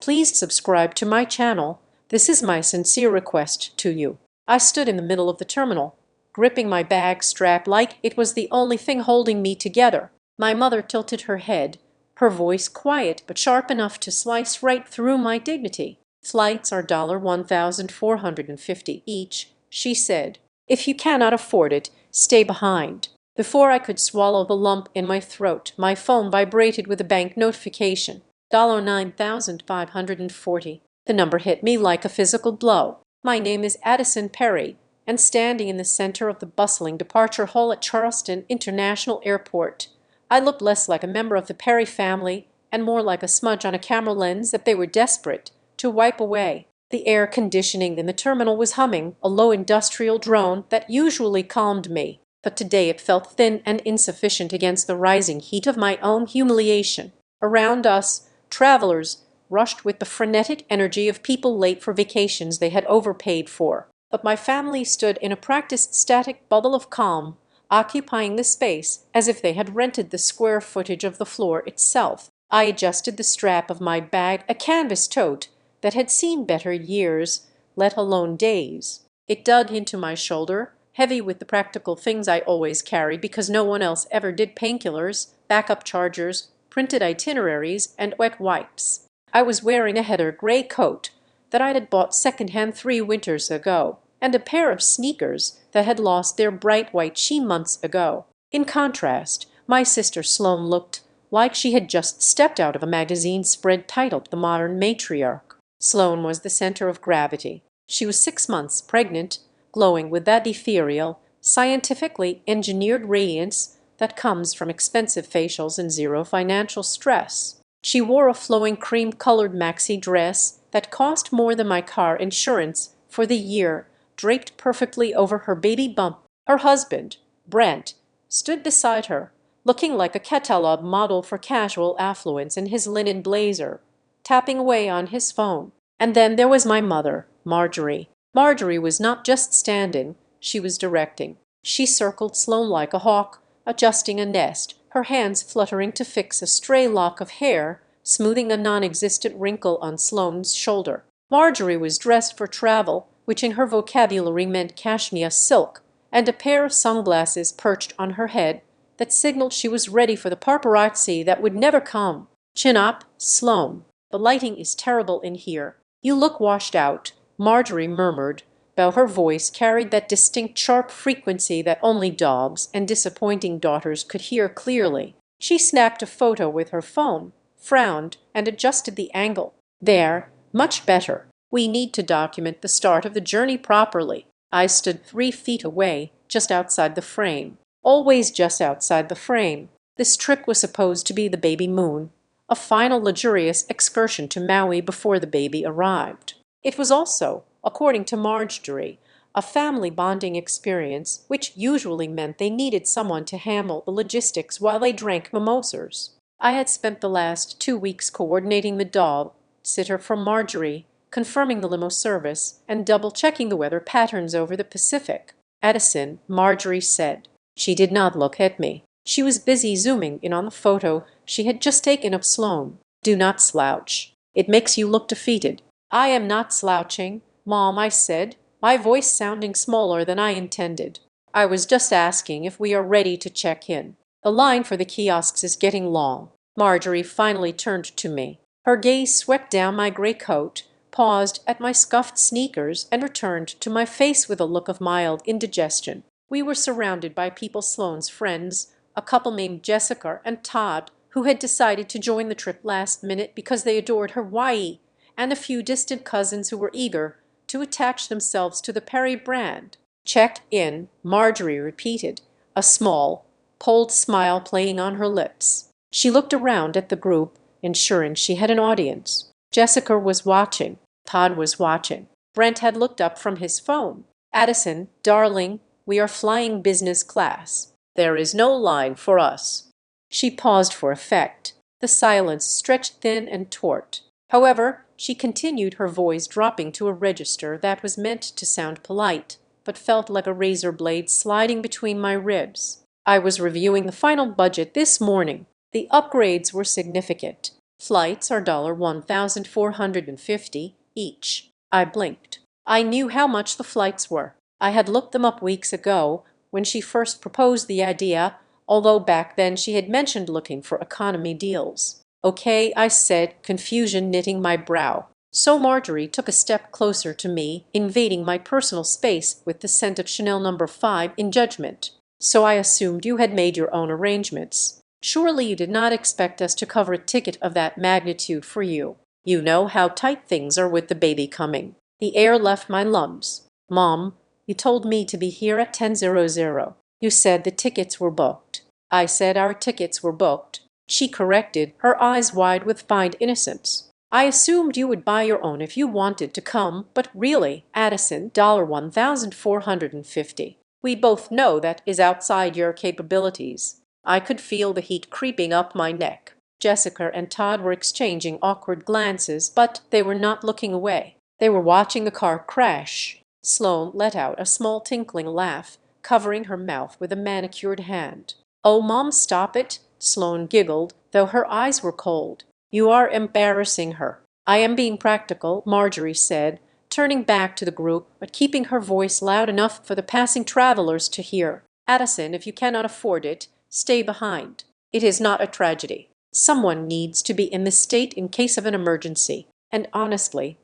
Please subscribe to my channel. This is my sincere request to you. I stood in the middle of the terminal, gripping my bag strap like it was the only thing holding me together. My mother tilted her head, her voice quiet but sharp enough to slice right through my dignity. "Flights are $1,450 each," she said. "If you cannot afford it, stay behind." Before I could swallow the lump in my throat, my phone vibrated with a bank notification. $9,540. The number hit me like a physical blow. My name is Addison Perry, and standing in the center of the bustling departure hall at Charleston International Airport, I looked less like a member of the Perry family and more like a smudge on a camera lens that they were desperate to wipe away. The air conditioning in the terminal was humming, a low industrial drone that usually calmed me, but today it felt thin and insufficient against the rising heat of my own humiliation. Around us, travelers rushed with the frenetic energy of people late for vacations they had overpaid for. But my family stood in a practiced static bubble of calm, occupying the space as if they had rented the square footage of the floor itself. I adjusted the strap of my bag, a canvas tote that had seen better years, let alone days. It dug into my shoulder, heavy with the practical things I always carry because no one else ever did: painkillers, backup chargers, printed itineraries, and wet wipes. I was wearing a heather gray coat that I had bought secondhand 3 winters ago, and a pair of sneakers that had lost their bright white sheen months ago. In contrast, my sister Sloane looked like she had just stepped out of a magazine spread titled "The Modern Matriarch." Sloane was the center of gravity. She was 6 months pregnant, glowing with that ethereal, scientifically engineered radiance that comes from expensive facials and zero financial stress. She wore a flowing cream-colored maxi dress that cost more than my car insurance for the year, draped perfectly over her baby bump. Her husband, Brent, stood beside her, looking like a catalog model for casual affluence in his linen blazer, tapping away on his phone. And then there was my mother, Marjorie. Marjorie was not just standing, she was directing. She circled Sloane like a hawk, adjusting a nest, her hands fluttering to fix a stray lock of hair, smoothing a non-existent wrinkle on Sloane's shoulder. Marjorie was dressed for travel, which in her vocabulary meant cashmere silk, and a pair of sunglasses perched on her head that signaled she was ready for the paparazzi that would never come. "Chin up, Sloane. The lighting is terrible in here. You look washed out," Marjorie murmured, though her voice carried that distinct sharp frequency that only dogs and disappointing daughters could hear clearly. She snapped a photo with her phone, frowned, and adjusted the angle. "There, much better. We need to document the start of the journey properly." I stood 3 feet away, just outside the frame. Always just outside the frame. This trip was supposed to be the baby moon, a final luxurious excursion to Maui before the baby arrived. It was also, according to Marjorie, a family bonding experience, which usually meant they needed someone to handle the logistics while they drank mimosas. I had spent the last 2 weeks coordinating the dog sitter for Marjorie, confirming the limo service, and double-checking the weather patterns over the Pacific. "Addison," Marjorie said. She did not look at me. She was busy zooming in on the photo she had just taken of Sloane. "Do not slouch. It makes you look defeated." "I am not slouching, Mom," I said, my voice sounding smaller than I intended. "I was just asking if we are ready to check in. The line for the kiosks is getting long." Marjorie finally turned to me. Her gaze swept down my gray coat, paused at my scuffed sneakers, and returned to my face with a look of mild indigestion. We were surrounded by people Sloane's friends, a couple named Jessica and Todd, who had decided to join the trip last minute because they adored Hawaii, and a few distant cousins who were eager to attach themselves to the Perry brand. "Check in," Marjorie repeated, a small, cold smile playing on her lips. She looked around at the group, ensuring she had an audience. Jessica was watching. Todd was watching. Brent had looked up from his phone. "Addison, darling, we are flying business class. There is no line for us." She paused for effect. The silence stretched thin and taut. However, she continued, her voice dropping to a register that was meant to sound polite, but felt like a razor blade sliding between my ribs. "I was reviewing the final budget this morning. The upgrades were significant. Flights are $1,450 each. I blinked. I knew how much the flights were. I had looked them up weeks ago when she first proposed the idea, although back then she had mentioned looking for economy deals. Okay, I said, confusion knitting my brow. So Marjorie took a step closer to me, invading my personal space with the scent of Chanel No. 5 in judgment. So I assumed you had made your own arrangements. Surely you did not expect us to cover a ticket of that magnitude for you. You know how tight things are with the baby coming. The air left my lungs. Mom, you told me to be here at 10:00. You said the tickets were booked. I said our tickets were booked. She corrected, her eyes wide with fine innocence. I assumed you would buy your own if you wanted to come, but really, Addison, $1,450. We both know that is outside your capabilities. I could feel the heat creeping up my neck. Jessica and Todd were exchanging awkward glances, but they were not looking away. They were watching the car crash. Sloane let out a small tinkling laugh, covering her mouth with a manicured hand. "Oh, Mom, stop it," Sloane giggled, though her eyes were cold. "You are embarrassing her." "I am being practical," Marjorie said, turning back to the group, but keeping her voice loud enough for the passing travelers to hear. "Addison, if you cannot afford it, stay behind. It is not a tragedy. Someone needs to be in this state in case of an emergency. And honestly,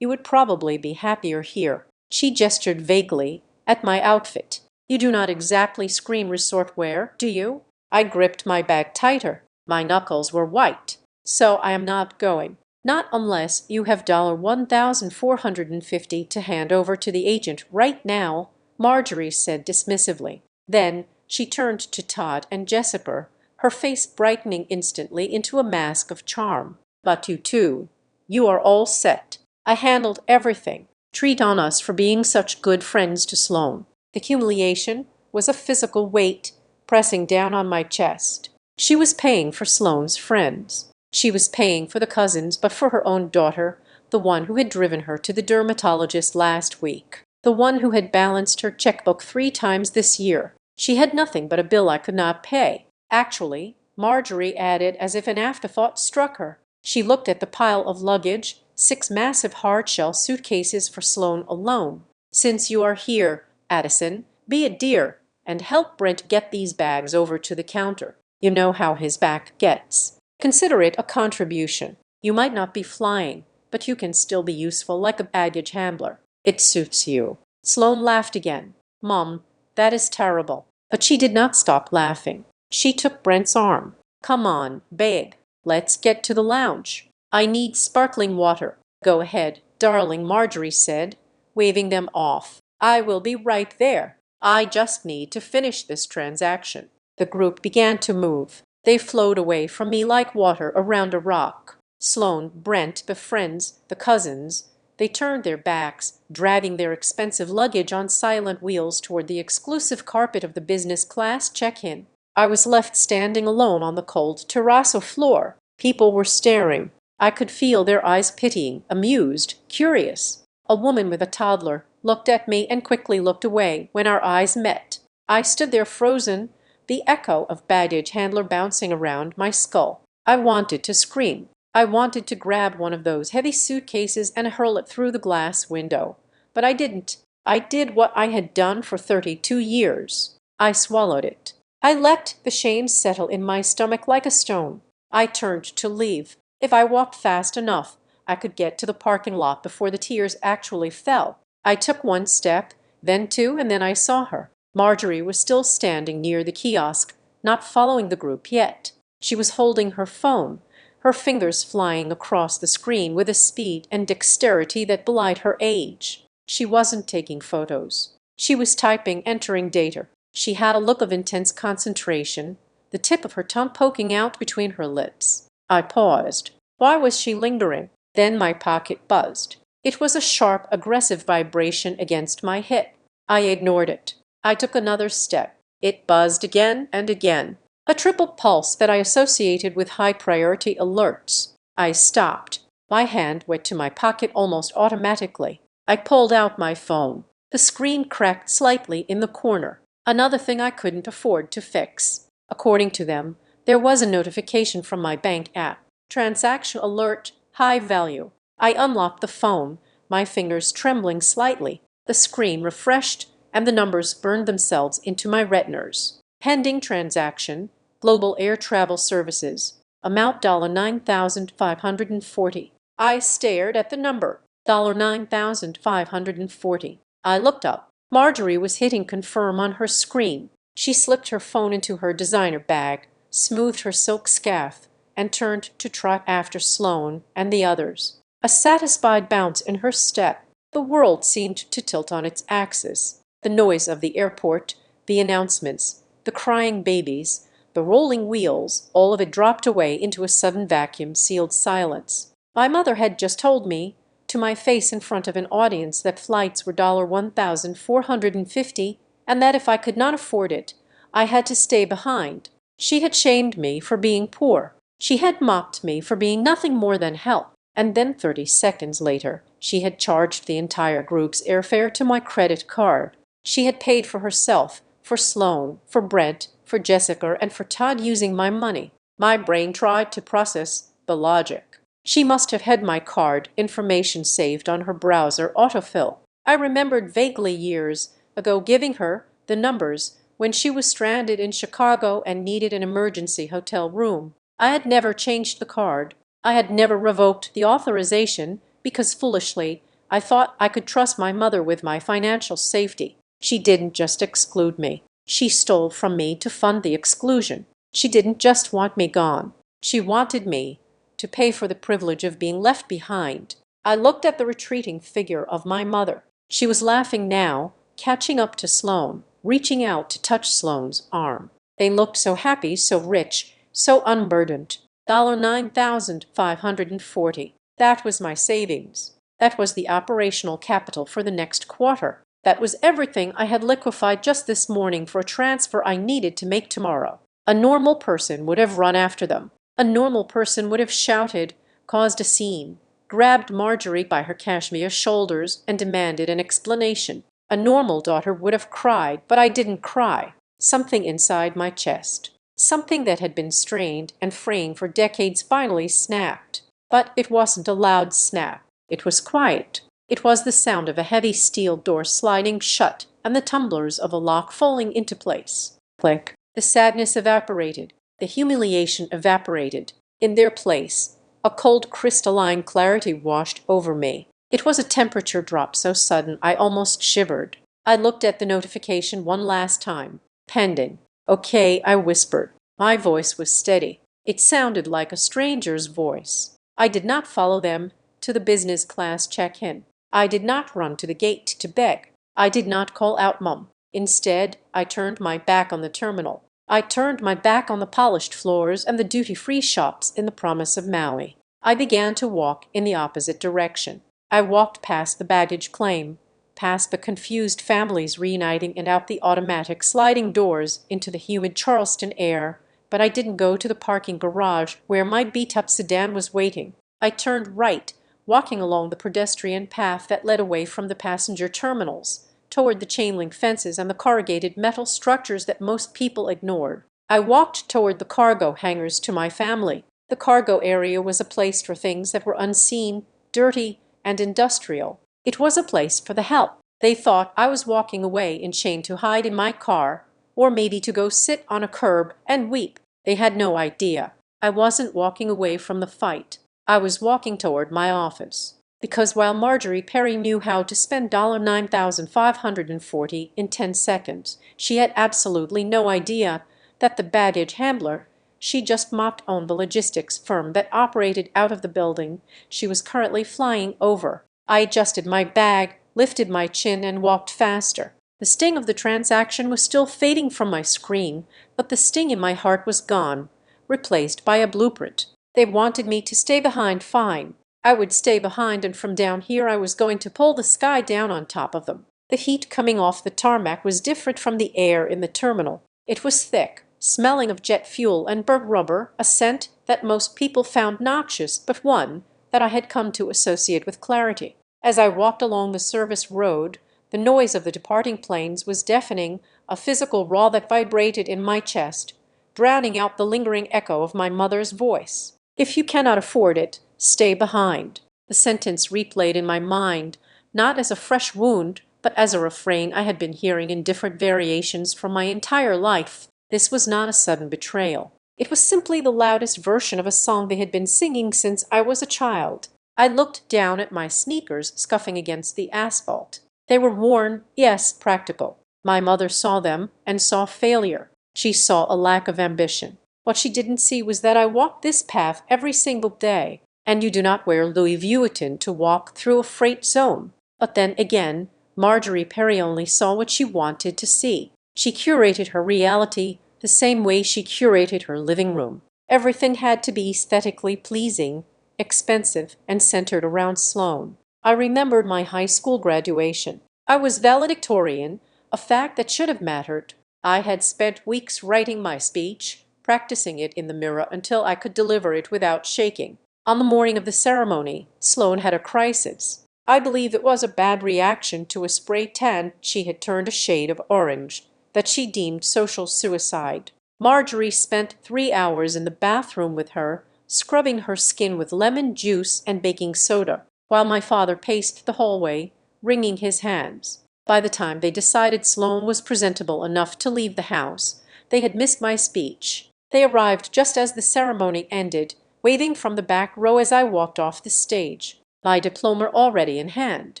you would probably be happier here." She gestured vaguely at my outfit. "You do not exactly scream resort wear, do you?" I gripped my bag tighter. My knuckles were white. "So I am not going. Not unless you have $1,450 to hand over to the agent right now," Marjorie said dismissively. Then she turned to Todd and Jessica, her face brightening instantly into a mask of charm. "But you two, you are all set. I handled everything. Treat on us for being such good friends to Sloane." The humiliation was a physical weight pressing down on my chest. She was paying for Sloane's friends. She was paying for the cousins, but for her own daughter, the one who had driven her to the dermatologist last week, the one who had balanced her checkbook 3 times this year. She had nothing but a bill I could not pay. Actually, Marjorie added as if an afterthought struck her. She looked at the pile of luggage, 6 massive hard-shell suitcases for Sloane alone. "Since you are here, Addison, be a dear and help Brent get these bags over to the counter. You know how his back gets. Consider it a contribution. You might not be flying, but you can still be useful like a baggage handler. It suits you." Sloane laughed again. "Mom, that is terrible." But she did not stop laughing. She took Brent's arm. "Come on, babe. Let's get to the lounge. I need sparkling water." "Go ahead, darling," Marjorie said, waving them off. "I will be right there. I just need to finish this transaction." The group began to move. They flowed away from me like water around a rock. Sloane, Brent, the friends, the cousins. They turned their backs, dragging their expensive luggage on silent wheels toward the exclusive carpet of the business class check-in. I was left standing alone on the cold terrazzo floor. People were staring. I could feel their eyes pitying, amused, curious. A woman with a toddler looked at me and quickly looked away when our eyes met. I stood there frozen, the echo of baggage handler bouncing around my skull. I wanted to scream. I wanted to grab one of those heavy suitcases and hurl it through the glass window. But I didn't. I did what I had done for 32 years. I swallowed it. I let the shame settle in my stomach like a stone. I turned to leave. If I walked fast enough, I could get to the parking lot before the tears actually fell. I took 1 step, then 2, and then I saw her. Marjorie was still standing near the kiosk, not following the group yet. She was holding her phone, her fingers flying across the screen with a speed and dexterity that belied her age. She wasn't taking photos. She was typing, entering data. She had a look of intense concentration, the tip of her tongue poking out between her lips. I paused. Why was she lingering? Then my pocket buzzed. It was a sharp, aggressive vibration against my hip. I ignored it. I took another step. It buzzed again and again. A triple pulse that I associated with high-priority alerts. I stopped. My hand went to my pocket almost automatically. I pulled out my phone. The screen cracked slightly in the corner. Another thing I couldn't afford to fix. According to them, there was a notification from my bank app. Transaction alert, high value. I unlocked the phone, my fingers trembling slightly. The screen refreshed, and the numbers burned themselves into my retinas. Pending transaction, Global Air Travel Services. Amount $9,540. I stared at the number. $9,540. I looked up. Marjorie was hitting confirm on her screen. She slipped her phone into her designer bag, smoothed her silk scarf, and turned to trot after Sloane and the others. A satisfied bounce in her step. The world seemed to tilt on its axis. The noise of the airport, the announcements, the crying babies, the rolling wheels, all of it dropped away into a sudden vacuum-sealed silence. My mother had just told me, to my face in front of an audience, that flights were $1,450 and that if I could not afford it, I had to stay behind. She had shamed me for being poor. She had mocked me for being nothing more than help. And then 30 seconds later, she had charged the entire group's airfare to my credit card. She had paid for herself, for Sloane, for Brent, for Jessica, and for Todd using my money. My brain tried to process the logic. She must have had my card information saved on her browser autofill. I remembered vaguely years ago giving her the numbers when she was stranded in Chicago and needed an emergency hotel room. I had never changed the card. I had never revoked the authorization because foolishly I thought I could trust my mother with my financial safety. She didn't just exclude me. She stole from me to fund the exclusion. She didn't just want me gone. She wanted me to pay for the privilege of being left behind. I looked at the retreating figure of my mother. She was laughing now, catching up to Sloane, reaching out to touch Sloane's arm. They looked so happy, so rich, so unburdened. $9,540. That was my savings. That was the operational capital for the next quarter. That was everything I had liquefied just this morning for a transfer I needed to make tomorrow. A normal person would have run after them. A normal person would have shouted, caused a scene, grabbed Marjorie by her cashmere shoulders and demanded an explanation. A normal daughter would have cried, but I didn't cry. Something inside my chest, something that had been strained and fraying for decades, finally snapped. But it wasn't a loud snap. It was quiet. It was the sound of a heavy steel door sliding shut and the tumblers of a lock falling into place. Click. The sadness evaporated. The humiliation evaporated. In their place, a cold crystalline clarity washed over me. It was a temperature drop so sudden I almost shivered. I looked at the notification one last time. Pending. Okay, I whispered. My voice was steady. It sounded like a stranger's voice. I did not follow them to the business class check-in. I did not run to the gate to beg. I did not call out Mum. Instead, I turned my back on the terminal. I turned my back on the polished floors and the duty-free shops in the promise of Maui. I began to walk in the opposite direction. I walked past the baggage claim, past the confused families reuniting, and out the automatic sliding doors into the humid Charleston air, but I didn't go to the parking garage where my beat-up sedan was waiting. I turned right, walking along the pedestrian path that led away from the passenger terminals, toward the chain-link fences and the corrugated metal structures that most people ignored. I walked toward the cargo hangars to my family. The cargo area was a place for things that were unseen, dirty, and industrial. It was a place for the help. They thought I was walking away in shame to hide in my car, or maybe to go sit on a curb and weep. They had no idea. I wasn't walking away from the fight. I was walking toward my office. Because while Marjorie Perry knew how to spend $9,540 in 10 seconds, she had absolutely no idea that the baggage handler she just mopped owned the logistics firm that operated out of the building she was currently flying over. I adjusted my bag, lifted my chin, and walked faster. The sting of the transaction was still fading from my screen, but the sting in my heart was gone, replaced by a blueprint. They wanted me to stay behind, fine. I would stay behind, and from down here I was going to pull the sky down on top of them. The heat coming off the tarmac was different from the air in the terminal. It was thick, smelling of jet fuel and burnt rubber, a scent that most people found noxious, but one that I had come to associate with clarity. As I walked along the service road, the noise of the departing planes was deafening, a physical roar that vibrated in my chest, drowning out the lingering echo of my mother's voice. If you cannot afford it, stay behind. The sentence replayed in my mind, not as a fresh wound, but as a refrain I had been hearing in different variations from my entire life. This was not a sudden betrayal. It was simply the loudest version of a song they had been singing since I was a child. I looked down at my sneakers scuffing against the asphalt. They were worn, yes, practical. My mother saw them and saw failure. She saw a lack of ambition. What she didn't see was that I walked this path every single day, and you do not wear Louis Vuitton to walk through a freight zone. But then again, Marjorie Perry only saw what she wanted to see. She curated her reality the same way she curated her living room. Everything had to be aesthetically pleasing, expensive, and centered around Sloan. I remembered my high school graduation. I was valedictorian, a fact that should have mattered. I had spent weeks writing my speech, practicing it in the mirror until I could deliver it without shaking. On the morning of the ceremony, Sloan had a crisis. I believe it was a bad reaction to a spray tan she had turned a shade of orange, that she deemed social suicide. Marjorie spent 3 hours in the bathroom with her, scrubbing her skin with lemon juice and baking soda, while my father paced the hallway, wringing his hands. By the time they decided Sloan was presentable enough to leave the house, they had missed my speech. They arrived just as the ceremony ended, waving from the back row as I walked off the stage, my diploma already in hand.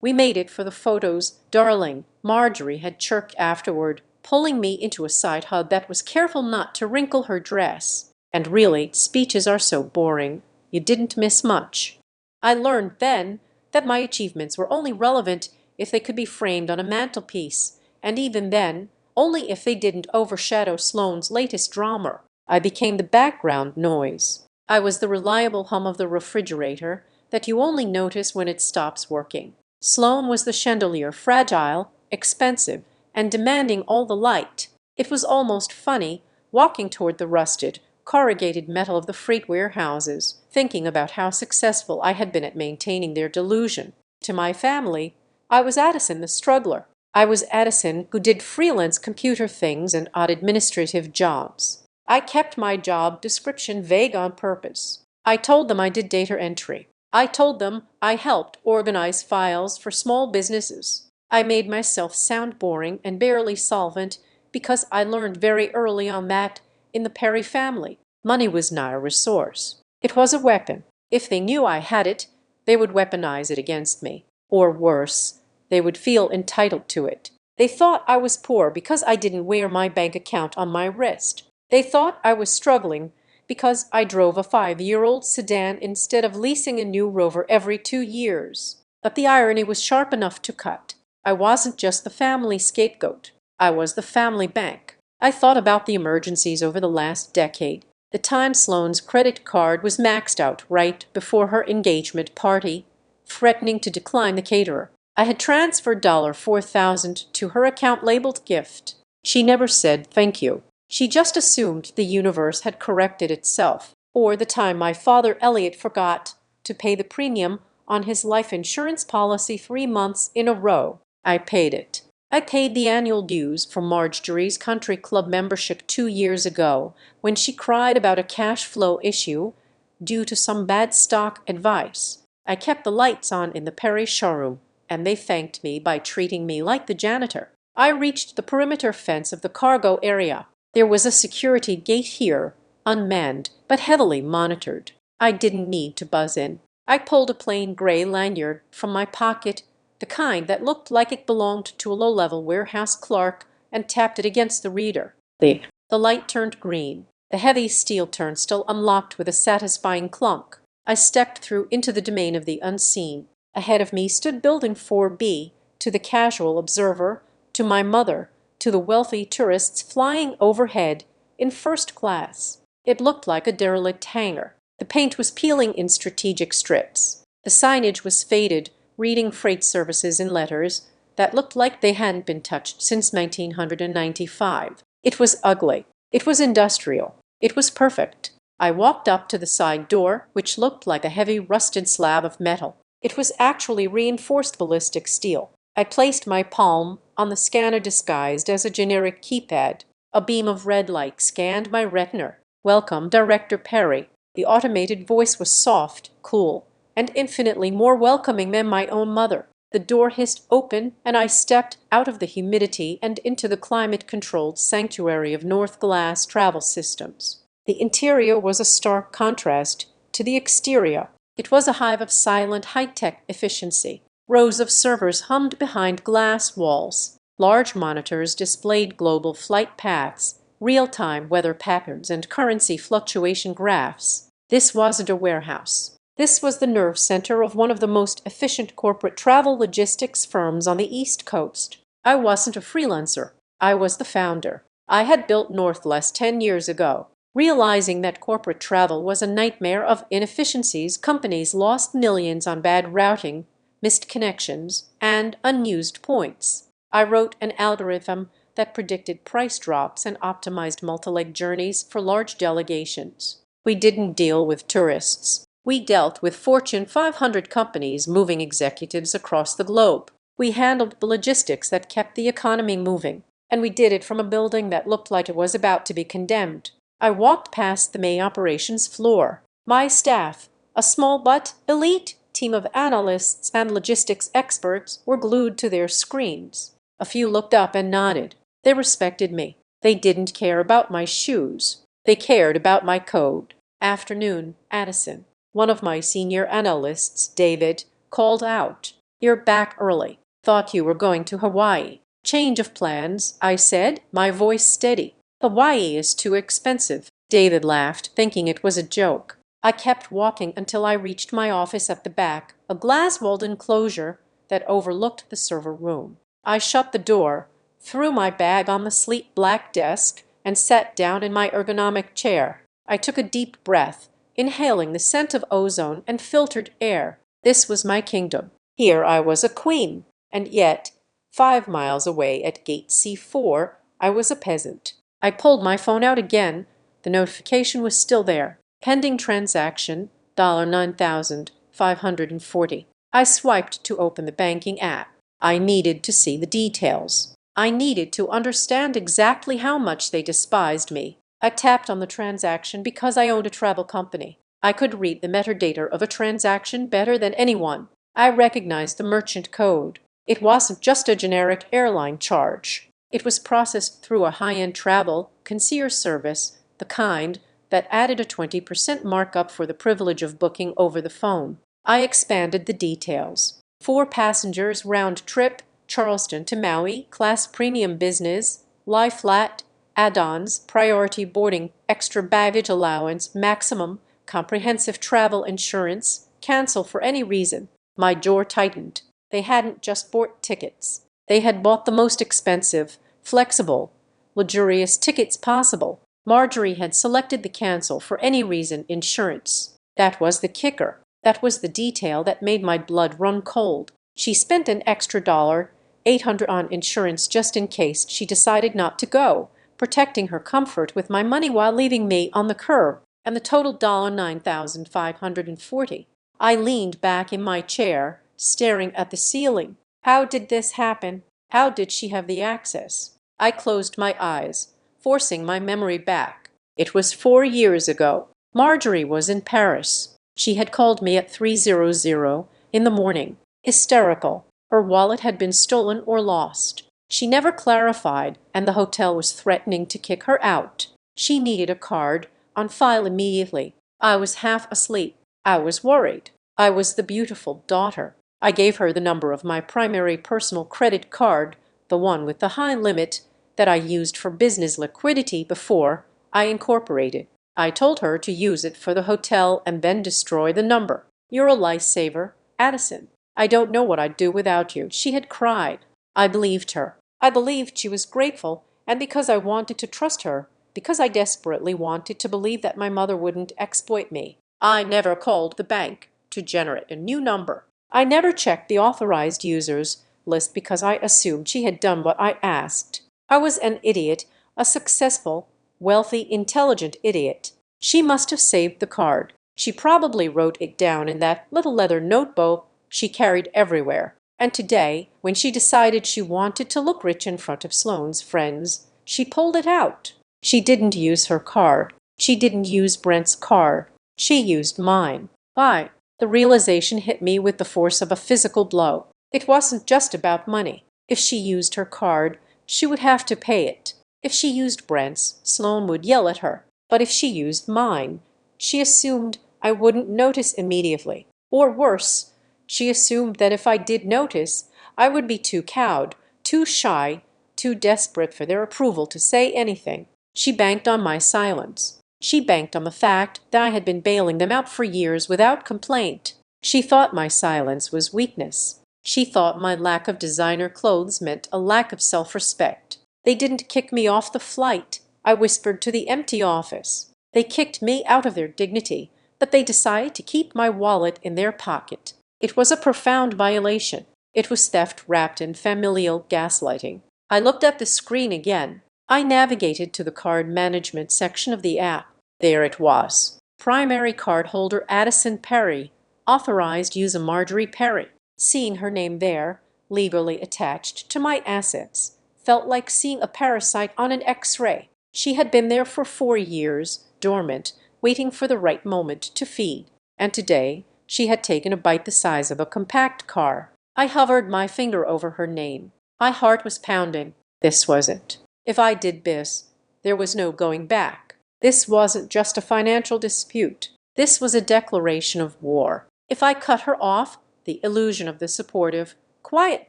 "We made it for the photos, darling," Marjorie had chirped afterward, pulling me into a side hug that was careful not to wrinkle her dress. And really, speeches are so boring. You didn't miss much. I learned then that my achievements were only relevant if they could be framed on a mantelpiece, and even then, only if they didn't overshadow Sloane's latest drama. I became the background noise. I was the reliable hum of the refrigerator that you only notice when it stops working. Sloane was the chandelier, fragile, expensive, and demanding all the light. It was almost funny, walking toward the rusted, corrugated metal of the freight warehouses, thinking about how successful I had been at maintaining their delusion. To my family, I was Addison the struggler. I was Addison who did freelance computer things and odd administrative jobs. I kept my job description vague on purpose. I told them I did data entry. I told them I helped organize files for small businesses. I made myself sound boring and barely solvent because I learned very early on that, in the Perry family, money was not a resource. It was a weapon. If they knew I had it, they would weaponize it against me. Or worse, they would feel entitled to it. They thought I was poor because I didn't wear my bank account on my wrist. They thought I was struggling because I drove a 5-year-old sedan instead of leasing a new Rover every 2 years. But the irony was sharp enough to cut. I wasn't just the family scapegoat. I was the family bank. I thought about the emergencies over the last decade. The time Sloane's credit card was maxed out right before her engagement party, threatening to decline the caterer. I had transferred $4,000 to her account labeled gift. She never said thank you. She just assumed the universe had corrected itself. Or the time my father Elliot forgot to pay the premium on his life insurance policy 3 months in a row. I paid it. I paid the annual dues for Marjorie's country club membership 2 years ago when she cried about a cash flow issue due to some bad stock advice. I kept the lights on in the Perry showroom, and they thanked me by treating me like the janitor. I reached the perimeter fence of the cargo area. There was a security gate here, unmanned, but heavily monitored. I didn't need to buzz in. I pulled a plain gray lanyard from my pocket, the kind that looked like it belonged to a low-level warehouse clerk, and tapped it against the reader. The light turned green. The heavy steel turnstile unlocked with a satisfying clunk. I stepped through into the domain of the unseen. Ahead of me stood Building 4B, to the casual observer, to my mother, to the wealthy tourists flying overhead in first class. It looked like a derelict hangar. The paint was peeling in strategic strips. The signage was faded, reading freight services in letters that looked like they hadn't been touched since 1995. It was ugly. It was industrial. It was perfect. I walked up to the side door, which looked like a heavy rusted slab of metal. It was actually reinforced ballistic steel. I placed my palm on the scanner disguised as a generic keypad. A beam of red light scanned my retina. "Welcome, Director Perry." The automated voice was soft, cool, and infinitely more welcoming than my own mother. The door hissed open, and I stepped out of the humidity and into the climate-controlled sanctuary of North Glass Travel Systems. The interior was a stark contrast to the exterior. It was a hive of silent, high-tech efficiency. Rows of servers hummed behind glass walls. Large monitors displayed global flight paths, real-time weather patterns, and currency fluctuation graphs. This wasn't a warehouse. This was the nerve center of one of the most efficient corporate travel logistics firms on the East Coast. I wasn't a freelancer. I was the founder. I had built Northwest 10 years ago. Realizing that corporate travel was a nightmare of inefficiencies, companies lost millions on bad routing, missed connections, and unused points. I wrote an algorithm that predicted price drops and optimized multi-leg journeys for large delegations. We didn't deal with tourists. We dealt with Fortune 500 companies moving executives across the globe. We handled the logistics that kept the economy moving, and we did it from a building that looked like it was about to be condemned. I walked past the main operations floor. My staff, a small but elite team of analysts and logistics experts, were glued to their screens. A few looked up and nodded. They respected me. They didn't care about my shoes. They cared about my code. Afternoon, Addison. One of my senior analysts, David, called out. "You're back early. Thought you were going to Hawaii." "Change of plans," I said, my voice steady. "Hawaii is too expensive." David laughed, thinking it was a joke. I kept walking until I reached my office at the back, a glass-walled enclosure that overlooked the server room. I shut the door, threw my bag on the sleek black desk, and sat down in my ergonomic chair. I took a deep breath, inhaling the scent of ozone and filtered air. This was my kingdom. Here I was a queen, and yet, 5 miles away at gate C4, I was a peasant. I pulled my phone out again. The notification was still there. Pending transaction, $9,540. I swiped to open the banking app. I needed to see the details. I needed to understand exactly how much they despised me. I tapped on the transaction because I owned a travel company. I could read the metadata of a transaction better than anyone. I recognized the merchant code. It wasn't just a generic airline charge. It was processed through a high-end travel concierge service, the kind that added a 20% markup for the privilege of booking over the phone. I expanded the details. 4 passengers round trip, Charleston to Maui, class premium business, lie flat, add-ons, priority boarding, extra baggage allowance, maximum, comprehensive travel insurance, cancel for any reason. My jaw tightened. They hadn't just bought tickets. They had bought the most expensive, flexible, luxurious tickets possible. Marjorie had selected the cancel for any reason insurance. That was the kicker. That was the detail that made my blood run cold. She spent an extra $800 on insurance just in case she decided not to go, protecting her comfort with my money while leaving me on the curb, and the total $9,540. I leaned back in my chair, staring at the ceiling. How did this happen? How did she have the access? I closed my eyes, forcing my memory back. It was 4 years ago. Marjorie was in Paris. She had called me at 3:00 in the morning, hysterical. Her wallet had been stolen or lost. She never clarified, and the hotel was threatening to kick her out. She needed a card on file immediately. I was half asleep. I was worried. I was the beautiful daughter. I gave her the number of my primary personal credit card, the one with the high limit that I used for business liquidity before I incorporated. I told her to use it for the hotel and then destroy the number. "You're a lifesaver, Addison. I don't know what I'd do without you." She had cried. I believed her. I believed she was grateful, and because I wanted to trust her, because I desperately wanted to believe that my mother wouldn't exploit me. I never called the bank to generate a new number. I never checked the authorized users list because I assumed she had done what I asked. I was an idiot, a successful, wealthy, intelligent idiot. She must have saved the card. She probably wrote it down in that little leather notebook she carried everywhere. And today, when she decided she wanted to look rich in front of Sloane's friends, she pulled it out. She didn't use her card. She didn't use Brent's card. She used mine. Why? The realization hit me with the force of a physical blow. It wasn't just about money. If she used her card, she would have to pay it. If she used Brent's, Sloan would yell at her. But if she used mine, she assumed I wouldn't notice immediately. Or worse, she assumed that if I did notice, I would be too cowed, too shy, too desperate for their approval to say anything. She banked on my silence. She banked on the fact that I had been bailing them out for years without complaint. She thought my silence was weakness. She thought my lack of designer clothes meant a lack of self-respect. They didn't kick me off the flight, I whispered to the empty office. They kicked me out of their dignity, but they decided to keep my wallet in their pocket. It was a profound violation. It was theft wrapped in familial gaslighting. I looked at the screen again. I navigated to the card management section of the app. There it was. Primary cardholder Addison Perry. Authorized user Marjorie Perry. Seeing her name there, legally attached to my assets, felt like seeing a parasite on an X-ray. She had been there for 4 years, dormant, waiting for the right moment to feed. And today, she had taken a bite the size of a compact car. I hovered my finger over her name. My heart was pounding. This was it. If I did this, there was no going back. This wasn't just a financial dispute. This was a declaration of war. If I cut her off, the illusion of the supportive, quiet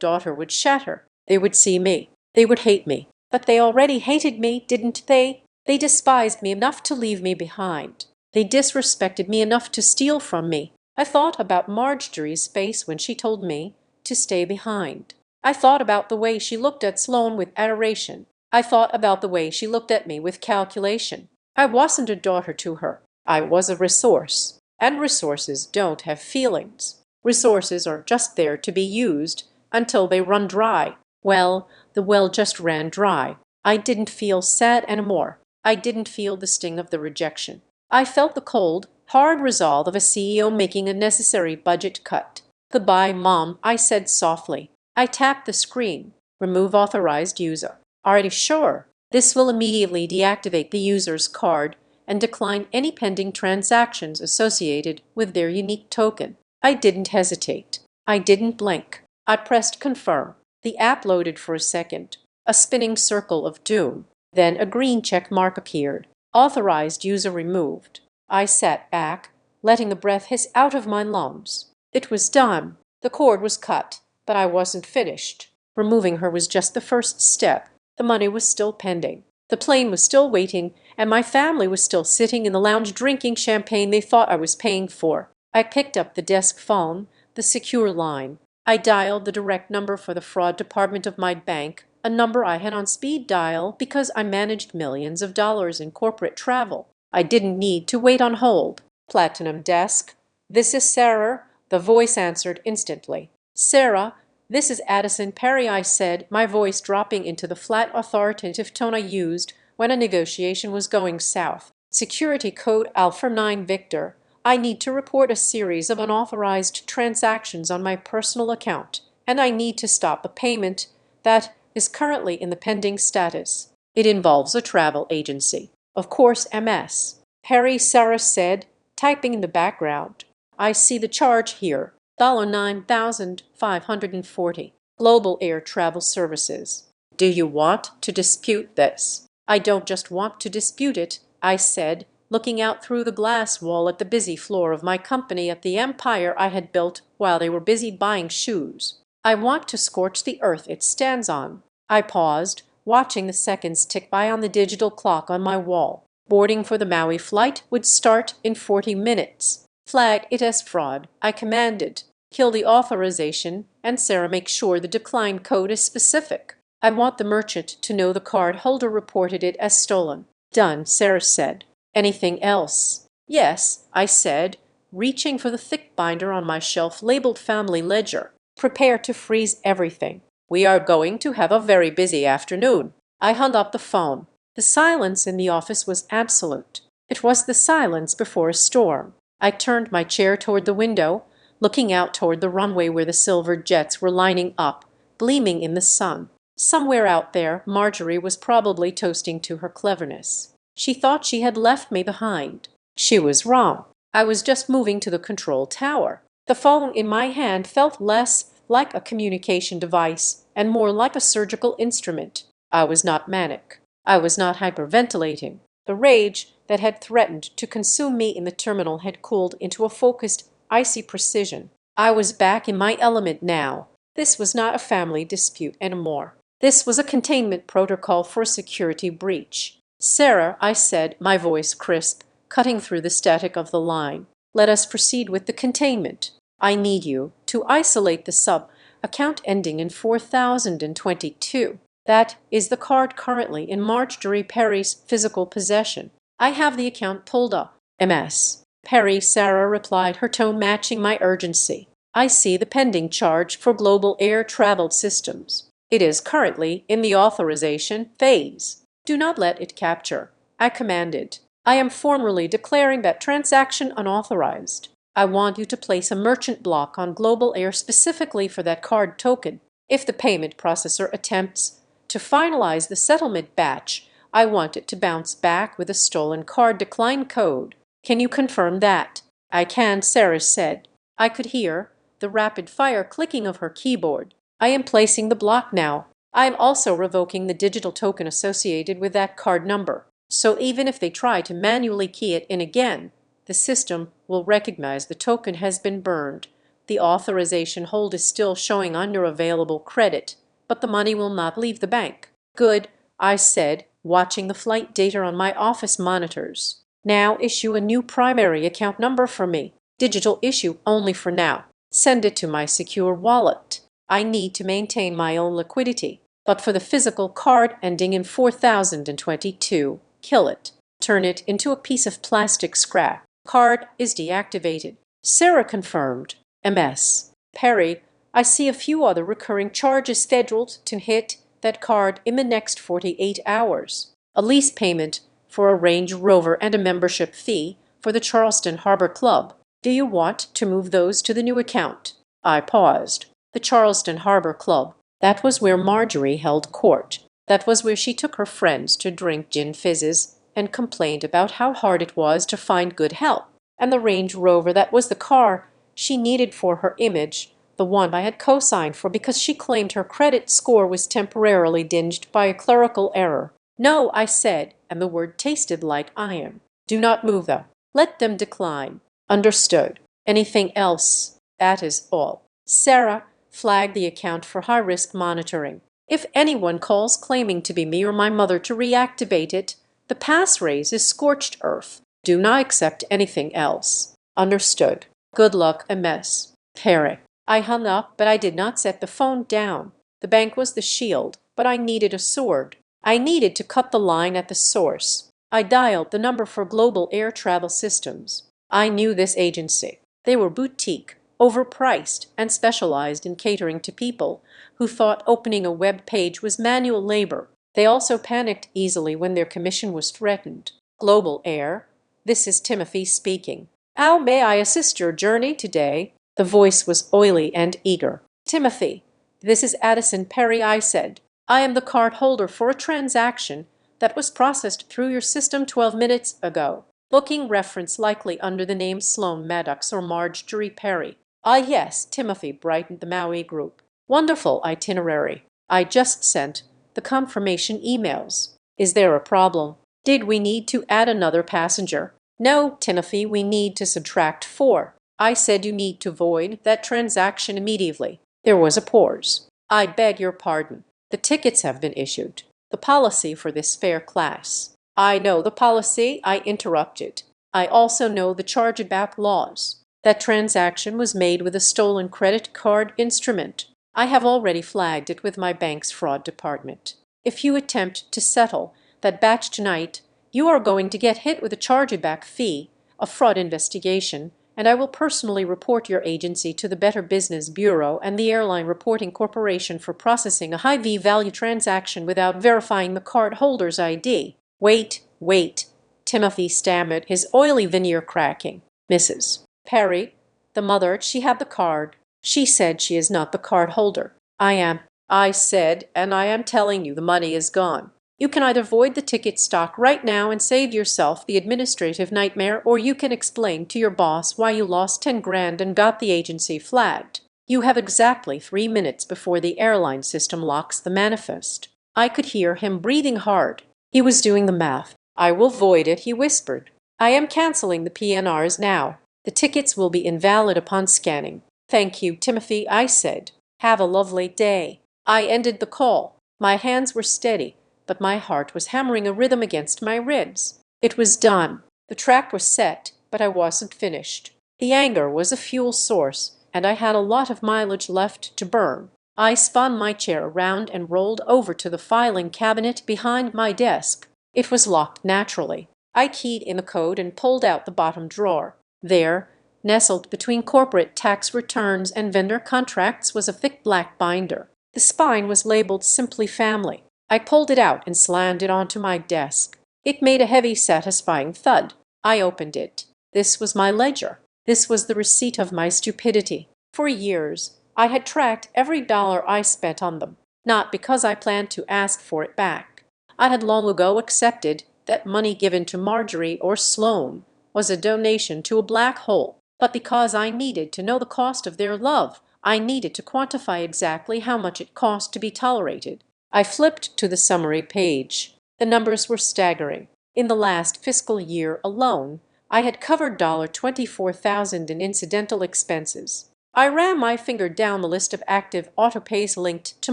daughter would shatter. They would see me. They would hate me. But they already hated me, didn't they? They despised me enough to leave me behind. They disrespected me enough to steal from me. I thought about Marjorie's face when she told me to stay behind. I thought about the way she looked at Sloan with adoration. I thought about the way she looked at me with calculation. I wasn't a daughter to her. I was a resource. And resources don't have feelings. Resources are just there to be used until they run dry. Well, the well just ran dry. I didn't feel sad anymore. I didn't feel the sting of the rejection. I felt the cold, hard resolve of a CEO making a necessary budget cut. "Goodbye, Mom," I said softly. I tapped the screen. Remove authorized user. Are you sure? This will immediately deactivate the user's card and decline any pending transactions associated with their unique token. I didn't hesitate. I didn't blink. I pressed confirm. The app loaded for a second. A spinning circle of doom. Then a green check mark appeared. Authorized user removed. I sat back, letting the breath hiss out of my lungs. It was done. The cord was cut, but I wasn't finished. Removing her was just the first step. The money was still pending. The plane was still waiting, and my family was still sitting in the lounge drinking champagne they thought I was paying for. I picked up the desk phone, the secure line. I dialed the direct number for the fraud department of my bank, a number I had on speed dial because I managed millions of dollars in corporate travel. I didn't need to wait on hold. Platinum desk. "This is Sarah," the voice answered instantly. "Sarah, this is Addison Perry," I said, my voice dropping into the flat authoritative tone I used when a negotiation was going south. "Security code Alpha 9 Victor. I need to report a series of unauthorized transactions on my personal account, and I need to stop a payment that is currently in the pending status. It involves a travel agency. Of course, MS." "Perry," Sarah said, typing in the background. "I see the charge here. $9,540. Global Air Travel Services. Do you want to dispute this?" "I don't just want to dispute it," I said, looking out through the glass wall at the busy floor of my company at the empire I had built while they were busy buying shoes. "I want to scorch the earth it stands on." I paused, watching the seconds tick by on the digital clock on my wall. Boarding for the Maui flight would start in 40 minutes. "Flag it as fraud," I commanded. "Kill the authorization, and Sarah make sure the decline code is specific. I want the merchant to know the card holder reported it as stolen." "Done," Sarah said. "Anything else?" "Yes," I said, reaching for the thick binder on my shelf labeled Family Ledger. "Prepare to freeze everything. We are going to have a very busy afternoon." I hung up the phone. The silence in the office was absolute. It was the silence before a storm. I turned my chair toward the window, looking out toward the runway where the silver jets were lining up, gleaming in the sun. Somewhere out there, Marjorie was probably toasting to her cleverness. She thought she had left me behind. She was wrong. I was just moving to the control tower. The phone in my hand felt less like a communication device and more like a surgical instrument. I was not manic. I was not hyperventilating. The rage that had threatened to consume me in the terminal had cooled into a focused, icy precision. I was back in my element now. This was not a family dispute anymore. This was a containment protocol for a security breach. "Sarah," I said, my voice crisp, cutting through the static of the line, "let us proceed with the containment. I need you to isolate the sub-account ending in 4022. That is the card currently in Marjorie Perry's physical possession. I have the account pulled up." "MS. Perry," Sarah replied, her tone matching my urgency. "I see the pending charge for global air travel systems. It is currently in the authorization phase. Do not let it capture," I commanded. "I am formally declaring that transaction unauthorized. I want you to place a merchant block on Global Air specifically for that card token. If the payment processor attempts to finalize the settlement batch, I want it to bounce back with a stolen card decline code. Can you confirm that?" "I can," Sarah said. I could hear the rapid-fire clicking of her keyboard. "I am placing the block now. I am also revoking the digital token associated with that card number. So even if they try to manually key it in again, the system will recognize the token has been burned. The authorization hold is still showing under available credit, but the money will not leave the bank." "Good," I said, watching the flight data on my office monitors. "Now issue a new primary account number for me. Digital issue only for now. Send it to my secure wallet. I need to maintain my own liquidity. But for the physical card ending in 4022, kill it. Turn it into a piece of plastic scrap. Card is deactivated." Sarah confirmed. "MS. Perry, I see a few other recurring charges scheduled to hit that card in the next 48 hours. A lease payment for a Range Rover and a membership fee for the Charleston Harbor Club. Do you want to move those to the new account?" I paused. The Charleston Harbor Club. That was where Marjorie held court. That was where she took her friends to drink gin fizzes and complained about how hard it was to find good help. And the Range Rover, that was the car she needed for her image, the one I had co-signed for because she claimed her credit score was temporarily dinged by a clerical error. "No," I said, and the word tasted like iron. "Do not move them. Let them decline." "Understood. Anything else?" "That is all." Sarah flagged the account for high-risk monitoring. "If anyone calls claiming to be me or my mother to reactivate it, the passphrase is scorched earth. Do not accept anything else." "Understood. Good luck, MS. Perry." I hung up, but I did not set the phone down. The bank was the shield, but I needed a sword. I needed to cut the line at the source. I dialed the number for Global Air Travel Systems. I knew this agency. They were boutique, overpriced, and specialized in catering to people who thought opening a web page was manual labor. They also panicked easily when their commission was threatened. "Global Air, this is Timothy speaking. How may I assist your journey today?" The voice was oily and eager. "Timothy, this is Addison Perry," I said. "I am the card holder for a transaction that was processed through your system 12 minutes ago." Booking reference likely under the name Sloan Maddox or Marjorie Perry. "Ah, yes," Timothy brightened the Maui group. "Wonderful itinerary. I just sent the confirmation emails. Is there a problem? Did we need to add another passenger?" "No, Timothy, we need to subtract 4. I said you need to void that transaction immediately." There was a pause. "I beg your pardon. The tickets have been issued. The policy for this fare class." "I know the policy," I interrupted. "I also know the chargeback laws. That transaction was made with a stolen credit card instrument. I have already flagged it with my bank's fraud department. If you attempt to settle that batch tonight, you are going to get hit with a chargeback fee, a fraud investigation, and I will personally report your agency to the Better Business Bureau and the Airline Reporting Corporation for processing a high V-value transaction without verifying the card holder's ID. Wait, Timothy stammered, his oily veneer cracking. "Mrs. Perry, the mother, she had the card. She said she is not the card holder." I said, and I am telling you the money is gone. You can either void the ticket stock right now and save yourself the administrative nightmare, or you can explain to your boss why you lost 10 grand and got the agency flagged. You have exactly 3 minutes before the airline system locks the manifest." I could hear him breathing hard. He was doing the math. "I will void it," he whispered. "I am canceling the PNRs now. The tickets will be invalid upon scanning." "Thank you, Timothy," I said. "Have a lovely day." I ended the call. My hands were steady, but my heart was hammering a rhythm against my ribs. It was done. The trap was set, but I wasn't finished. The anger was a fuel source, and I had a lot of mileage left to burn. I spun my chair around and rolled over to the filing cabinet behind my desk. It was locked naturally. I keyed in the code and pulled out the bottom drawer. There, nestled between corporate tax returns and vendor contracts, was a thick black binder. The spine was labeled simply Family. I pulled it out and slammed it onto my desk. It made a heavy, satisfying thud. I opened it. This was my ledger. This was the receipt of my stupidity. For years, I had tracked every dollar I spent on them, not because I planned to ask for it back. I had long ago accepted that money given to Marjorie or Sloan was a donation to a black hole, but because I needed to know the cost of their love, I needed to quantify exactly how much it cost to be tolerated. I flipped to the summary page. The numbers were staggering. In the last fiscal year alone, I had covered $24,000 in incidental expenses. I ran my finger down the list of active autopays linked to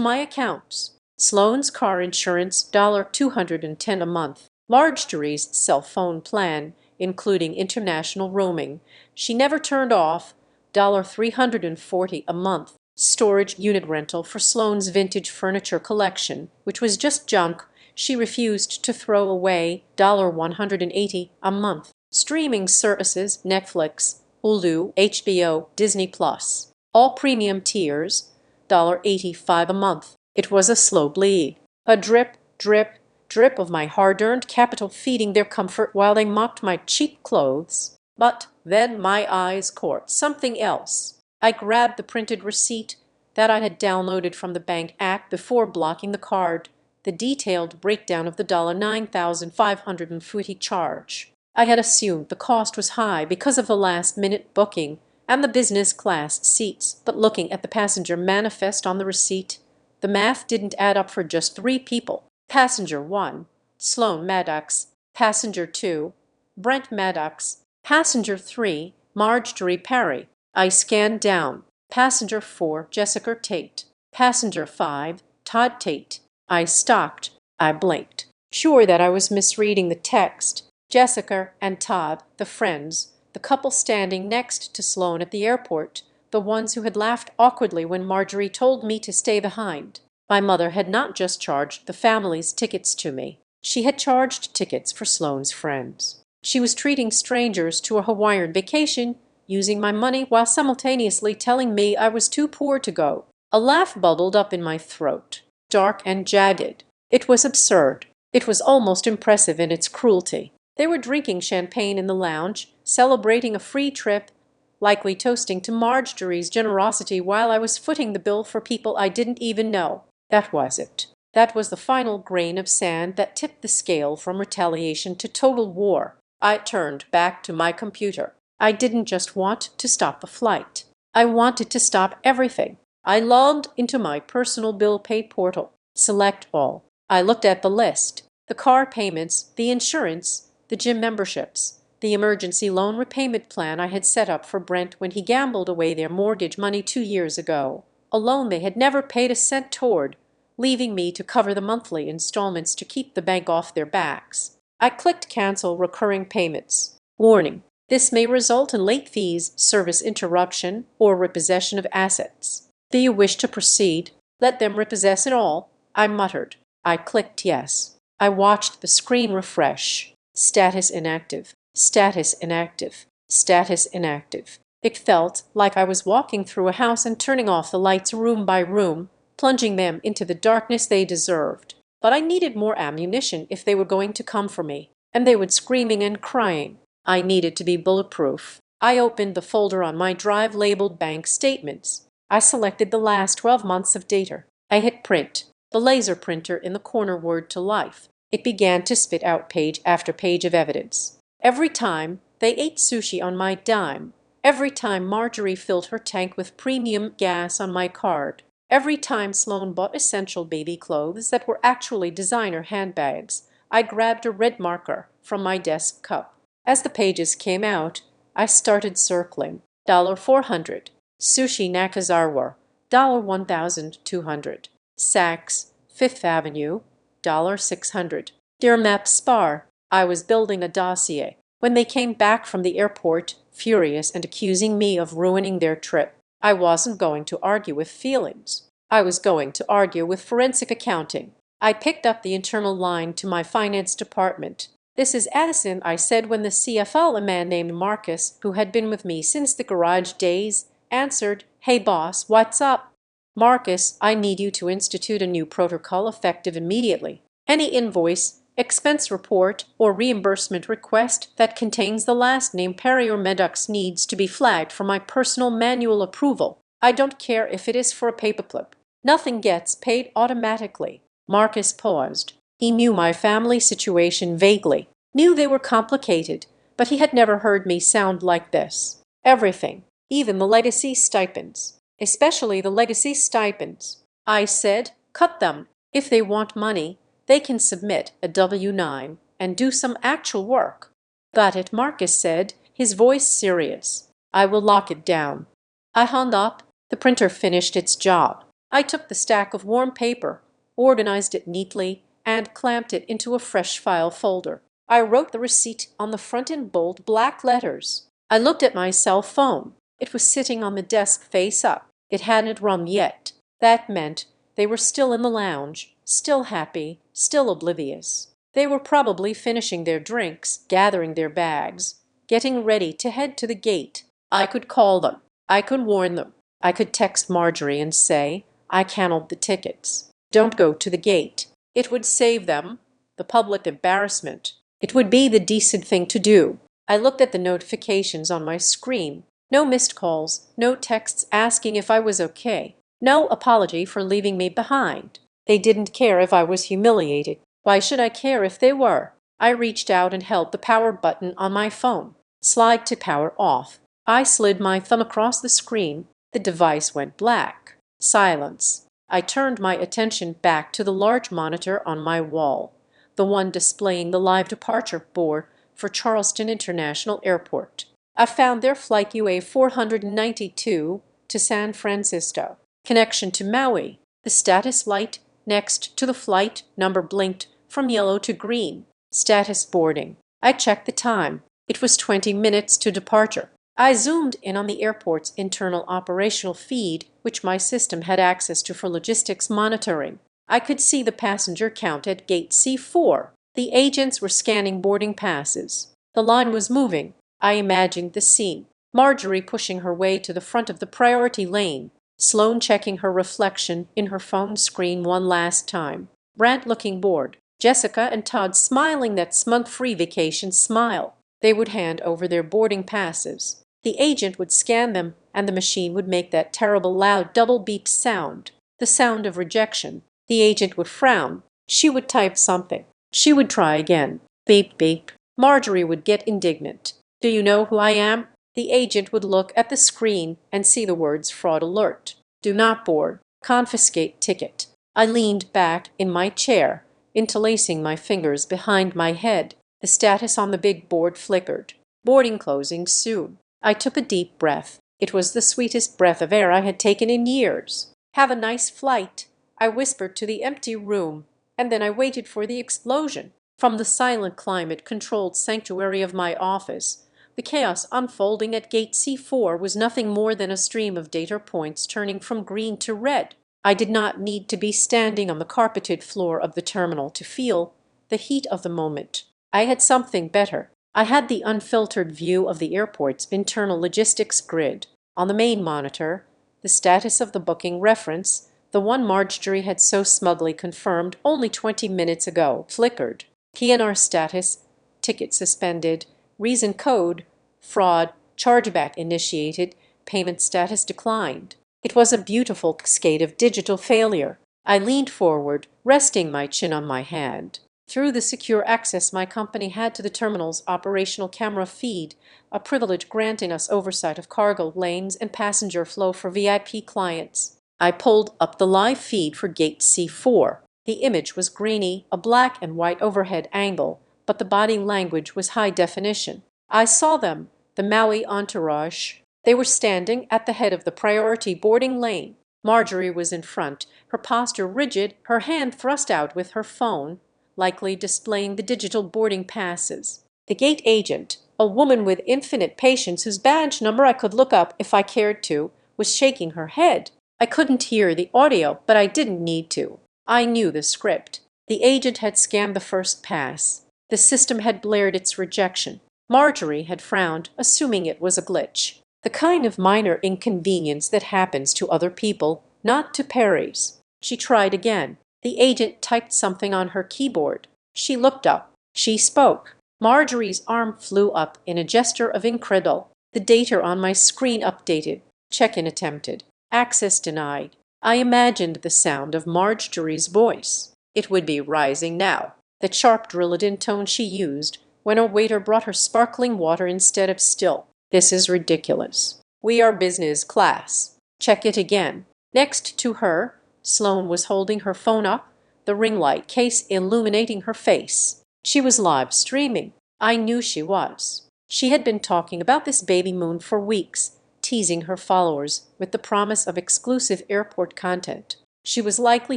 my accounts. Sloan's car insurance, $210 a month. Marjorie's cell phone plan, including international roaming, she never turned off, $340 a month. Storage unit rental for Sloan's vintage furniture collection, which was just junk she refused to throw away, $180 a month. Streaming services, Netflix, Hulu, HBO, Disney Plus, all premium tiers, $85 a month. It was a slow bleed, a drip, drip, drip of my hard-earned capital feeding their comfort while they mocked my cheap clothes. But then my eyes caught something else. I grabbed the printed receipt that I had downloaded from the bank app before blocking the card, the detailed breakdown of the $9,540 charge. I had assumed the cost was high because of the last-minute booking and the business class seats, but looking at the passenger manifest on the receipt, the math didn't add up for just 3 people. Passenger 1, Sloan Maddox. Passenger 2, Brent Maddox. Passenger 3, Marjorie Perry. I scanned down. Passenger 4, Jessica Tate. Passenger 5, Todd Tate. I stopped. I blinked, sure that I was misreading the text. Jessica and Todd, the friends, the couple standing next to Sloan at the airport, the ones who had laughed awkwardly when Marjorie told me to stay behind. My mother had not just charged the family's tickets to me. She had charged tickets for Sloan's friends. She was treating strangers to a Hawaiian vacation, using my money while simultaneously telling me I was too poor to go. A laugh bubbled up in my throat, dark and jagged. It was absurd. It was almost impressive in its cruelty. They were drinking champagne in the lounge, celebrating a free trip, likely toasting to Marjorie's generosity while I was footing the bill for people I didn't even know. That was it. That was the final grain of sand that tipped the scale from retaliation to total war. I turned back to my computer. I didn't just want to stop the flight. I wanted to stop everything. I logged into my personal bill pay portal. Select all. I looked at the list. The car payments, the insurance, the gym memberships, the emergency loan repayment plan I had set up for Brent when he gambled away their mortgage money 2 years ago. A loan they had never paid a cent toward, leaving me to cover the monthly installments to keep the bank off their backs. I clicked Cancel Recurring Payments. Warning: this may result in late fees, service interruption, or repossession of assets. Do you wish to proceed? Let them repossess it all, I muttered. I clicked yes. I watched the screen refresh. Status inactive. Status inactive. Status inactive. It felt like I was walking through a house and turning off the lights room by room, plunging them into the darkness they deserved. But I needed more ammunition if they were going to come for me, and they would screaming and crying. I needed to be bulletproof. I opened the folder on my drive labeled Bank Statements. I selected the last 12 months of data. I hit print. The laser printer in the corner whirred to life. It began to spit out page after page of evidence. Every time they ate sushi on my dime, every time Marjorie filled her tank with premium gas on my card, every time Sloan bought essential baby clothes that were actually designer handbags, I grabbed a red marker from my desk cup. As the pages came out, I started circling. $400. Sushi Nakazawa, $1,200. Saks, Fifth Avenue, $600. Dear Map Spar, I was building a dossier when they came back from the airport, furious and accusing me of ruining their trip. I wasn't going to argue with feelings. I was going to argue with forensic accounting. I picked up the internal line to my finance department. "This is Addison," I said when the CFO, a man named Marcus, who had been with me since the garage days, answered. "Hey boss, what's up?" "Marcus, I need you to institute a new protocol effective immediately. Any invoice, expense report, or reimbursement request that contains the last name Perry or Medux needs to be flagged for my personal manual approval. I don't care if it is for a paperclip. Nothing gets paid automatically." Marcus paused. He knew my family situation vaguely, knew they were complicated, but he had never heard me sound like this. Everything, even the legacy stipends. Especially the legacy stipends. I said, cut them. If they want money, they can submit a W-9 and do some actual work. "Got it," Marcus said, his voice serious. "I will lock it down." I hung up. The printer finished its job. I took the stack of warm paper, organized it neatly, and clamped it into a fresh file folder. I wrote the receipt on the front in bold black letters. I looked at my cell phone. It was sitting on the desk face up. It hadn't rung yet. That meant they were still in the lounge, still happy, still oblivious. They were probably finishing their drinks, gathering their bags, getting ready to head to the gate. I could call them. I could warn them. I could text Marjorie and say, "I canceled the tickets. Don't go to the gate." It would save them the public embarrassment. It would be the decent thing to do. I looked at the notifications on my screen. No missed calls, no texts asking if I was okay, no apology for leaving me behind. They didn't care if I was humiliated. Why should I care if they were? I reached out and held the power button on my phone. Slide to power off. I slid my thumb across the screen. The device went black. Silence. I turned my attention back to the large monitor on my wall, the one displaying the live departure board for Charleston International Airport. I found their flight UA 492 to San Francisco. Connection to Maui. The status light next to the flight number blinked from yellow to green. Status boarding. I checked the time. It was 20 minutes to departure. I zoomed in on the airport's internal operational feed, which my system had access to for logistics monitoring. I could see the passenger count at gate C4. The agents were scanning boarding passes. The line was moving. I imagined the scene. Marjorie pushing her way to the front of the priority lane. Sloan checking her reflection in her phone screen one last time. Brant looking bored. Jessica and Todd smiling that smug-free vacation smile. They would hand over their boarding passes. The agent would scan them, and the machine would make that terrible loud double beep sound. The sound of rejection. The agent would frown. She would type something. She would try again. Beep, beep. Marjorie would get indignant. "Do you know who I am?" The agent would look at the screen and see the words fraud alert. "Do not board. Confiscate ticket." I leaned back in my chair, interlacing my fingers behind my head. The status on the big board flickered. Boarding closing soon. I took a deep breath. It was the sweetest breath of air I had taken in years. "Have a nice flight," I whispered to the empty room, and then I waited for the explosion. From the silent climate-controlled sanctuary of my office, the chaos unfolding at gate C4 was nothing more than a stream of data points turning from green to red. I did not need to be standing on the carpeted floor of the terminal to feel the heat of the moment. I had something better. I had the unfiltered view of the airport's internal logistics grid. On the main monitor, the status of the booking reference, the one Marjorie had so smugly confirmed only 20 minutes ago, flickered. PNR status, ticket suspended, reason code, fraud, chargeback initiated, payment status declined. It was a beautiful cascade of digital failure. I leaned forward, resting my chin on my hand. through the secure access my company had to the terminal's operational camera feed, a privilege granting us oversight of cargo lanes and passenger flow for VIP clients. I pulled up the live feed for Gate C4. The image was grainy, a black and white overhead angle, but the body language was high definition. I saw them, the Maui entourage. They were standing at the head of the priority boarding lane. Marjorie was in front, her posture rigid, her hand thrust out with her phone, likely displaying the digital boarding passes. The gate agent, a woman with infinite patience whose badge number I could look up if I cared to, was shaking her head. I couldn't hear the audio, but I didn't need to. I knew the script. The agent had scanned the first pass. The system had blared its rejection. Marjorie had frowned, assuming it was a glitch. The kind of minor inconvenience that happens to other people, not to Perry's. She tried again. The agent typed something on her keyboard. She looked up. She spoke. Marjorie's arm flew up in a gesture of incredulity. The data on my screen updated. Check-in attempted. Access denied. I imagined the sound of Marjorie's voice. It would be rising now. The sharp drilled-in tone she used when a waiter brought her sparkling water instead of still. This is ridiculous. We are business class. Check it again. Next to her, Sloane was holding her phone up, the ring light case illuminating her face. She was live streaming. I knew she was. She had been talking about this baby moon for weeks, teasing her followers with the promise of exclusive airport content. She was likely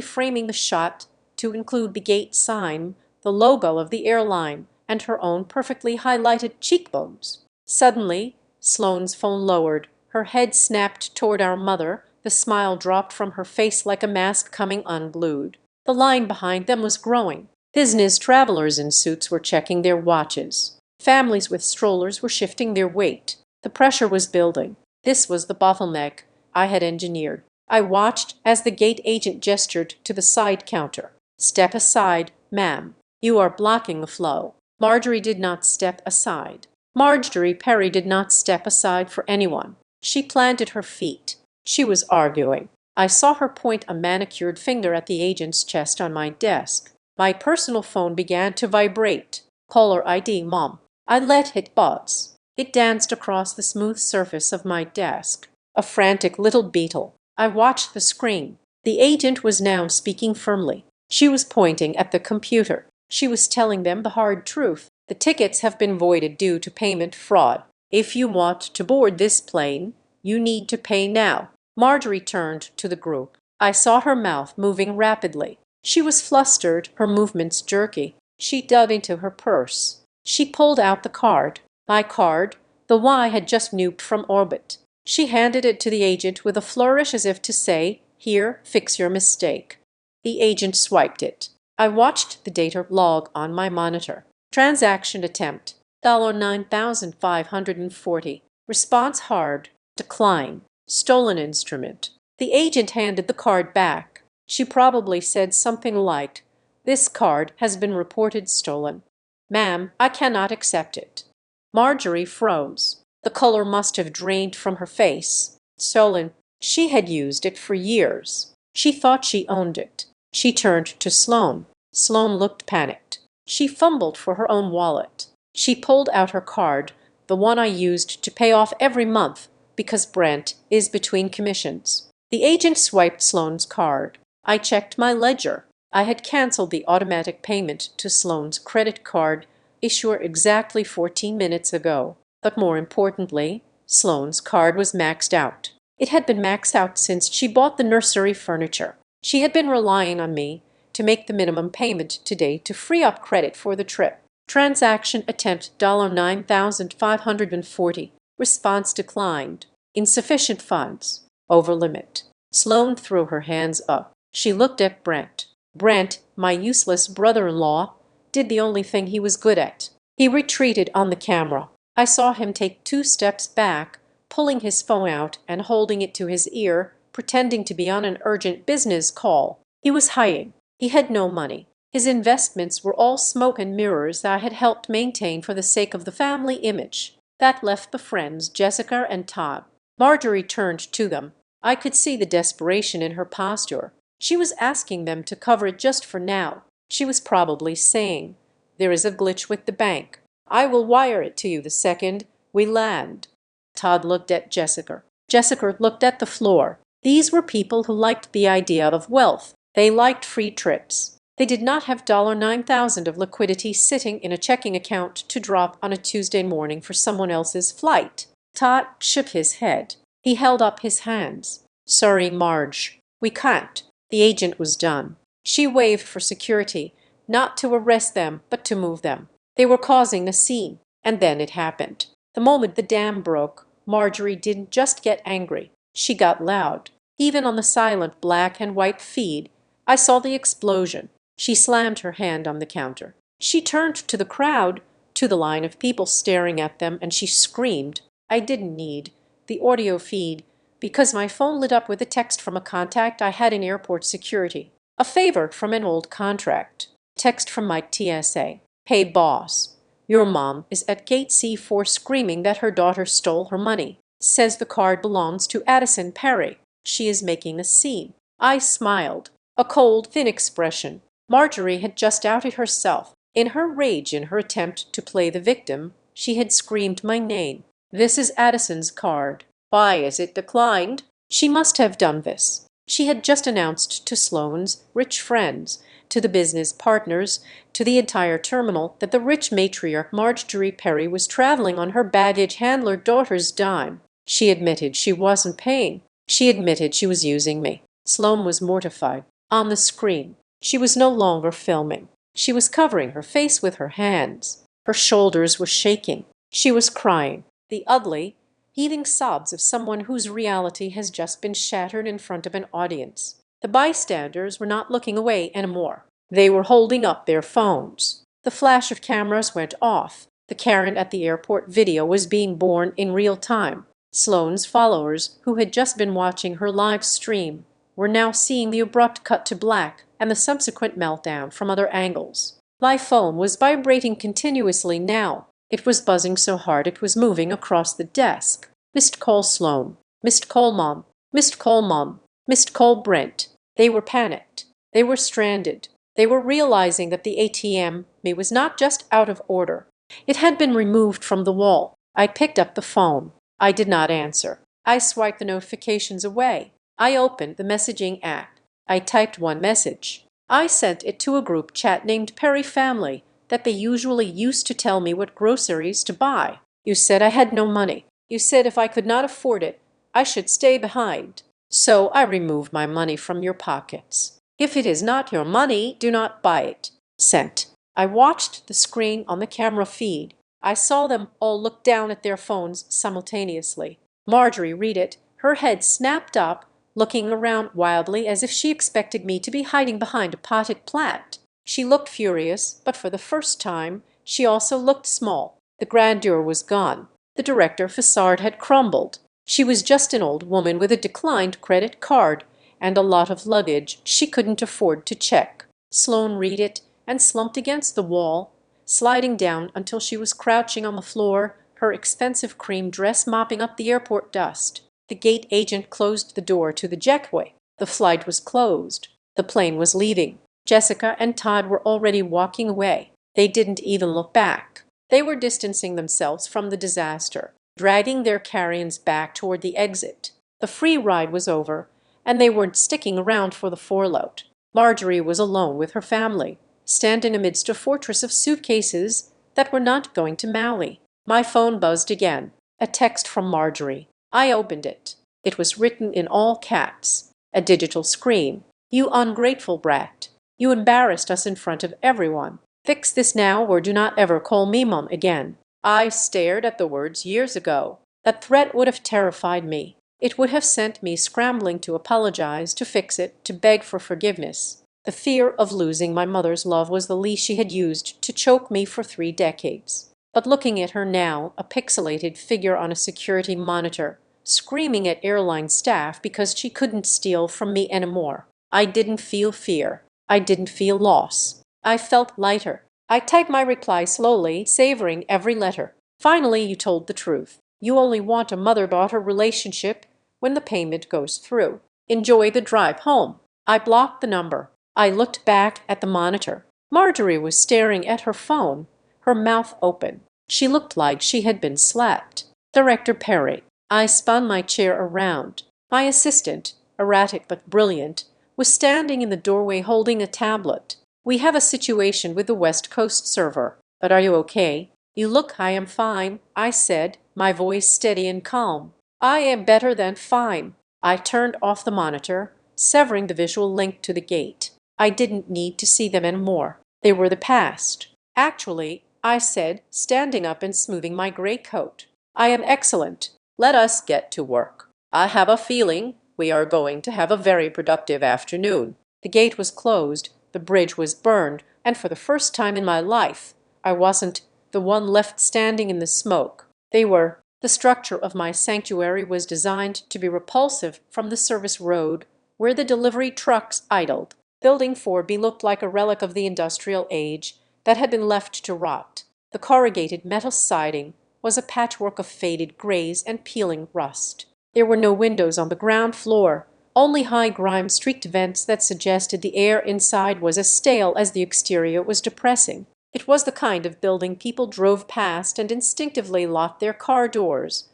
framing the shot to include the gate sign, the logo of the airline, and her own perfectly highlighted cheekbones. Suddenly, Sloane's phone lowered. Her head snapped toward our mother. The smile dropped from her face like a mask coming unglued. The line behind them was growing. Business travelers in suits were checking their watches. Families with strollers were shifting their weight. The pressure was building. This was the bottleneck I had engineered. I watched as the gate agent gestured to the side counter. "Step aside, ma'am. You are blocking the flow." Marjorie did not step aside. Marjorie Perry did not step aside for anyone. She planted her feet. She was arguing. I saw her point a manicured finger at the agent's chest on my desk. My personal phone began to vibrate. Caller ID, Mom. I let it buzz. It danced across the smooth surface of my desk. A frantic little beetle. I watched the screen. The agent was now speaking firmly. She was pointing at the computer. She was telling them the hard truth. The tickets have been voided due to payment fraud. If you want to board this plane, you need to pay now. Marjorie turned to the group. I saw her mouth moving rapidly. She was flustered, her movements jerky. She dug into her purse. She pulled out the card. My card, the Y had just nuked from orbit. She handed it to the agent with a flourish as if to say, "Here, fix your mistake." The agent swiped it. I watched the data log on my monitor. Transaction attempt, $9,540. Response hard, decline, stolen instrument. The agent handed the card back. She probably said something like, "This card has been reported stolen. Ma'am, I cannot accept it." Marjorie froze. The color must have drained from her face. Stolen. She had used it for years. She thought she owned it. She turned to Sloane. Sloane looked panicked. She fumbled for her own wallet. She pulled out her card, the one I used to pay off every month because Brent is between commissions. The agent swiped Sloane's card. I checked my ledger. I had canceled the automatic payment to Sloane's credit card issuer exactly 14 minutes ago. But more importantly, Sloane's card was maxed out. It had been maxed out since she bought the nursery furniture. She had been relying on me to make the minimum payment today to free up credit for the trip. Transaction attempt $9,540. Response declined. Insufficient funds. Over limit. Sloane threw her hands up. She looked at Brent. Brent, my useless brother-in-law, did the only thing he was good at. He retreated on the camera. I saw him take 2 steps back, pulling his phone out and holding it to his ear, pretending to be on an urgent business call. He was hiding. He had no money. His investments were all smoke and mirrors that I had helped maintain for the sake of the family image. That left the friends, Jessica and Todd. Marjorie turned to them. I could see the desperation in her posture. She was asking them to cover it just for now. She was probably saying, "There is a glitch with the bank. I will wire it to you the second we land." Todd looked at Jessica. Jessica looked at the floor. These were people who liked the idea of wealth. They liked free trips. They did not have $9,000 of liquidity sitting in a checking account to drop on a Tuesday morning for someone else's flight. Todd shook his head. He held up his hands. "Sorry, Marge. We can't." The agent was done. She waved for security, not to arrest them, but to move them. They were causing a scene. And then it happened. The moment the dam broke, Marjorie didn't just get angry. She got loud. Even on the silent black and white feed, I saw the explosion. She slammed her hand on the counter. She turned to the crowd, to the line of people staring at them, and she screamed. I didn't need the audio feed because my phone lit up with a text from a contact I had in airport security. A favor from an old contract. Text from my TSA. "Hey boss, your mom is at gate C4 screaming that her daughter stole her money. Says the card belongs to Addison Perry. She is making a scene." I smiled. A cold, thin expression. Marjorie had just outed herself. In her rage, in her attempt to play the victim, she had screamed my name. "This is Addison's card. Why is it declined?" She must have done this. She had just announced to Sloane's rich friends, to the business partners, to the entire terminal, that the rich matriarch Marjorie Perry was traveling on her baggage handler daughter's dime. She admitted she wasn't paying. She admitted she was using me. Sloane was mortified. On the screen, she was no longer filming. She was covering her face with her hands. Her shoulders were shaking. She was crying. The ugly, heaving sobs of someone whose reality has just been shattered in front of an audience. The bystanders were not looking away anymore. They were holding up their phones. The flash of cameras went off. The Karen at the airport video was being born in real time. Sloane's followers, who had just been watching her live stream, were now seeing the abrupt cut to black and the subsequent meltdown from other angles. My phone was vibrating continuously now. It was buzzing so hard it was moving across the desk. "Missed call Sloane. Missed call Mom. Missed call Mom. Missed call Brent." They were panicked. They were stranded. They were realizing that the ATM was not just out of order. It had been removed from the wall. I picked up the phone. I did not answer. I swiped the notifications away. I opened the messaging app. I typed one message. I sent it to a group chat named Perry Family that they usually used to tell me what groceries to buy. "You said I had no money. You said if I could not afford it, I should stay behind. So I removed my money from your pockets. If it is not your money, do not buy it." Sent. I watched the screen on the camera feed. I saw them all look down at their phones simultaneously. Marjorie read it. Her head snapped up, looking around wildly as if she expected me to be hiding behind a potted plant. She looked furious, but for the first time, she also looked small. The grandeur was gone. The director facade had crumbled. She was just an old woman with a declined credit card and a lot of luggage she couldn't afford to check. Sloane read it and slumped against the wall, sliding down until she was crouching on the floor, her expensive cream dress mopping up the airport dust. The gate agent closed the door to the jetway. The flight was closed. The plane was leaving. Jessica and Todd were already walking away. They didn't even look back. They were distancing themselves from the disaster, dragging their carry-ons back toward the exit. The free ride was over, and they weren't sticking around for the foreload. Marjorie was alone with her family, standing amidst a fortress of suitcases that were not going to Maui. My phone buzzed again. A text from Marjorie. I opened it. It was written in all caps. A digital screen. "You ungrateful brat. You embarrassed us in front of everyone. Fix this now or do not ever call me Mom again." I stared at the words years ago. That threat would have terrified me. It would have sent me scrambling to apologize, to fix it, to beg for forgiveness. The fear of losing my mother's love was the leash she had used to choke me for 3 decades. But looking at her now, a pixelated figure on a security monitor, screaming at airline staff because she couldn't steal from me anymore, I didn't feel fear. I didn't feel loss. I felt lighter. I typed my reply slowly, savoring every letter. "Finally, you told the truth. You only want a mother-daughter relationship when the payment goes through. Enjoy the drive home." I blocked the number. I looked back at the monitor. Marjorie was staring at her phone, her mouth open. She looked like she had been slapped. Director Perry. I spun my chair around. My assistant, erratic but brilliant, was standing in the doorway holding a tablet. We have a situation with the West Coast server. But are you okay? You look. I am fine, I said, my voice steady and calm. I am better than fine. I turned off the monitor, severing the visual link to the gate. I didn't need to see them anymore. They were the past. Actually, I said, standing up and smoothing my gray coat, I am excellent. Let us get to work. I have a feeling we are going to have a very productive afternoon. The gate was closed, the bridge was burned, and for the first time in my life, I wasn't the one left standing in the smoke. They were. The structure of my sanctuary was designed to be repulsive from the service road, where the delivery trucks idled. Building 4B looked like a relic of the industrial age that had been left to rot. The corrugated metal siding was a patchwork of faded grays and peeling rust. There were no windows on the ground floor, only high grime-streaked vents that suggested the air inside was as stale as the exterior was depressing. It was the kind of building people drove past and instinctively locked their car doors,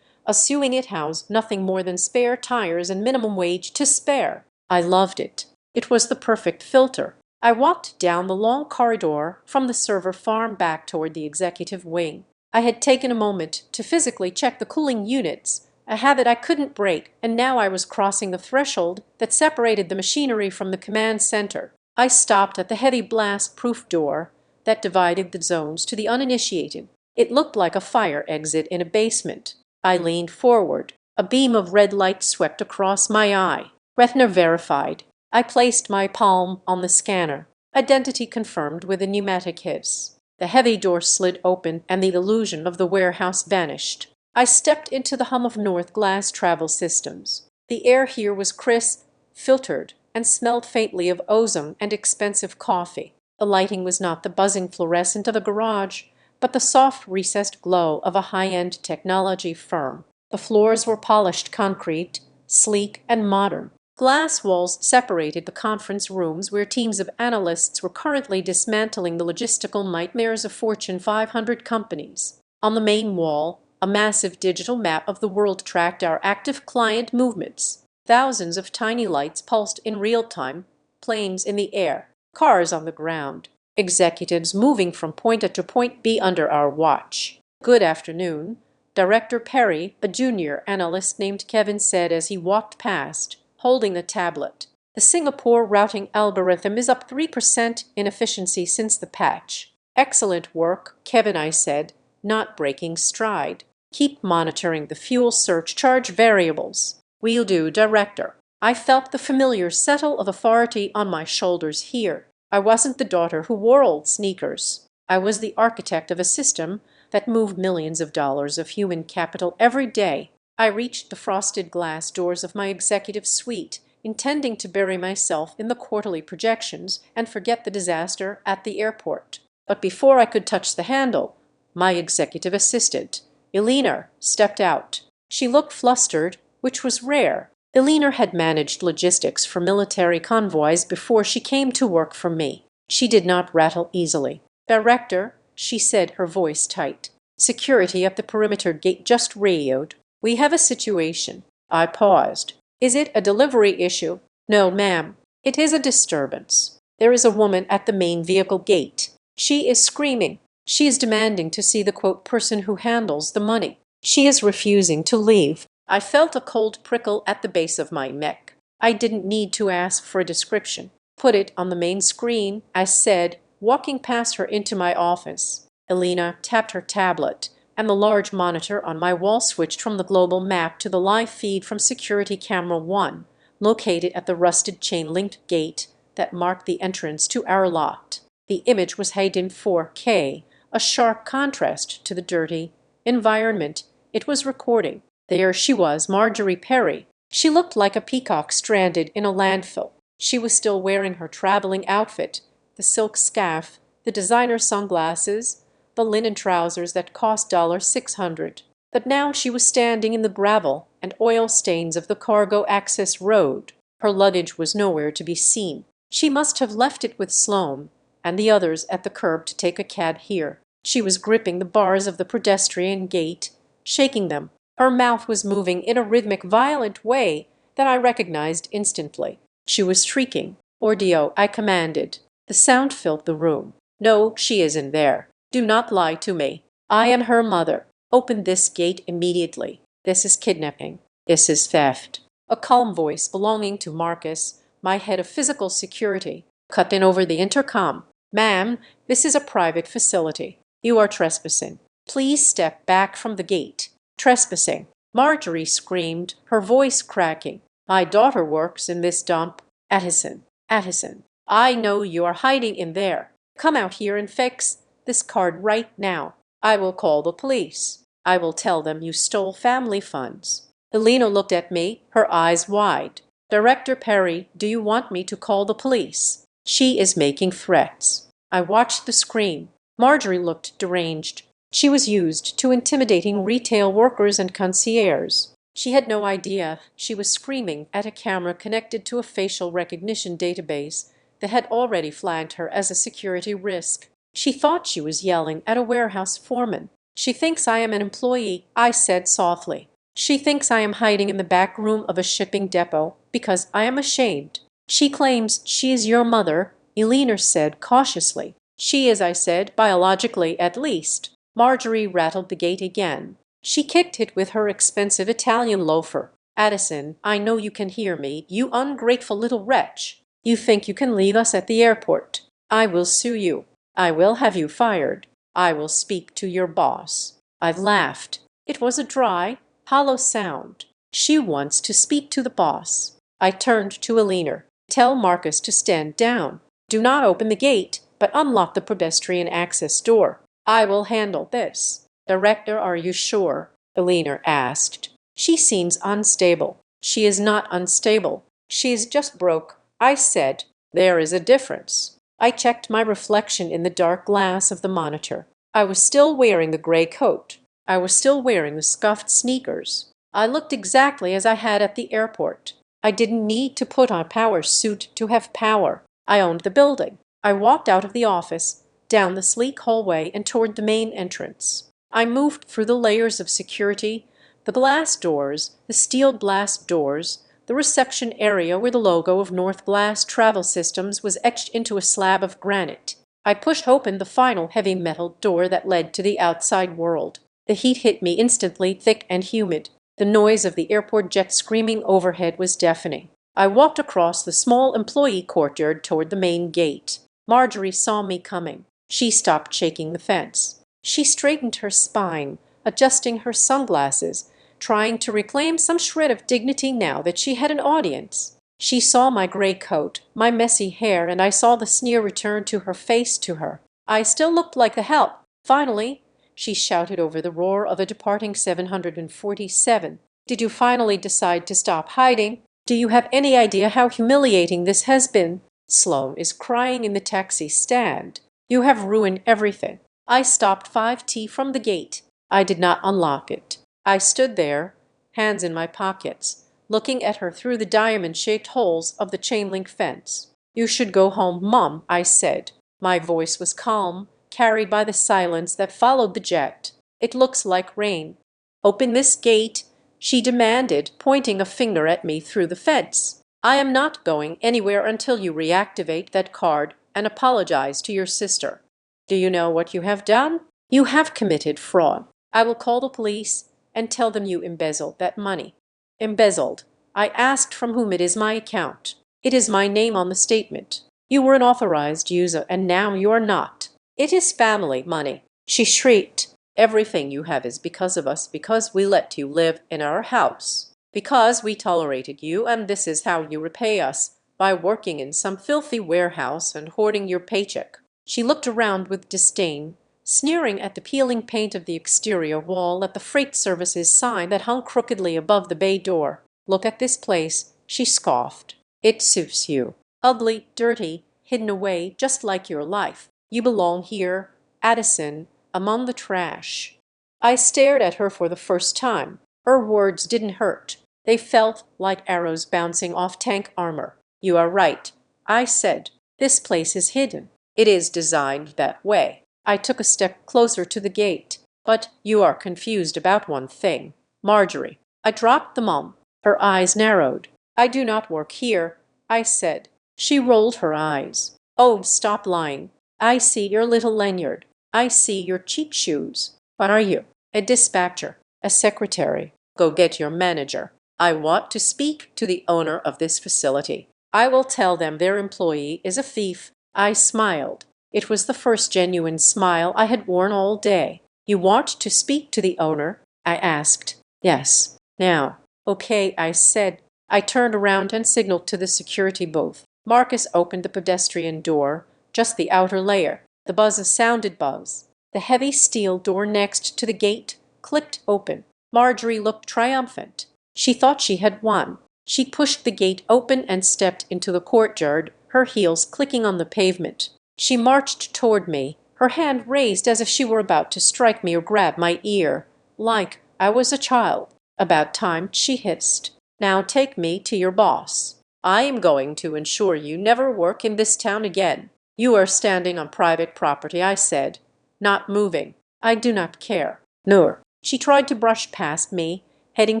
assuming it housed nothing more than spare tires and minimum wage to spare. I loved it. It was the perfect filter. I walked down the long corridor from the server farm back toward the executive wing. I had taken a moment to physically check the cooling units, a habit I couldn't break, and now I was crossing the threshold that separated the machinery from the command center. I stopped at the heavy blast-proof door that divided the zones to the uninitiated. It looked like a fire exit in a basement. I leaned forward. A beam of red light swept across my eye. Retina verified. I placed my palm on the scanner. Identity confirmed with a pneumatic hiss. The heavy door slid open and the illusion of the warehouse vanished. I stepped into the hum of North Glass Travel Systems. The air here was crisp, filtered, and smelled faintly of ozone and expensive coffee. The lighting was not the buzzing fluorescent of a garage, but the soft recessed glow of a high-end technology firm. The floors were polished concrete, sleek and modern. Glass walls separated the conference rooms where teams of analysts were currently dismantling the logistical nightmares of Fortune 500 companies. On the main wall, a massive digital map of the world tracked our active client movements. Thousands of tiny lights pulsed in real time, planes in the air, cars on the ground, executives moving from point A to point B under our watch. Good afternoon, Director Perry, a junior analyst named Kevin said as he walked past, holding a tablet. The Singapore routing algorithm is up 3% in efficiency since the patch. Excellent work, Kevin, I said, not breaking stride. Keep monitoring the fuel surcharge variables. Will do, Director. I felt the familiar settle of authority on my shoulders here. I wasn't the daughter who wore old sneakers. I was the architect of a system that moved millions of dollars of human capital every day. I reached the frosted glass doors of my executive suite, intending to bury myself in the quarterly projections and forget the disaster at the airport. But before I could touch the handle, my executive assistant, Eleanor, stepped out. She looked flustered, which was rare. Eleanor had managed logistics for military convoys before she came to work for me. She did not rattle easily. Director, she said, her voice tight. Security at the perimeter gate just radioed. We have a situation. I paused. Is it a delivery issue? No, ma'am. It is a disturbance. There is a woman at the main vehicle gate. She is screaming. She is demanding to see the quote person who handles the money. She is refusing to leave. I felt a cold prickle at the base of my neck. I didn't need to ask for a description. Put it on the main screen, I said, walking past her into my office. Elena tapped her tablet, and the large monitor on my wall switched from the global map to the live feed from Security Camera 1, located at the rusted chain-linked gate that marked the entrance to our lot. The image was held in 4K, a sharp contrast to the dirty environment it was recording. There she was, Marjorie Perry. She looked like a peacock stranded in a landfill. She was still wearing her traveling outfit, the silk scarf, the designer sunglasses, the linen trousers that cost $600. But now she was standing in the gravel and oil stains of the cargo access road. Her luggage was nowhere to be seen. She must have left it with Sloan, and the others at the curb to take a cab here. She was gripping the bars of the pedestrian gate, shaking them. Her mouth was moving in a rhythmic, violent way that I recognized instantly. She was shrieking. "Ordio," I commanded. The sound filled the room. "No, she isn't there. Do not lie to me. I am her mother. Open this gate immediately. This is kidnapping. This is theft." A calm voice belonging to Marcus, my head of physical security, cut in over the intercom. "Ma'am, this is a private facility. You are trespassing. Please step back from the gate." "Trespassing!" Marjorie screamed, her voice cracking. "My daughter works in this dump. Addison, Addison, I know you are hiding in there. Come out here and fix this card right now. I will call the police. I will tell them you stole family funds." Elena looked at me, her eyes wide. "Director Perry, do you want me to call the police? She is making threats." I watched the screen. Marjorie looked deranged. She was used to intimidating retail workers and concierges. She had no idea she was screaming at a camera connected to a facial recognition database that had already flagged her as a security risk. She thought she was yelling at a warehouse foreman. "She thinks I am an employee," I said softly. "She thinks I am hiding in the back room of a shipping depot because I am ashamed." "She claims she is your mother," Elena said cautiously. "She is," I said, "biologically at least." Marjorie rattled the gate again. She kicked it with her expensive Italian loafer. "Addison, I know you can hear me, you ungrateful little wretch. You think you can leave us at the airport. I will sue you. I will have you fired. I will speak to your boss." I laughed. It was a dry, hollow sound. She wants to speak to the boss. I turned to Elena. "Tell Marcus to stand down. Do not open the gate, but unlock the pedestrian access door. I will handle this." "Director, are you sure?" Elena asked. "She seems unstable." "She is not unstable. She is just broke," I said. "There is a difference." I checked my reflection in the dark glass of the monitor. I was still wearing the gray coat. I was still wearing the scuffed sneakers. I looked exactly as I had at the airport. I didn't need to put on a power suit to have power. I owned the building. I walked out of the office, down the sleek hallway and toward the main entrance. I moved through the layers of security, the glass doors, the steel blast doors, the reception area where the logo of North Blast Travel Systems was etched into a slab of granite. I pushed open the final heavy metal door that led to the outside world. The heat hit me instantly, thick and humid. The noise of the airport jet screaming overhead was deafening. I walked across the small employee courtyard toward the main gate. Marjorie saw me coming. She stopped shaking the fence. She straightened her spine, adjusting her sunglasses, trying to reclaim some shred of dignity now that she had an audience. She saw my gray coat, my messy hair, and I saw the sneer return to her face to her. I still looked like the help. "Finally," she shouted over the roar of a departing 747. "Did you finally decide to stop hiding? Do you have any idea how humiliating this has been? Sloan is crying in the taxi stand. You have ruined everything." I stopped 5T from the gate. I did not unlock it. I stood there, hands in my pockets, looking at her through the diamond-shaped holes of the chain-link fence. "You should go home, Mom," I said. My voice was calm, carried by the silence that followed the jet. "It looks like rain." "Open this gate," she demanded, pointing a finger at me through the fence. "I am not going anywhere until you reactivate that card and apologize to your sister. Do you know what you have done? You have committed fraud. I will call the police and tell them you embezzled that money." "Embezzled?" I asked. "From whom? It is my account. It is my name on the statement. You were an authorized user, and now you are not. It is family money." She shrieked. "Everything you have is because of us, because we let you live in our house, because we tolerated you, and this is how you repay us, by working in some filthy warehouse and hoarding your paycheck." She looked around with disdain, sneering at the peeling paint of the exterior wall, at the freight services sign that hung crookedly above the bay door. "Look at this place," she scoffed. "It suits you. Ugly, dirty, hidden away, just like your life. You belong here, Addison, among the trash." I stared at her for the first time. Her words didn't hurt. They felt like arrows bouncing off tank armor. "You are right," I said. "This place is hidden. It is designed that way. I took a step closer to the gate. But you are confused about one thing, Marjorie. I dropped the mum. Her eyes narrowed. I do not work here, I said. She rolled her eyes. Oh, stop lying. I see your little lanyard. I see your cheap shoes. What are you? A dispatcher. A secretary. Go get your manager. I want to speak to the owner of this facility. I will tell them their employee is a thief. I smiled. It was the first genuine smile I had worn all day. You want to speak to the owner? I asked. Yes. Now. Okay, I said. I turned around and signaled to the security booth. Marcus opened the pedestrian door, just the outer layer. The buzz sounded buzz. The heavy steel door next to the gate clicked open. Marjorie looked triumphant. She thought she had won. She pushed the gate open and stepped into the courtyard, her heels clicking on the pavement. She marched toward me, her hand raised as if she were about to strike me or grab my ear. Like I was a child. About time, she hissed. Now take me to your boss. I am going to ensure you never work in this town again. You are standing on private property, I said. Not moving. I do not care. Nur. She tried to brush past me, heading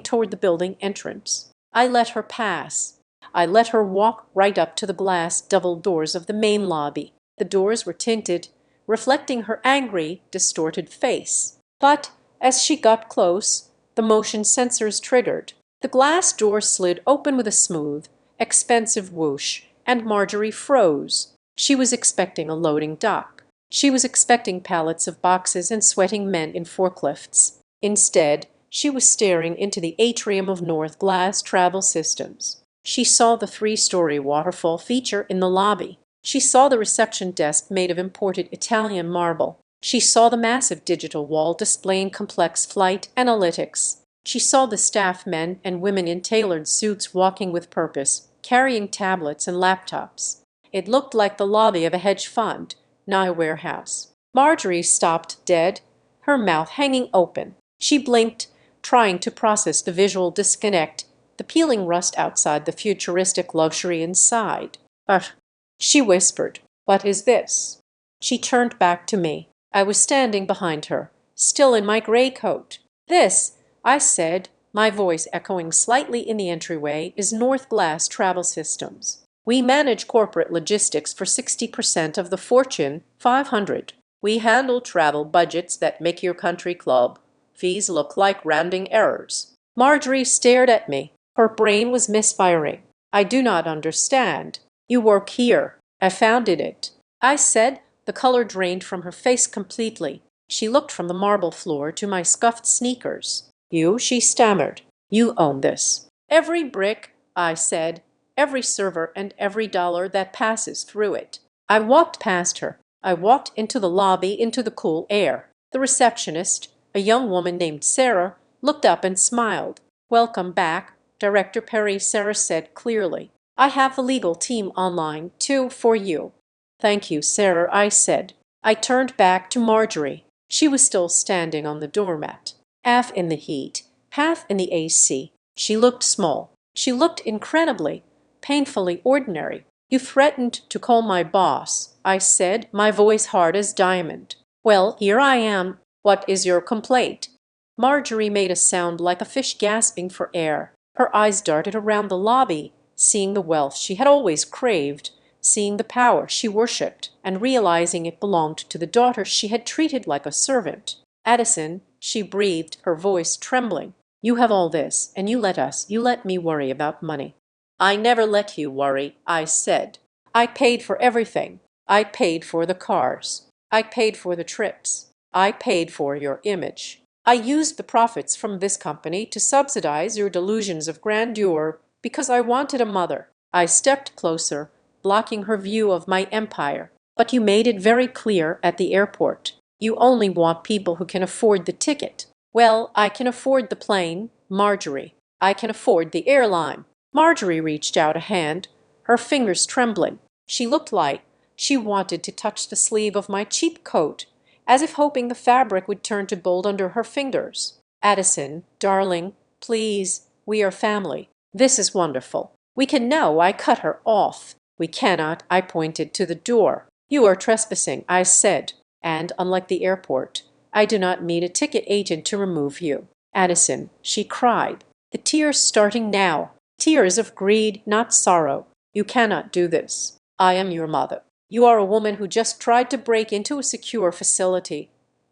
toward the building entrance. I let her pass. I let her walk right up to the glass double doors of the main lobby. The doors were tinted, reflecting her angry, distorted face. But as she got close, the motion sensors triggered. The glass door slid open with a smooth, expensive whoosh, and Marjorie froze. She was expecting a loading dock. She was expecting pallets of boxes and sweating men in forklifts. Instead, she was staring into the atrium of North Glass Travel Systems. She saw the three-story waterfall feature in the lobby. She saw the reception desk made of imported Italian marble. She saw the massive digital wall displaying complex flight analytics. She saw the staff men and women in tailored suits walking with purpose, carrying tablets and laptops. It looked like the lobby of a hedge fund, not a warehouse. Marjorie stopped dead, her mouth hanging open. She blinked, trying to process the visual disconnect, the peeling rust outside, the futuristic luxury inside. But she whispered, "What is this?" She turned back to me. I was standing behind her, still in my gray coat. "This," I said, my voice echoing slightly in the entryway, "is North Glass Travel Systems. We manage corporate logistics for 60% of the Fortune 500. We handle travel budgets that make your country club fees look like rounding errors." Marjorie stared at me. Her brain was misfiring. "I do not understand. You work here. I founded it," I said. The color drained from her face completely. She looked from the marble floor to my scuffed sneakers. "You," she stammered. "You own this." "Every brick," I said. "Every server and every dollar that passes through it." I walked past her. I walked into the lobby, into the cool air. The receptionist, a young woman named Sarah, looked up and smiled. "Welcome back, Director Perry," Sarah said clearly. "I have the legal team online, too, for you." "Thank you, Sarah," I said. I turned back to Marjorie. She was still standing on the doormat, half in the heat, half in the AC. She looked small. She looked incredibly, painfully ordinary. "You threatened to call my boss," I said, my voice hard as diamond. "Well, here I am. What is your complaint?" Marjorie made a sound like a fish gasping for air. Her eyes darted around the lobby, seeing the wealth she had always craved, seeing the power she worshipped, and realizing it belonged to the daughter she had treated like a servant. "Addison," she breathed, her voice trembling, "you have all this, and you let me worry about money." "I never let you worry," I said. "I paid for everything. I paid for the cars. I paid for the trips. I paid for your image. I used the profits from this company to subsidize your delusions of grandeur because I wanted a mother." I stepped closer, blocking her view of my empire. "But you made it very clear at the airport. You only want people who can afford the ticket." "Well, I can afford the plane, Marjorie. I can afford the airline." Marjorie reached out a hand, her fingers trembling. She looked like she wanted to touch the sleeve of my cheap coat, as if hoping the fabric would turn to gold under her fingers. "Addison, darling, please, we are family. This is wonderful. We can." "No," I cut her off. "We cannot." I pointed to the door. "You are trespassing," I said, "and, unlike the airport, I do not need a ticket agent to remove you." "Addison," she cried, the tears starting now, tears of greed, not sorrow, "you cannot do this. I am your mother. You are a woman who just tried to break into a secure facility."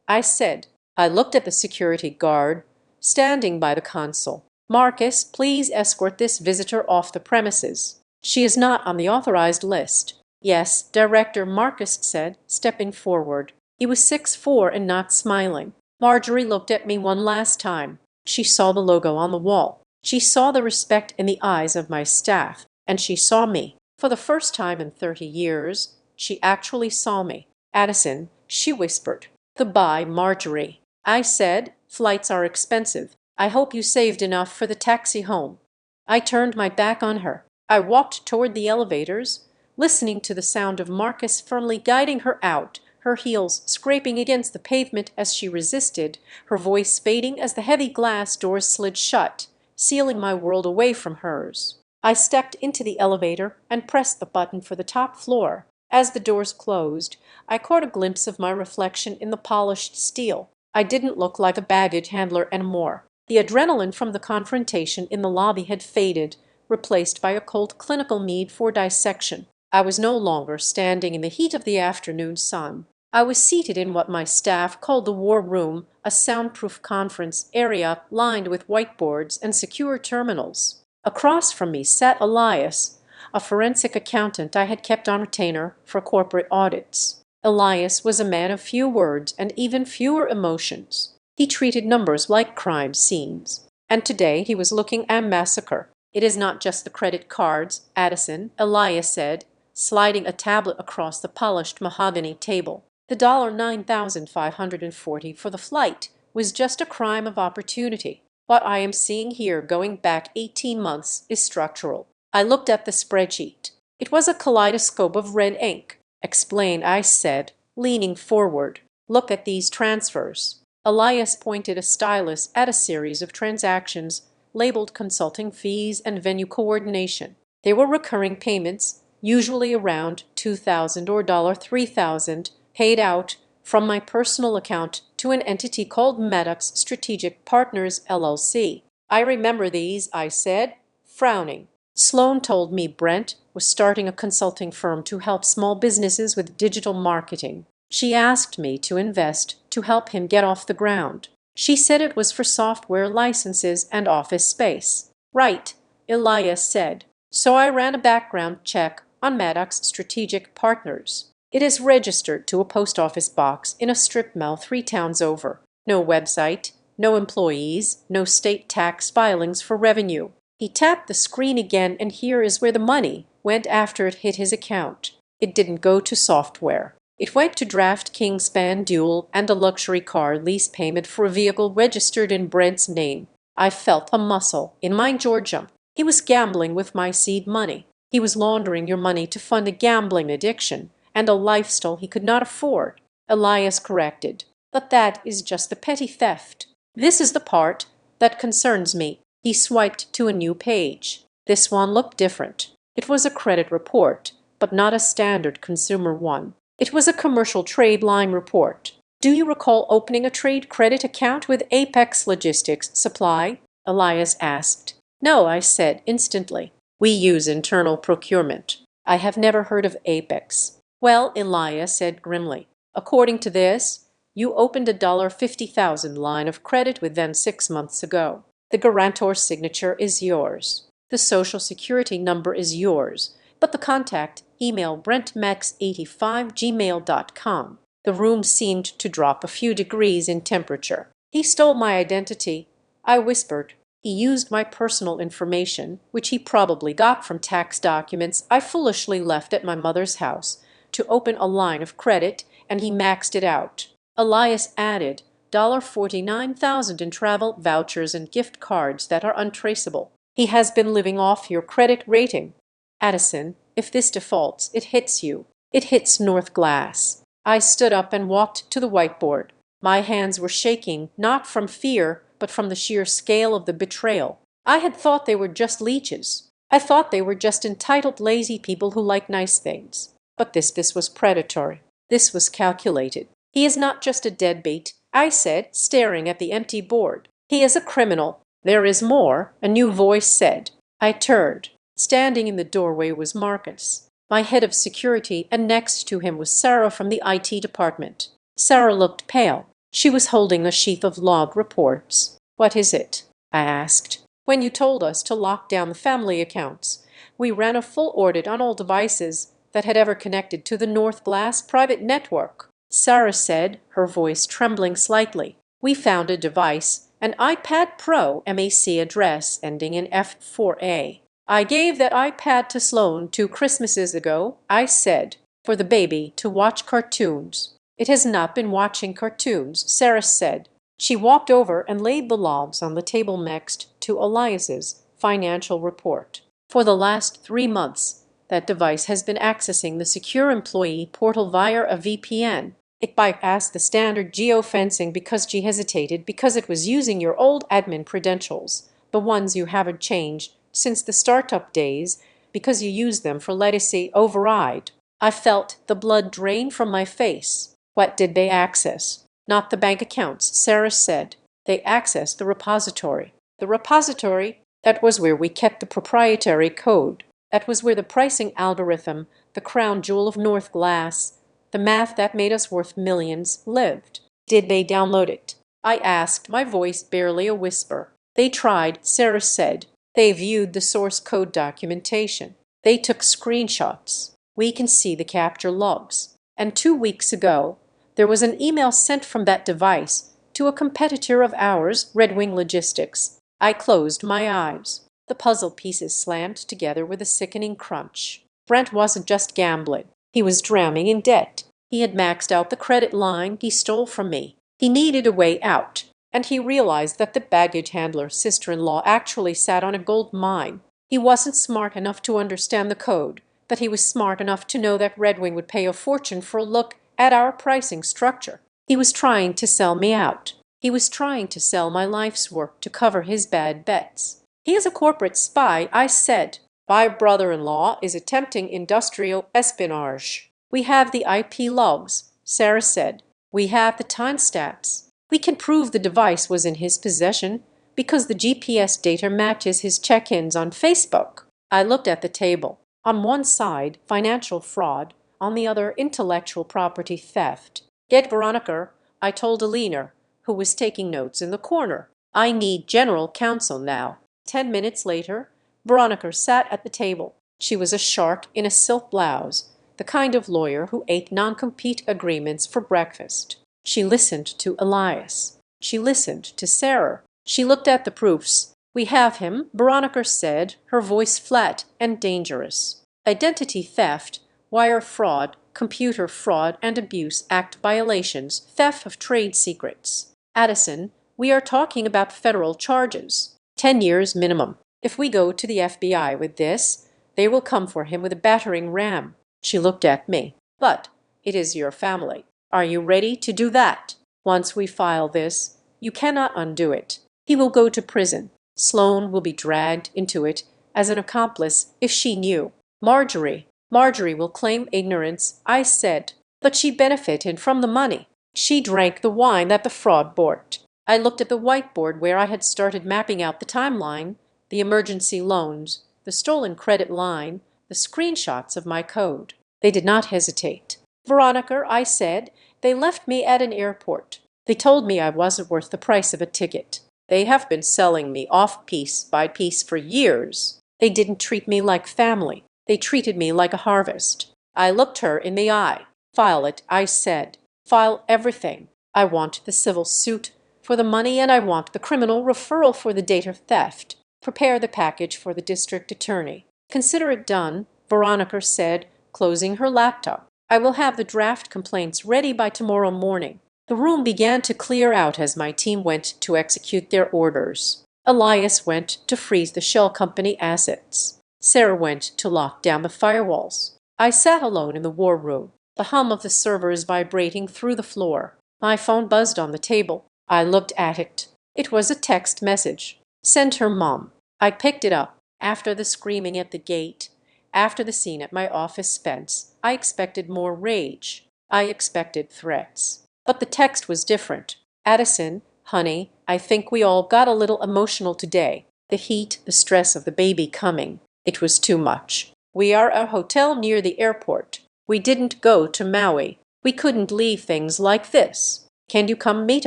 I said. I looked at the security guard standing by the console. "Marcus, please escort this visitor off the premises. She is not on the authorized list." "Yes, Director," Marcus said, stepping forward. He was 6'4" and not smiling. Marjorie looked at me one last time. She saw the logo on the wall. She saw the respect in the eyes of my staff. And she saw me. For the first time in 30 years, she actually saw me. "Addison," she whispered. "Goodbye, Marjorie." I said, "Flights are expensive. I hope you saved enough for the taxi home." I turned my back on her. I walked toward the elevators, listening to the sound of Marcus firmly guiding her out, her heels scraping against the pavement as she resisted, her voice fading as the heavy glass doors slid shut, sealing my world away from hers. I stepped into the elevator and pressed the button for the top floor. As the doors closed, I caught a glimpse of my reflection in the polished steel. I didn't look like a baggage handler anymore. The adrenaline from the confrontation in the lobby had faded, replaced by a cold clinical need for dissection. I was no longer standing in the heat of the afternoon sun. I was seated in what my staff called the war room, a soundproof conference area lined with whiteboards and secure terminals. Across from me sat Elias, a forensic accountant I had kept on retainer for corporate audits. Elias was a man of few words and even fewer emotions. He treated numbers like crime scenes. And today he was looking at massacre. "It is not just the credit cards, Addison," Elias said, sliding a tablet across the polished mahogany table. "The $9,540 for the flight was just a crime of opportunity. What I am seeing here going back 18 months is structural." I looked at the spreadsheet. It was a kaleidoscope of red ink. "Explain," I said, leaning forward. "Look at these transfers." Elias pointed a stylus at a series of transactions labeled consulting fees and venue coordination. They were recurring payments, usually around $2,000 or $3,000, paid out from my personal account to an entity called Maddox Strategic Partners, LLC. "I remember these," I said, frowning. "Sloan told me Brent was starting a consulting firm to help small businesses with digital marketing. She asked me to invest to help him get off the ground. She said it was for software licenses and office space." "Right," Elias said. "So I ran a background check on Maddox Strategic Partners. It is registered to a post office box in a strip mall 3 towns over. No website, no employees, no state tax filings for revenue." He tapped the screen again, and here is where the money went after it hit his account. It didn't go to software. It went to DraftKings FanDuel and a luxury car lease payment for a vehicle registered in Brent's name. I felt a muscle in my jaw jump. He was gambling with my seed money. He was laundering your money to fund a gambling addiction and a lifestyle he could not afford. Elias corrected. "But that is just the petty theft. This is the part that concerns me." He swiped to a new page. This one looked different. It was a credit report, but not a standard consumer one. It was a commercial trade line report. "Do you recall opening a trade credit account with Apex Logistics Supply?" Elias asked. "No," I said instantly. "We use internal procurement." "I have never heard of Apex." "Well," Elias said grimly, "according to this, you opened a $50,000 line of credit with them 6 months ago. The guarantor's signature is yours. The social security number is yours, but the contact email brentmax85@gmail.com. The room seemed to drop a few degrees in temperature. "He stole my identity," I whispered. "He used my personal information, which he probably got from tax documents I foolishly left at my mother's house, to open a line of credit, and he maxed it out." Elias added, $49,000 in travel vouchers and gift cards that are untraceable. "He has been living off your credit rating. Addison, if this defaults, it hits you. It hits North Glass." I stood up and walked to the whiteboard. My hands were shaking, not from fear, but from the sheer scale of the betrayal. I had thought they were just leeches. I thought they were just entitled lazy people who like nice things. But this was predatory. This was calculated. He is not just a deadbeat, I said, staring at the empty board. He is a criminal. There is more, a new voice said. I turned. Standing in the doorway was Marcus, my head of security, and next to him was Sarah from the IT department. Sarah looked pale. She was holding a sheaf of log reports. "What is it?" I asked. "When you told us to lock down the family accounts, we ran a full audit on all devices that had ever connected to the North Glass private network," Sarah said, her voice trembling slightly. "We found a device, an iPad Pro MAC address ending in F4A. I gave that iPad to Sloan 2 Christmases ago," I said, "for the baby to watch cartoons." "It has not been watching cartoons," Sarah said. She walked over and laid the logs on the table next to Elias's financial report. "For the last 3 months, that device has been accessing the secure employee portal via a VPN. It bypassed the standard geofencing because she hesitated because it was using your old admin credentials, the ones you haven't changed since the startup days because you use them for legacy override." I felt the blood drain from my face. What did they access? "Not the bank accounts," Sarah said. "They accessed the repository." The repository? That was where we kept the proprietary code. That was where the pricing algorithm, the crown jewel of North Glass, the math that made us worth millions, lived. Did they download it? I asked, my voice barely a whisper. "They tried," Sarah said. "They viewed the source code documentation. They took screenshots. We can see the capture logs. And 2 weeks ago, there was an email sent from that device to a competitor of ours, Red Wing Logistics." I closed my eyes. The puzzle pieces slammed together with a sickening crunch. Brent wasn't just gambling. He was drowning in debt. He had maxed out the credit line he stole from me. He needed a way out. And he realized that the baggage handler's sister-in-law actually sat on a gold mine. He wasn't smart enough to understand the code, but he was smart enough to know that Red Wing would pay a fortune for a look at our pricing structure. He was trying to sell me out. He was trying to sell my life's work to cover his bad bets. "He is a corporate spy," I said. "My brother-in-law is attempting industrial espionage." "We have the IP logs," Sarah said. "We have the timestamps. We can prove the device was in his possession because the GPS data matches his check-ins on Facebook." I looked at the table. On one side, financial fraud. On the other, intellectual property theft. "Get Veronica," I told Alina, who was taking notes in the corner. "I need general counsel now." 10 minutes later, Veronica sat at the table. She was a shark in a silk blouse, the kind of lawyer who ate non-compete agreements for breakfast. She listened to Elias. She listened to Sarah. She looked at the proofs. "We have him," Veronica said, her voice flat and dangerous. "Identity theft, wire fraud, computer fraud and abuse act violations, theft of trade secrets. Addison, we are talking about federal charges. 10 years minimum. If we go to the FBI with this, they will come for him with a battering ram." She looked at me. "But it is your family. Are you ready to do that? Once we file this, you cannot undo it. He will go to prison. Sloan will be dragged into it as an accomplice if she knew. Marjorie will claim ignorance," I said. "But she benefited from the money. She drank the wine that the fraud bought." I looked at the whiteboard where I had started mapping out the timeline, the emergency loans, the stolen credit line, the screenshots of my code. They did not hesitate. "Veronica," I said, "they left me at an airport. They told me I wasn't worth the price of a ticket. They have been selling me off piece by piece for years. They didn't treat me like family. They treated me like a harvest." I looked her in the eye. "File it," I said. "File everything. I want the civil suit for the money and I want the criminal referral for the data theft. Prepare the package for the district attorney." "Consider it done," Veronica said, closing her laptop. "I will have the draft complaints ready by tomorrow morning." The room began to clear out as my team went to execute their orders. Elias went to freeze the shell company assets. Sarah went to lock down the firewalls. I sat alone in the war room, the hum of the servers vibrating through the floor. My phone buzzed on the table. I looked at it. It was a text message. "Send her, Mom." I picked it up. After the screaming at the gate, After the scene at my office fence, I expected more rage. I expected threats. But the text was different. Addison, honey, I think we all got a little emotional today. The heat, the stress of the baby coming. It was too much. We are at a hotel near the airport. We didn't go to Maui. We couldn't leave things like this. Can you come meet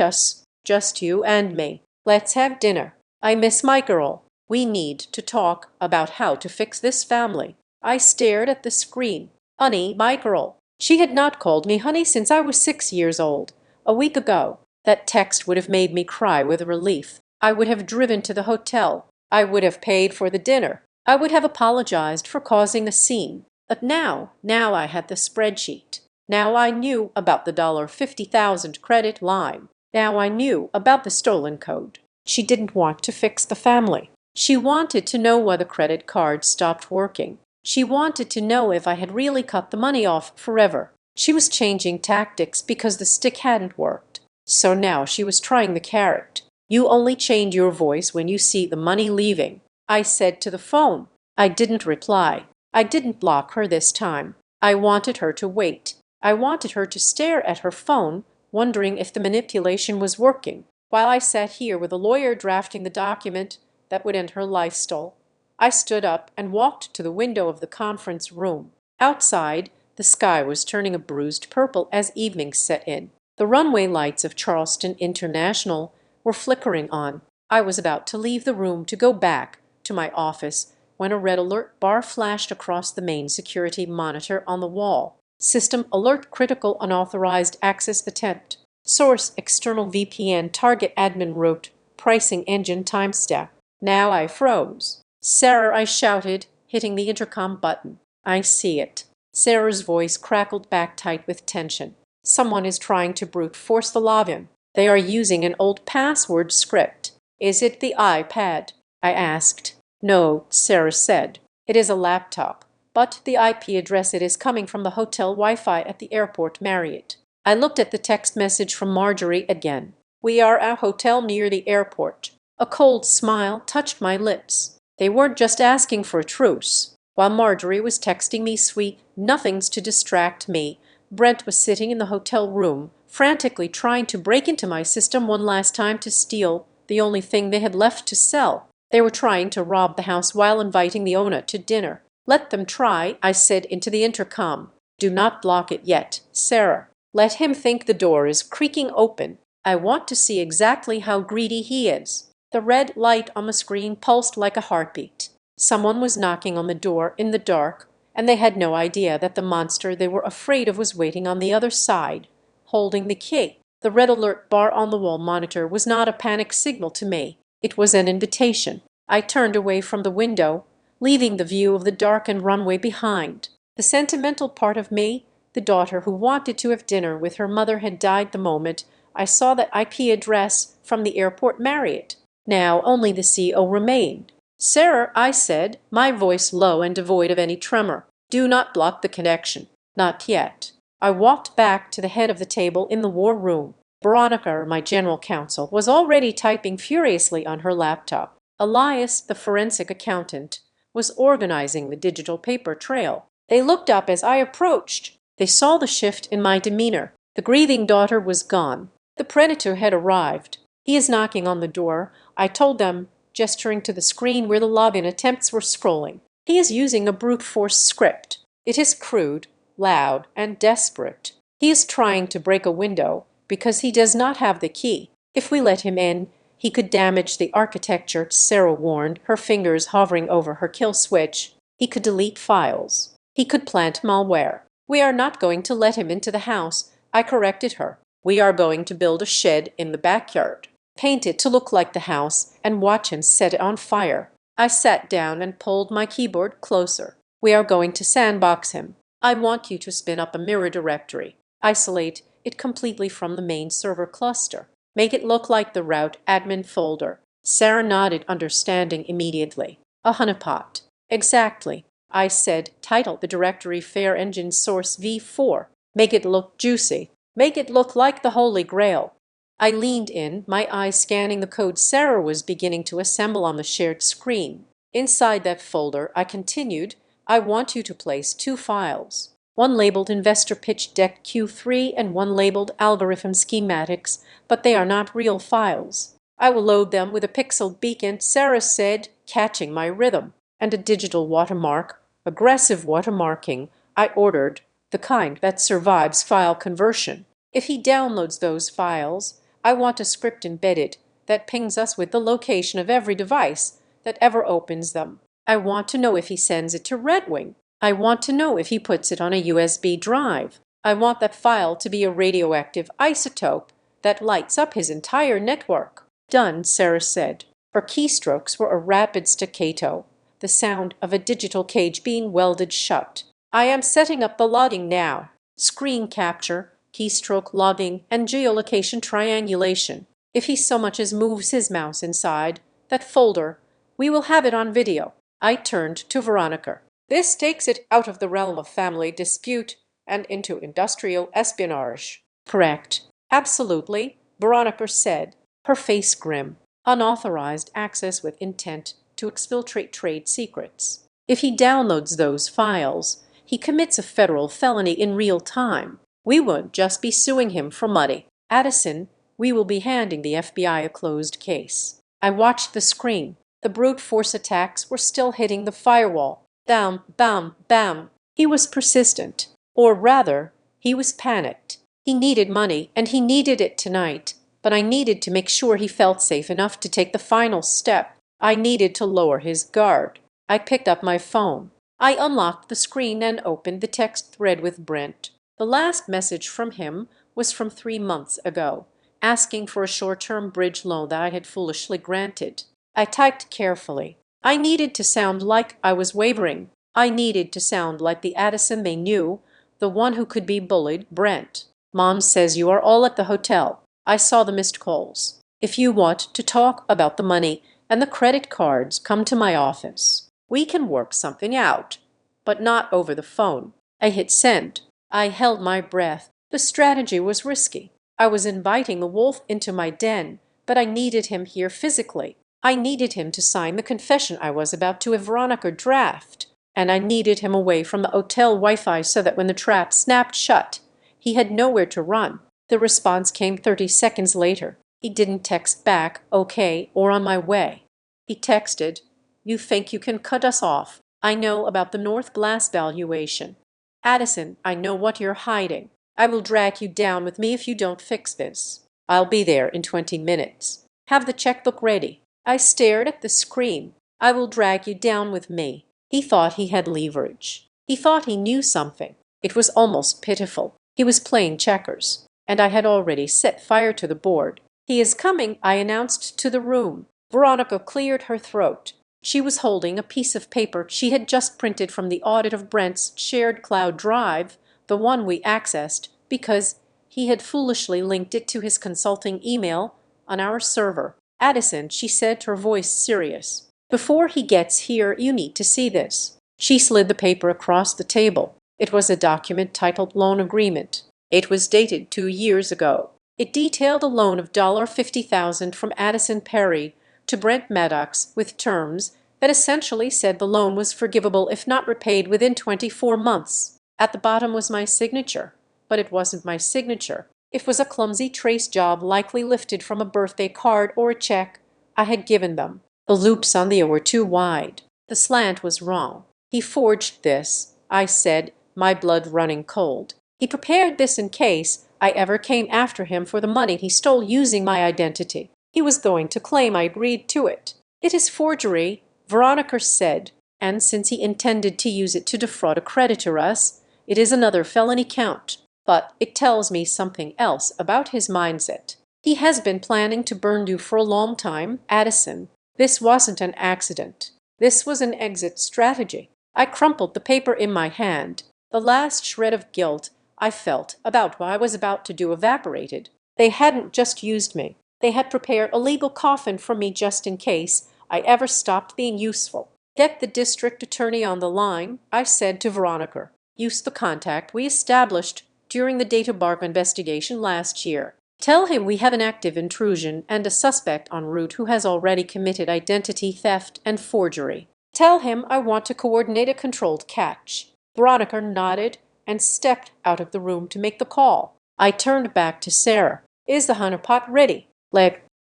us? Just you and me. Let's have dinner. I miss my girl. We need to talk about how to fix this family. I stared at the screen. Honey, my girl. She had not called me honey since I was 6 years old. A week ago. That text would have made me cry with relief. I would have driven to the hotel. I would have paid for the dinner. I would have apologized for causing a scene. But now I had the spreadsheet. Now I knew about the $50,000 credit line. Now I knew about the stolen code. She didn't want to fix the family. She wanted to know why the credit card stopped working. She wanted to know if I had really cut the money off forever. She was changing tactics because the stick hadn't worked. So now she was trying the carrot. You only change your voice when you see the money leaving, I said to the phone. I didn't reply. I didn't block her this time. I wanted her to wait. I wanted her to stare at her phone, wondering if the manipulation was working, while I sat here with a lawyer drafting the document that would end her lifestyle. I stood up and walked to the window of the conference room. Outside, the sky was turning a bruised purple as evening set in. The runway lights of Charleston International were flickering on. I was about to leave the room to go back to my office when a red alert bar flashed across the main security monitor on the wall. System alert, critical unauthorized access attempt. Source external VPN, target admin root, pricing engine timestamp. Now I froze. Sarah, I shouted, hitting the intercom button. I see it. Sarah's voice crackled back tight with tension. Someone is trying to brute force the login. They are using an old password script. Is it the iPad? I asked. No, Sarah said. It is a laptop, but the IP address it is coming from the hotel Wi-Fi at the airport Marriott. I looked at the text message from Marjorie again. We are at a hotel near the airport. A cold smile touched my lips. They weren't just asking for a truce. While Marjorie was texting me sweet nothings to distract me, Brent was sitting in the hotel room, frantically trying to break into my system one last time to steal the only thing they had left to sell. They were trying to rob the house while inviting the owner to dinner. Let them try, I said into the intercom. Do not block it yet, Sarah. Let him think the door is creaking open. I want to see exactly how greedy he is. The red light on the screen pulsed like a heartbeat. Someone was knocking on the door in the dark, and they had no idea that the monster they were afraid of was waiting on the other side, holding the key. The red alert bar on the wall monitor was not a panic signal to me. It was an invitation. I turned away from the window, leaving the view of the darkened runway behind. The sentimental part of me, the daughter who wanted to have dinner with her mother, had died the moment I saw that IP address from the airport Marriott. Now only the CO remained. Sarah, I said, my voice low and devoid of any tremor. Do not block the connection. Not yet. I walked back to the head of the table in the war room. Veronica, my general counsel, was already typing furiously on her laptop. Elias, the forensic accountant, was organizing the digital paper trail. They looked up as I approached. They saw the shift in my demeanor. The grieving daughter was gone. The predator had arrived. He is knocking on the door, I told them, gesturing to the screen where the login attempts were scrolling. He is using a brute force script. It is crude, loud, and desperate. He is trying to break a window because he does not have the key. If we let him in, he could damage the architecture, Sarah warned, her fingers hovering over her kill switch. He could delete files. He could plant malware. We are not going to let him into the house, I corrected her. We are going to build a shed in the backyard, paint it to look like the house, and watch him set it on fire. I sat down and pulled my keyboard closer. We are going to sandbox him. I want you to spin up a mirror directory. Isolate it completely from the main server cluster. Make it look like the route admin folder. Sarah nodded, understanding immediately. A honeypot. Exactly. I said, title the directory Fair Engine Source V4. Make it look juicy. Make it look like the Holy Grail. I leaned in, my eyes scanning the code Sarah was beginning to assemble on the shared screen. Inside that folder, I continued, I want you to place two files, one labeled Investor Pitch Deck Q3 and one labeled Algorithm Schematics, but they are not real files. I will load them with a pixel beacon, Sarah said, catching my rhythm, and a digital watermark, aggressive watermarking. I ordered, the kind that survives file conversion. If he downloads those files, I want a script embedded that pings us with the location of every device that ever opens them. I want to know if he sends it to Red Wing. I want to know if he puts it on a USB drive. I want that file to be a radioactive isotope that lights up his entire network. Done, Sarah said. Her keystrokes were a rapid staccato, the sound of a digital cage being welded shut. I am setting up the logging now. Screen capture, keystroke logging, and geolocation triangulation. If he so much as moves his mouse inside that folder, we will have it on video. I turned to Veronica. This takes it out of the realm of family dispute and into industrial espionage. Correct. Absolutely, Veronica said, her face grim. Unauthorized access with intent to exfiltrate trade secrets. If he downloads those files, he commits a federal felony in real time. We won't just be suing him for money. Addison, we will be handing the FBI a closed case. I watched the screen. The brute force attacks were still hitting the firewall. Bam, bam, bam. He was persistent. Or rather, he was panicked. He needed money, and he needed it tonight. But I needed to make sure he felt safe enough to take the final step. I needed to lower his guard. I picked up my phone. I unlocked the screen and opened the text thread with Brent. The last message from him was from 3 months ago, asking for a short-term bridge loan that I had foolishly granted. I typed carefully. I needed to sound like I was wavering. I needed to sound like the Addison they knew, the one who could be bullied, Brent. Mom says you are all at the hotel. I saw the missed calls. If you want to talk about the money and the credit cards, come to my office. We can work something out, but not over the phone. I hit send. I held my breath. The strategy was risky. I was inviting the wolf into my den, but I needed him here physically. I needed him to sign the confession I was about to have Veronica draft, and I needed him away from the hotel Wi-Fi so that when the trap snapped shut, he had nowhere to run. The response came 30 seconds later. He didn't text back, okay, or on my way. He texted, you think you can cut us off. I know about the North Glass valuation. Addison, I know what you're hiding. I will drag you down with me if you don't fix this. I'll be there in 20 minutes. Have the checkbook ready. I stared at the screen. I will drag you down with me. He thought he had leverage. He thought he knew something. It was almost pitiful. He was playing checkers, and I had already set fire to the board. He is coming, I announced to the room. Veronica cleared her throat. She was holding a piece of paper she had just printed from the audit of Brent's shared cloud drive, the one we accessed, because he had foolishly linked it to his consulting email on our server. Addison, she said, her voice serious. Before he gets here, you need to see this. She slid the paper across the table. It was a document titled Loan Agreement. It was dated 2 years ago. It detailed a loan of $50,000 from Addison Perry to Brent Maddox with terms that essentially said the loan was forgivable if not repaid within 24 months. At the bottom was my signature, but it wasn't my signature. It was a clumsy trace job likely lifted from a birthday card or a check I had given them. The loops on the O were too wide. The slant was wrong. He forged this, I said, my blood running cold. He prepared this in case I ever came after him for the money he stole using my identity. He was going to claim I agreed to it. It is forgery, Veronica said, and since he intended to use it to defraud a creditor us, it is another felony count. But it tells me something else about his mindset. He has been planning to burn you for a long time, Addison. This wasn't an accident. This was an exit strategy. I crumpled the paper in my hand. The last shred of guilt I felt about what I was about to do evaporated. They hadn't just used me. They had prepared a legal coffin for me just in case I ever stopped being useful. Get the district attorney on the line, I said to Veronica. Use the contact we established during the data bark investigation last year. Tell him we have an active intrusion and a suspect en route who has already committed identity theft and forgery. Tell him I want to coordinate a controlled catch. Veronica nodded and stepped out of the room to make the call. I turned back to Sarah. Is the honeypot ready?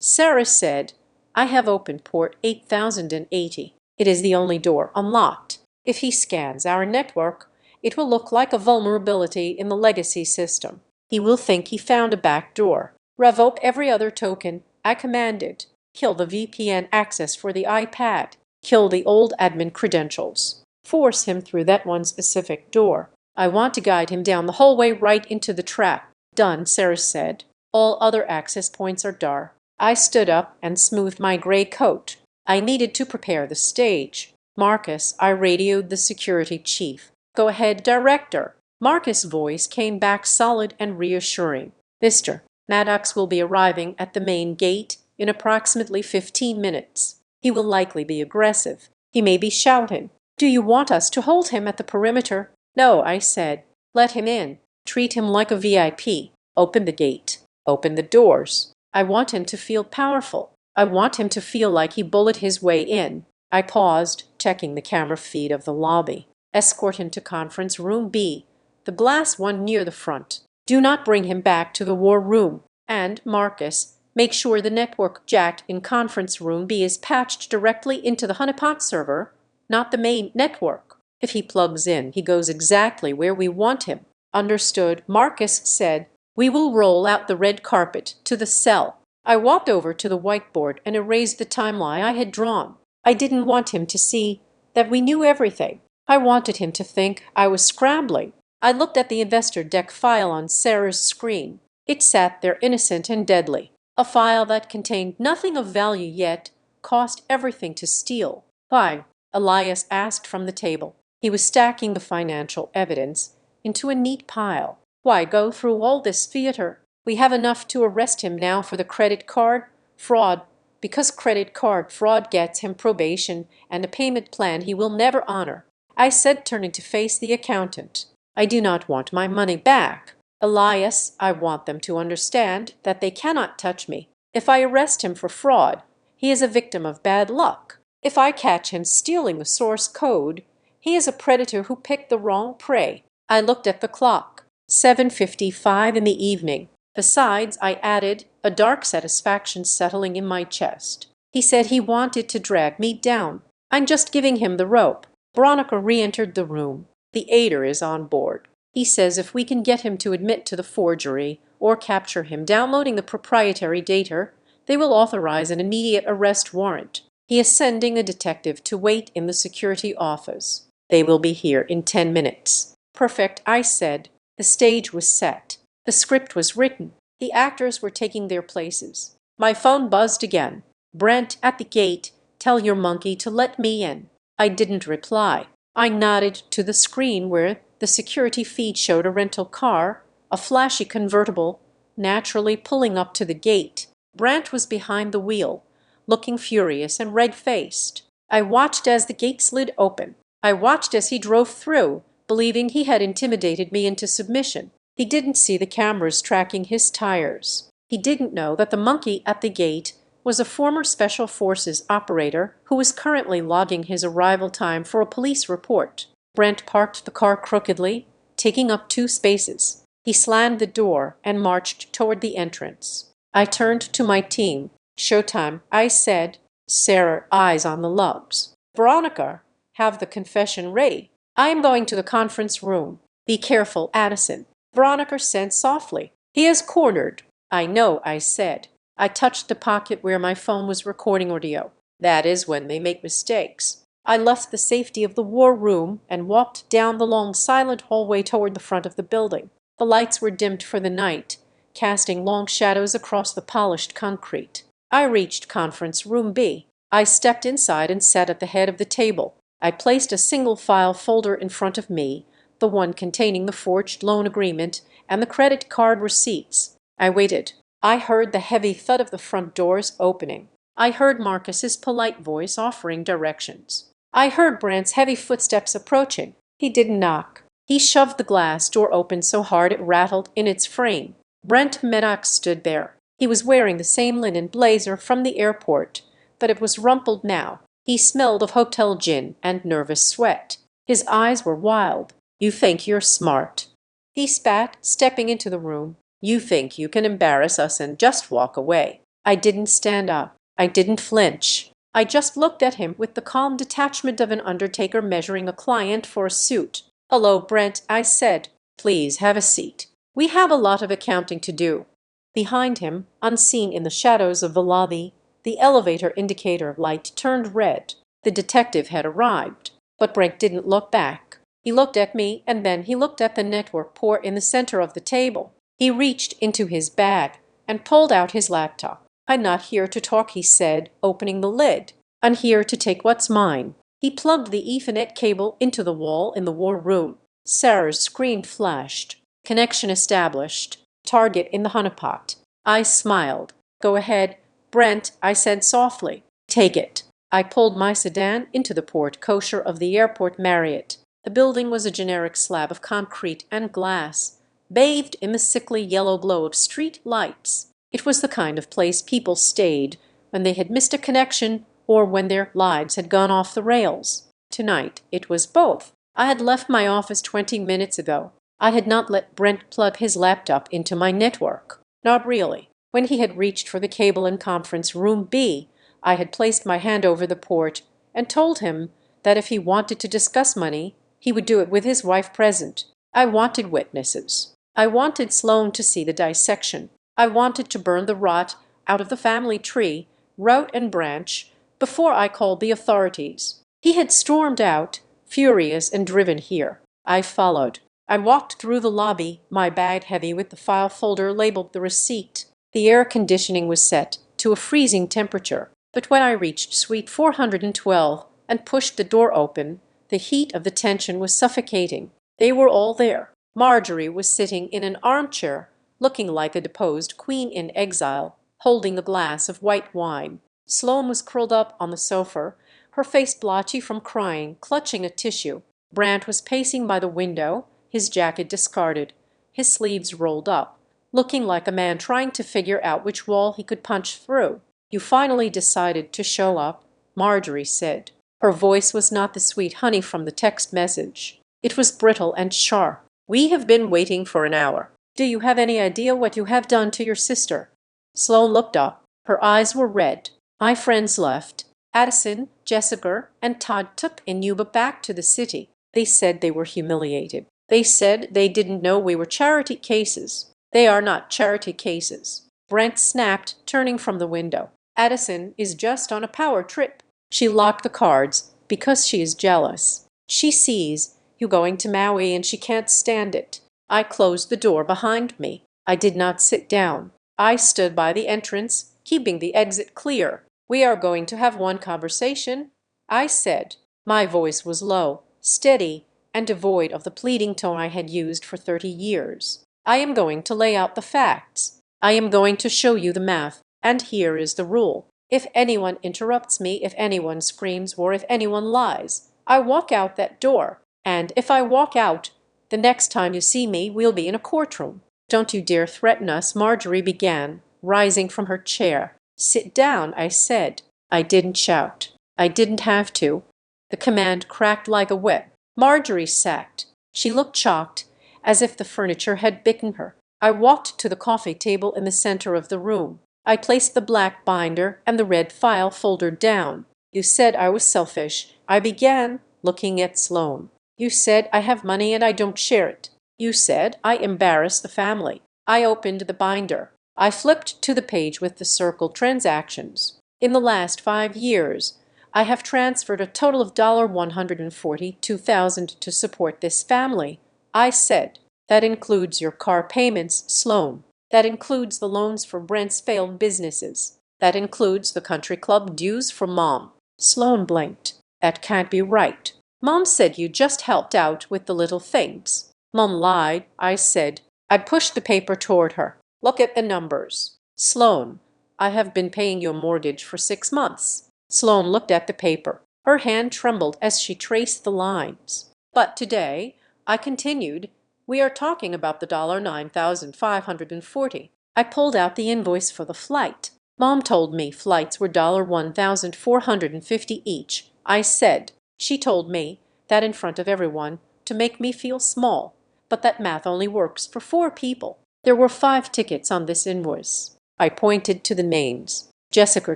Sarah said, I have opened port 8080. It is the only door unlocked. If he scans our network, it will look like a vulnerability in the legacy system. He will think he found a back door. Revoke every other token, I commanded. Kill the VPN access for the iPad. Kill the old admin credentials. Force him through that one specific door. I want to guide him down the hallway right into the trap. Done, Sarah said. All other access points are dark. I stood up and smoothed my gray coat. I needed to prepare the stage. Marcus, I radioed the security chief. Go ahead, Director. Marcus' voice came back solid and reassuring. Mr. Maddox will be arriving at the main gate in approximately 15 minutes. He will likely be aggressive. He may be shouting. Do you want us to hold him at the perimeter? No, I said. Let him in. Treat him like a VIP. Open the gate. Open the doors. I want him to feel powerful. I want him to feel like he bullet his way in. I paused, checking the camera feed of the lobby. Escort him to conference room B, the glass one near the front. Do not bring him back to the war room. And, Marcus, make sure the network jacked in conference room B is patched directly into the honeypot server, not the main network. If he plugs in, he goes exactly where we want him. Understood, Marcus said. We will roll out the red carpet to the cell. I walked over to the whiteboard and erased the timeline I had drawn. I didn't want him to see that we knew everything. I wanted him to think I was scrambling. I looked at the investor deck file on Sarah's screen. It sat there innocent and deadly. A file that contained nothing of value yet cost everything to steal. Why? Elias asked from the table. He was stacking the financial evidence into a neat pile. Why go through all this theater? We have enough to arrest him now for the credit card fraud, because credit card fraud gets him probation and a payment plan he will never honor. I said, turning to face the accountant. I do not want my money back. Elias, I want them to understand that they cannot touch me. If I arrest him for fraud, he is a victim of bad luck. If I catch him stealing the source code, he is a predator who picked the wrong prey. I looked at the clock. 7:55 in the evening. Besides, I added, a dark satisfaction settling in my chest. He said he wanted to drag me down. I'm just giving him the rope. Veronica re-entered the room. The aider is on board. He says if we can get him to admit to the forgery or capture him downloading the proprietary data, they will authorize an immediate arrest warrant. He is sending a detective to wait in the security office. They will be here in 10 minutes. Perfect, I said. The stage was set. The script was written. The actors were taking their places. My phone buzzed again. Brent, at the gate, tell your monkey to let me in. I didn't reply. I nodded to the screen where the security feed showed a rental car, a flashy convertible, naturally pulling up to the gate. Brent was behind the wheel, looking furious and red-faced. I watched as the gate slid open. I watched as he drove through, believing he had intimidated me into submission. He didn't see the cameras tracking his tires. He didn't know that the monkey at the gate was a former Special Forces operator who was currently logging his arrival time for a police report. Brent parked the car crookedly, taking up 2 spaces. He slammed the door and marched toward the entrance. I turned to my team. Showtime, I said. Sarah, eyes on the lugs. Veronica, have the confession ready. I am going to the conference room. Be careful, Addison. Veronica said softly. He is cornered. I know, I said. I touched the pocket where my phone was recording audio. That is when they make mistakes. I left the safety of the war room and walked down the long silent hallway toward the front of the building. The lights were dimmed for the night, casting long shadows across the polished concrete. I reached conference room B. I stepped inside and sat at the head of the table. I placed a single file folder in front of me, the one containing the forged loan agreement and the credit card receipts. I waited. I heard the heavy thud of the front doors opening. I heard Marcus's polite voice offering directions. I heard Brandt's heavy footsteps approaching. He didn't knock. He shoved the glass door open so hard it rattled in its frame. Brent Maddox stood there. He was wearing the same linen blazer from the airport, but it was rumpled now. He smelled of hotel gin and nervous sweat. His eyes were wild. "You think you're smart," he spat, stepping into the room. "You think you can embarrass us and just walk away." I didn't stand up. I didn't flinch. I just looked at him with the calm detachment of an undertaker measuring a client for a suit. "Hello, Brent," I said. "Please have a seat. We have a lot of accounting to do." Behind him, unseen in the shadows of the lobby, the elevator indicator light turned red. The detective had arrived. But Brent didn't look back. He looked at me, and then he looked at the network port in the center of the table. He reached into his bag and pulled out his laptop. "I'm not here to talk," he said, opening the lid. "I'm here to take what's mine." He plugged the Ethernet cable into the wall in the war room. Sarah's screen flashed. "Connection established. Target in the honeypot." I smiled. "Go ahead, Brent," I said softly. "Take it." I pulled my sedan into the porte-cochere of the airport Marriott. The building was a generic slab of concrete and glass, bathed in the sickly yellow glow of street lights. It was the kind of place people stayed when they had missed a connection or when their lives had gone off the rails. Tonight it was both. I had left my office 20 minutes ago. I had not let Brent plug his laptop into my network. Not really. When he had reached for the cable in conference room B, I had placed my hand over the port and told him that if he wanted to discuss money, he would do it with his wife present. I wanted witnesses. I wanted Sloan to see the dissection. I wanted to burn the rot out of the family tree, root and branch, before I called the authorities. He had stormed out, furious, and driven here. I followed. I walked through the lobby, my bag heavy with the file folder labeled the receipt. The air conditioning was set to a freezing temperature, but when I reached suite 412 and pushed the door open, the heat of the tension was suffocating. They were all there. Marjorie was sitting in an armchair, looking like a deposed queen in exile, holding a glass of white wine. Sloan was curled up on the sofa, her face blotchy from crying, clutching a tissue. Brant was pacing by the window, his jacket discarded, his sleeves rolled up, looking like a man trying to figure out which wall he could punch through. "You finally decided to show up," Marjorie said. Her voice was not the sweet honey from the text message. It was brittle and sharp. "We have been waiting for an hour. Do you have any idea what you have done to your sister?" Sloan looked up. Her eyes were red. "My friends left. Addison, Jessica, and Todd took Inuba back to the city. They said they were humiliated. They said they didn't know we were charity cases. They are not charity cases." Brent snapped, turning from the window. "Addison is just on a power trip. She locked the cards because she is jealous. She sees you going to Maui and she can't stand it." I closed the door behind me. I did not sit down. I stood by the entrance, keeping the exit clear. "We are going to have one conversation," I said. My voice was low, steady, and devoid of the pleading tone I had used for 30 years. "I am going to lay out the facts. I am going to show you the math, and here is the rule. If anyone interrupts me, if anyone screams, or if anyone lies, I walk out that door. And if I walk out, the next time you see me, we'll be in a courtroom." "Don't you dare threaten us," Marjorie began, rising from her chair. "Sit down," I said. I didn't shout. I didn't have to. The command cracked like a whip. Marjorie sat. She looked shocked, as if the furniture had bitten her. I walked to the coffee table in the center of the room. I placed the black binder and the red file folder down. "You said I was selfish," I began, looking at Sloan. "You said I have money and I don't share it. You said I embarrass the family." I opened the binder. I flipped to the page with the circled transactions. "In the last 5 years, I have transferred a total of $142,000 to support this family," I said. "That includes your car payments, Sloan. That includes the loans for Brent's failed businesses. That includes the country club dues for Mom." Sloan blinked. "That can't be right. Mom said you just helped out with the little things." "Mom lied," I said. I pushed the paper toward her. "Look at the numbers." "Sloan, I have been paying your mortgage for 6 months." Sloan looked at the paper. Her hand trembled as she traced the lines. "But today," I continued, "we are talking about the $9,540. I pulled out the invoice for the flight. Mom told me flights were $1,450 each. I said. She told me that in front of everyone to make me feel small, but that math only works for 4 people. There were 5 tickets on this invoice. I pointed to the names. Jessica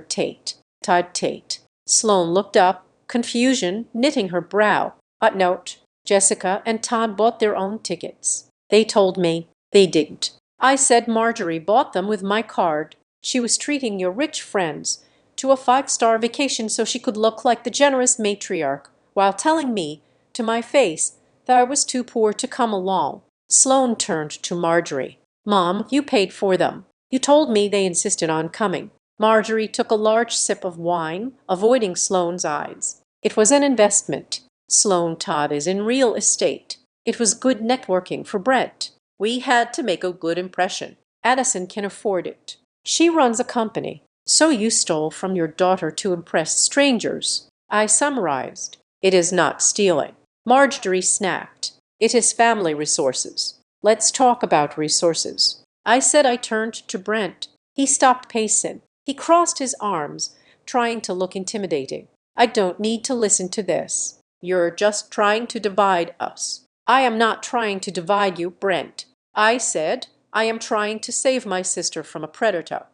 Tate, Todd Tate. Sloan looked up, confusion knitting her brow. Note, Jessica and Todd bought their own tickets. They told me they didn't. I said Marjorie bought them with my card. She was treating your rich friends to a 5-star vacation so she could look like the generous matriarch, while telling me to my face that I was too poor to come along. Sloan turned to Marjorie. Mom, you paid for them. You told me they insisted on coming. Marjorie took a large sip of wine, avoiding Sloane's eyes. It was an investment. Sloan Todd is in real estate. It was good networking for Brent. We had to make a good impression. Addison can afford it. She runs a company. So you stole from your daughter to impress strangers. I summarized. It is not stealing. Marjorie snapped. It is family resources. Let's talk about resources. I said. I turned to Brent. He stopped pacing. He crossed his arms, trying to look intimidating. I don't need to listen to this. You're just trying to divide us. I am not trying to divide you, Brent. I said. I am trying to save my sister from a predator.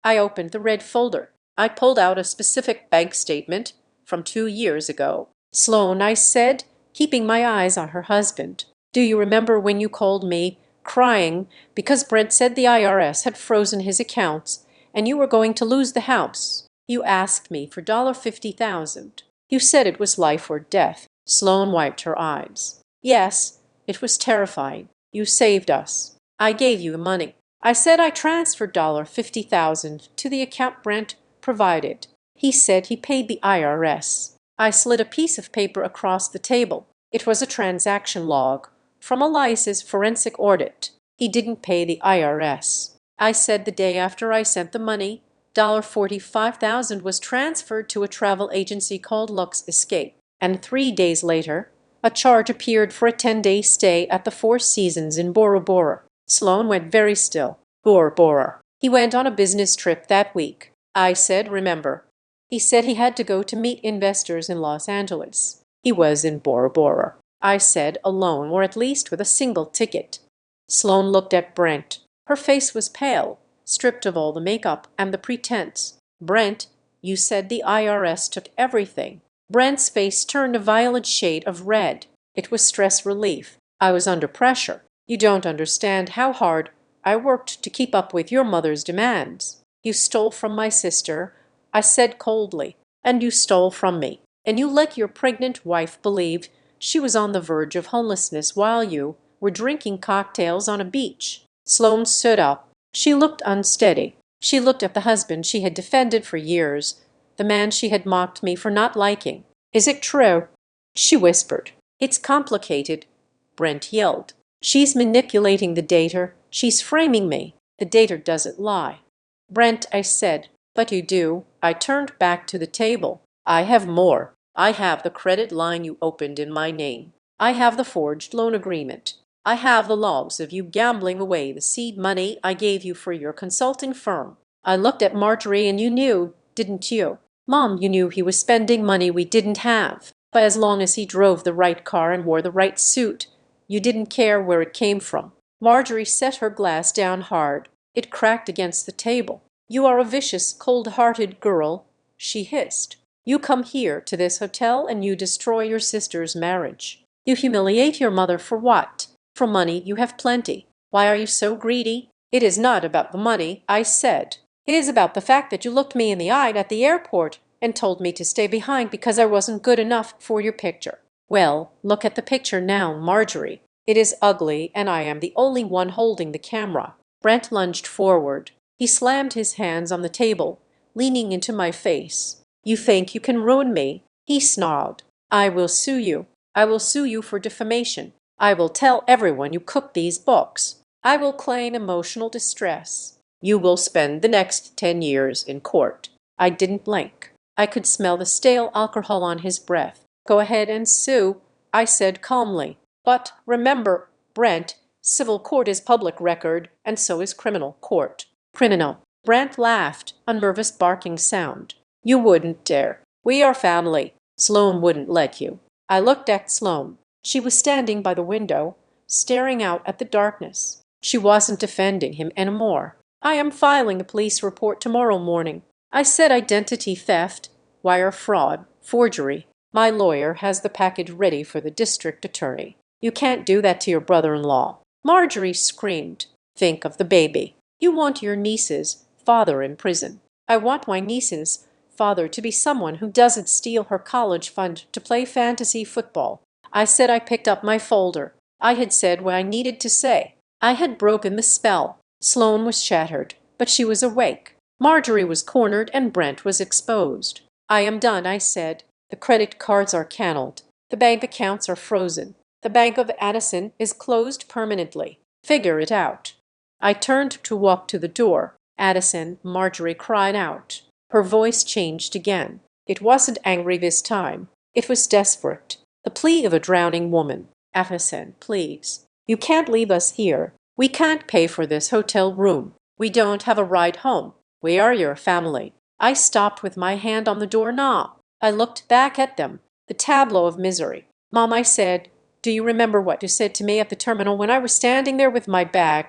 I opened the red folder. I pulled out a specific bank statement from 2 years ago. Sloan, I said, keeping my eyes on her husband. Do you remember when you called me, crying, because Brent said the IRS had frozen his accounts and you were going to lose the house? You asked me for $50,000. You said it was life or death. Sloan wiped her eyes. Yes, it was terrifying. You saved us. I gave you the money. I said I transferred $50,000 to the account Brent provided. He said he paid the IRS. I slid a piece of paper across the table. It was a transaction log from Elias's forensic audit. He didn't pay the IRS. I said the day after I sent the money, $45,000 was transferred to a travel agency called Lux Escape, and 3 days later, a charge appeared for a 10-day stay at the Four Seasons in Bora Bora. Sloan went very still. Bora Bora. He went on a business trip that week. I said, remember. He said he had to go to meet investors in Los Angeles. He was in Bora Bora. I said, alone, or at least with a single ticket. Sloan looked at Brent. Her face was pale, stripped of all the makeup and the pretense. Brent, you said the IRS took everything. Brent's face turned a violent shade of red. It was stress relief. I was under pressure. You don't understand how hard I worked to keep up with your mother's demands. You stole from my sister, I said coldly, and you stole from me. And you let your pregnant wife believe she was on the verge of homelessness while you were drinking cocktails on a beach. Sloan stood up. She looked unsteady. She looked at the husband she had defended for years, the man she had mocked me for not liking. Is it true? She whispered. It's complicated. Brent yelled. She's manipulating the data. She's framing me. The data doesn't lie. Brent, I said. But you do. I turned back to the table. I have more. I have the credit line you opened in my name. I have the forged loan agreement. I have the logs of you gambling away the seed money I gave you for your consulting firm. I looked at Marjorie and you knew, didn't you? Mom, you knew he was spending money we didn't have. But as long as he drove the right car and wore the right suit, you didn't care where it came from. Marjorie set her glass down hard. It cracked against the table. You are a vicious, cold-hearted girl, she hissed. You come here to this hotel and you destroy your sister's marriage. You humiliate your mother for what? For money you have plenty. Why are you so greedy? It is not about the money, I said. It is about the fact that you looked me in the eye at the airport and told me to stay behind because I wasn't good enough for your picture. Well, look at the picture now, Marjorie. It is ugly and I am the only one holding the camera. Brent lunged forward. He slammed his hands on the table, leaning into my face. You think you can ruin me? He snarled. I will sue you. I will sue you for defamation. I will tell everyone you cooked these books. I will claim emotional distress. You will spend the next 10 years in court. I didn't blink. I could smell the stale alcohol on his breath. Go ahead and sue, I said calmly. But remember, Brent, civil court is public record, and so is criminal court. Criminal. Brant laughed, a nervous barking sound. You wouldn't dare. We are family. Sloane wouldn't let you. I looked at Sloane. She was standing by the window, staring out at the darkness. She wasn't defending him anymore. I am filing a police report tomorrow morning. I said identity theft, wire fraud, forgery. My lawyer has the package ready for the district attorney. You can't do that to your brother-in-law. Marjorie screamed. Think of the baby. You want your niece's father in prison. I want my niece's father to be someone who doesn't steal her college fund to play fantasy football. I said I picked up my folder. I had said what I needed to say. I had broken the spell. Sloane was shattered, but she was awake. Marjorie was cornered and Brent was exposed. I am done, I said. The credit cards are canceled. The bank accounts are frozen. The Bank of Addison is closed permanently. Figure it out. I turned to walk to the door. Addison, Marjorie cried out. Her voice changed again. It wasn't angry this time. It was desperate. The plea of a drowning woman. Addison, please. You can't leave us here. We can't pay for this hotel room. We don't have a ride home. We are your family. I stopped with my hand on the doorknob. I looked back at them. The tableau of misery. Mom, I said, do you remember what you said to me at the terminal when I was standing there with my bag?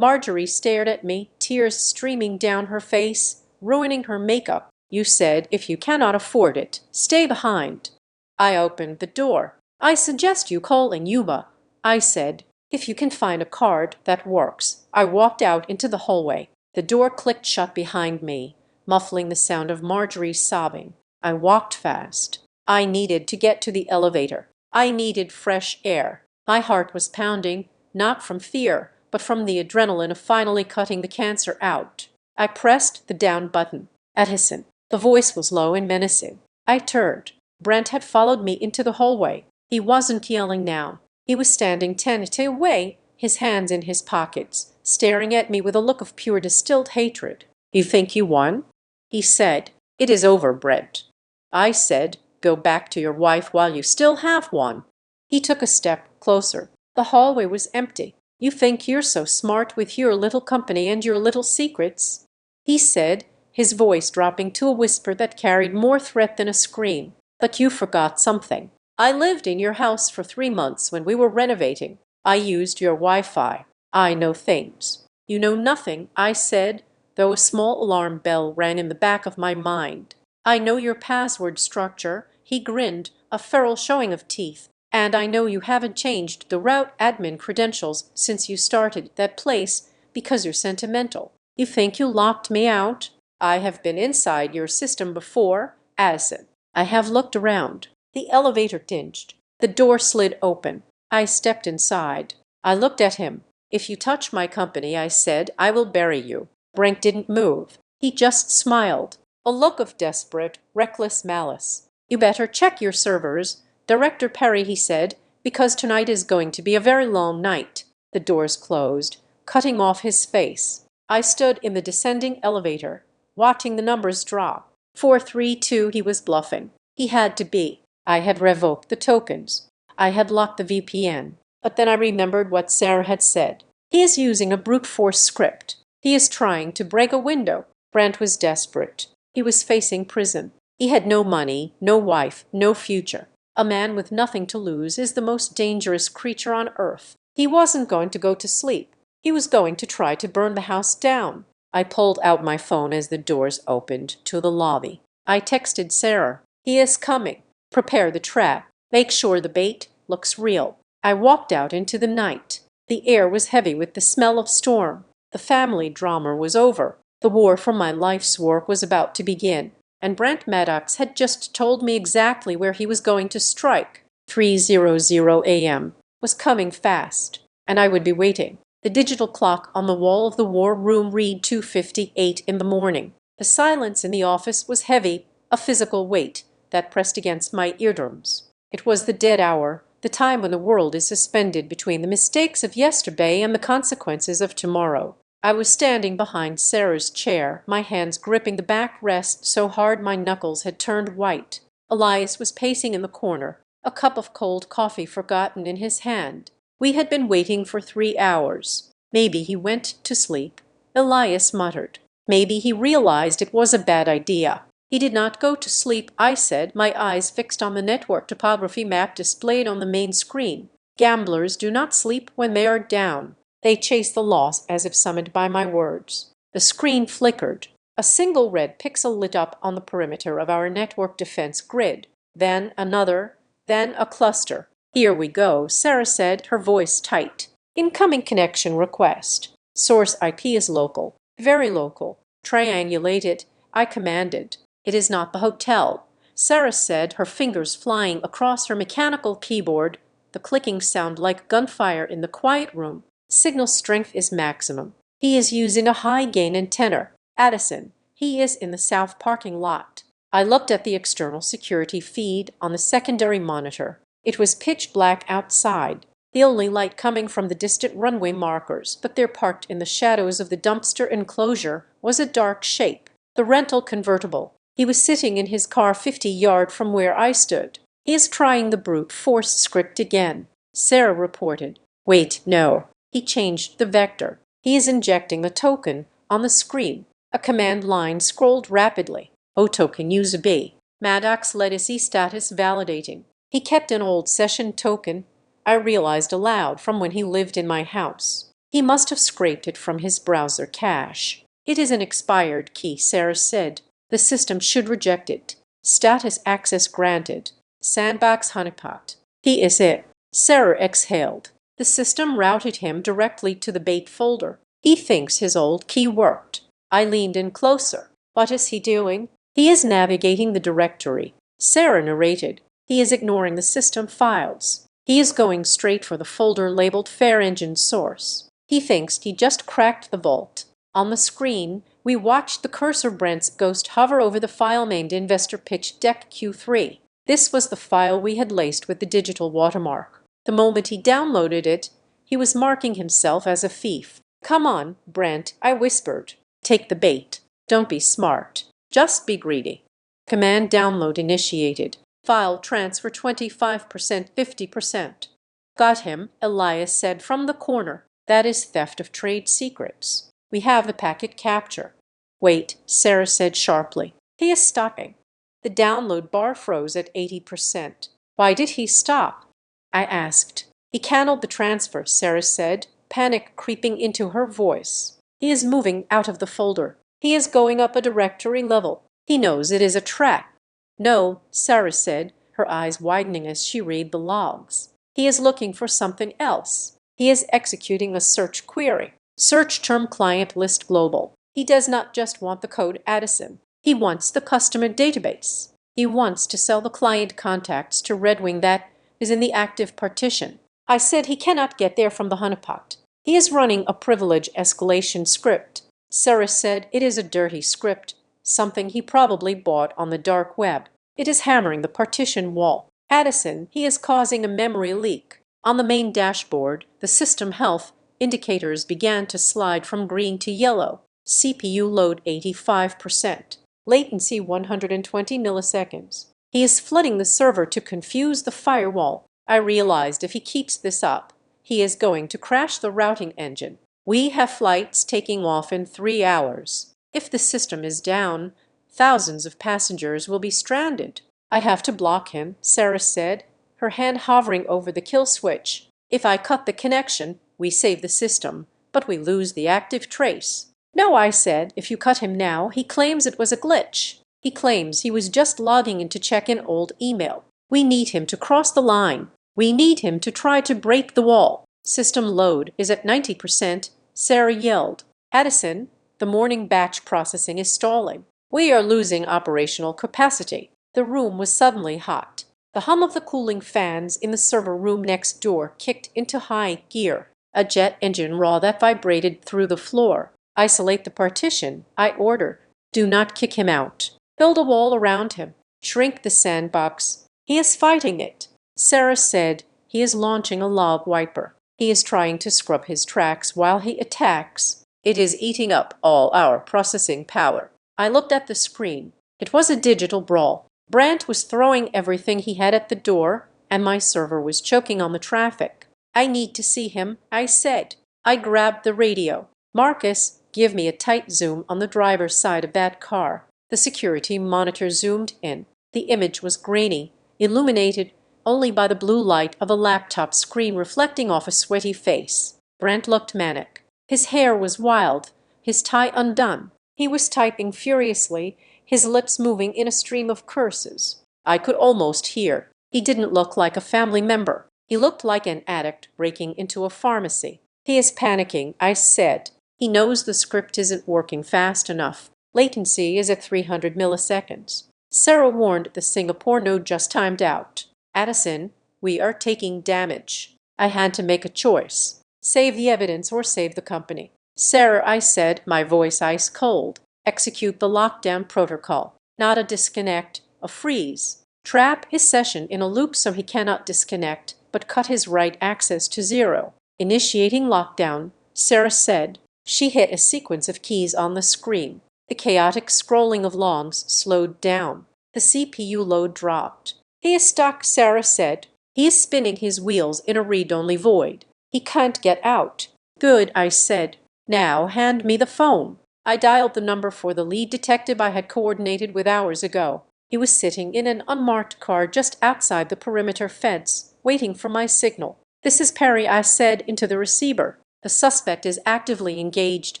Marjorie stared at me, tears streaming down her face, ruining her makeup. You said, if you cannot afford it, stay behind. I opened the door. I suggest you calling Yuba. I said, if you can find a card that works. I walked out into the hallway. The door clicked shut behind me, muffling the sound of Marjorie's sobbing. I walked fast. I needed to get to the elevator. I needed fresh air. My heart was pounding, not from fear, but from the adrenaline of finally cutting the cancer out. I pressed the down button. Addison. The voice was low and menacing. I turned. Brent had followed me into the hallway. He wasn't yelling now. He was standing 10 feet away, his hands in his pockets, staring at me with a look of pure distilled hatred. You think you won? He said. It is over, Brent. I said, go back to your wife while you still have one. He took a step closer. The hallway was empty. You think you're so smart with your little company and your little secrets? He said, his voice dropping to a whisper that carried more threat than a scream. But you forgot something. I lived in your house for 3 months when we were renovating. I used your Wi-Fi. I know things. You know nothing, I said, though a small alarm bell rang in the back of my mind. I know your password structure. He grinned, a feral showing of teeth. And I know you haven't changed the route admin credentials since you started that place because you're sentimental. You think you locked me out? I have been inside your system before, Addison. I have looked around. The elevator dinged. The door slid open. I stepped inside. I looked at him. If you touch my company, I said, I will bury you. Brent didn't move. He just smiled. A look of desperate, reckless malice. You better check your servers. Director Perry, he said, because tonight is going to be a very long night. The doors closed, cutting off his face. I stood in the descending elevator, watching the numbers drop. 432, he was bluffing. He had to be. I had revoked the tokens. I had locked the VPN. But then I remembered what Sarah had said. He is using a brute force script. He is trying to break a window. Brent was desperate. He was facing prison. He had no money, no wife, no future. A man with nothing to lose is the most dangerous creature on earth. He wasn't going to go to sleep. He was going to try to burn the house down. I pulled out my phone as the doors opened to the lobby. I texted Sarah. He is coming. Prepare the trap. Make sure the bait looks real. I walked out into the night. The air was heavy with the smell of storm. The family drama was over. The war for my life's work was about to begin. And Brent Maddox had just told me exactly where he was going to strike. 3:00 a.m. was coming fast, and I would be waiting. The digital clock on the wall of the war room read 2:58 in the morning. The silence in the office was heavy, a physical weight that pressed against my eardrums. It was the dead hour, the time when the world is suspended between the mistakes of yesterday and the consequences of tomorrow. I was standing behind Sarah's chair, my hands gripping the backrest so hard my knuckles had turned white. Elias was pacing in the corner, a cup of cold coffee forgotten in his hand. We had been waiting for 3 hours. Maybe he went to sleep. Elias muttered. Maybe he realized it was a bad idea. He did not go to sleep, I said, my eyes fixed on the network topography map displayed on the main screen. Gamblers do not sleep when they are down. They chase the loss as if summoned by my words. The screen flickered. A single red pixel lit up on the perimeter of our network defense grid. Then another, then a cluster. Here we go, Sarah said, her voice tight. Incoming connection request. Source IP is local, very local. Triangulate it, I commanded. It is not the hotel, Sarah said, her fingers flying across her mechanical keyboard, the clicking sound like gunfire in the quiet room. Signal strength is maximum. He is using a high-gain antenna. Addison, he is in the south parking lot. I looked at the external security feed on the secondary monitor. It was pitch black outside, the only light coming from the distant runway markers, but there parked in the shadows of the dumpster enclosure was a dark shape. The rental convertible. He was sitting in his car 50 yards from where I stood. He is trying the brute force script again, Sarah reported. Wait, no. He changed the vector. He is injecting the token on the screen. A command line scrolled rapidly. O token use a B. Maddox legacy status validating. He kept an old session token, I realized aloud, from when he lived in my house. He must have scraped it from his browser cache. It is an expired key, Sarah said. The system should reject it. Status access granted. Sandbox honeypot. He is it. Sarah exhaled. The system routed him directly to the bait folder. He thinks his old key worked. I leaned in closer. What is he doing? He is navigating the directory. Sarah narrated. He is ignoring the system files. He is going straight for the folder labeled Fair Engine Source. He thinks he just cracked the vault. On the screen, we watched the cursor Brent's ghost hover over the file named Investor Pitch Deck Q3. This was the file we had laced with the digital watermark. The moment he downloaded it, he was marking himself as a thief. Come on, Brent, I whispered. Take the bait. Don't be smart. Just be greedy. Command download initiated. File transfer 25%, 50%. Got him, Elias said from the corner. That is theft of trade secrets. We have the packet capture. Wait, Sarah said sharply. He is stopping. The download bar froze at 80%. Why did he stop? I asked. He canceled the transfer, Sarah said, panic creeping into her voice. He is moving out of the folder. He is going up a directory level. He knows it is a trap. No, Sarah said, her eyes widening as she read the logs. He is looking for something else. He is executing a search query. Search term client list global. He does not just want the code Addison. He wants the customer database. He wants to sell the client contacts to Red Wing that is in the active partition. I said he cannot get there from the honeypot. He is running a privilege escalation script. Sarah said it is a dirty script, something he probably bought on the dark web. It is hammering the partition wall. Addison, he is causing a memory leak. On the main dashboard, the system health indicators began to slide from green to yellow. CPU load 85%. Latency 120 milliseconds. He is flooding the server to confuse the firewall. I realized if he keeps this up, he is going to crash the routing engine. We have flights taking off in 3 hours. If the system is down, thousands of passengers will be stranded. I have to block him, Sarah said, her hand hovering over the kill switch. If I cut the connection, we save the system, but we lose the active trace. No, I said, if you cut him now, he claims it was a glitch. He claims he was just logging in to check an old email. We need him to cross the line. We need him to try to break the wall. System load is at 90%, Sarah yelled. Addison, the morning batch processing is stalling. We are losing operational capacity. The room was suddenly hot. The hum of the cooling fans in the server room next door kicked into high gear. A jet engine roar that vibrated through the floor. Isolate the partition, I ordered. Do not kick him out. Build a wall around him. Shrink the sandbox. He is fighting it. Sarah said he is launching a log wiper. He is trying to scrub his tracks while he attacks. It is eating up all our processing power. I looked at the screen. It was a digital brawl. Brandt was throwing everything he had at the door, and my server was choking on the traffic. I need to see him, I said. I grabbed the radio. Marcus, give me a tight zoom on the driver's side of that car. The security monitor zoomed in. The image was grainy, illuminated only by the blue light of a laptop screen reflecting off a sweaty face. Brent looked manic. His hair was wild, his tie undone. He was typing furiously, his lips moving in a stream of curses. I could almost hear. He didn't look like a family member. He looked like an addict breaking into a pharmacy. He is panicking, I said. He knows the script isn't working fast enough. Latency is at 300 milliseconds. Sarah warned the Singapore node just timed out. Addison, we are taking damage. I had to make a choice. Save the evidence or save the company. Sarah, I said, my voice ice cold. Execute the lockdown protocol. Not a disconnect, a freeze. Trap his session in a loop so he cannot disconnect, but cut his write access to 0. Initiating lockdown, Sarah said. She hit a sequence of keys on the screen. The chaotic scrolling of longs slowed down. The CPU load dropped. He is stuck, Sarah said. He is spinning his wheels in a read-only void. He can't get out. Good, I said. Now hand me the phone. I dialed the number for the lead detective I had coordinated with hours ago. He was sitting in an unmarked car just outside the perimeter fence, waiting for my signal. This is Perry, I said into the receiver. The suspect is actively engaged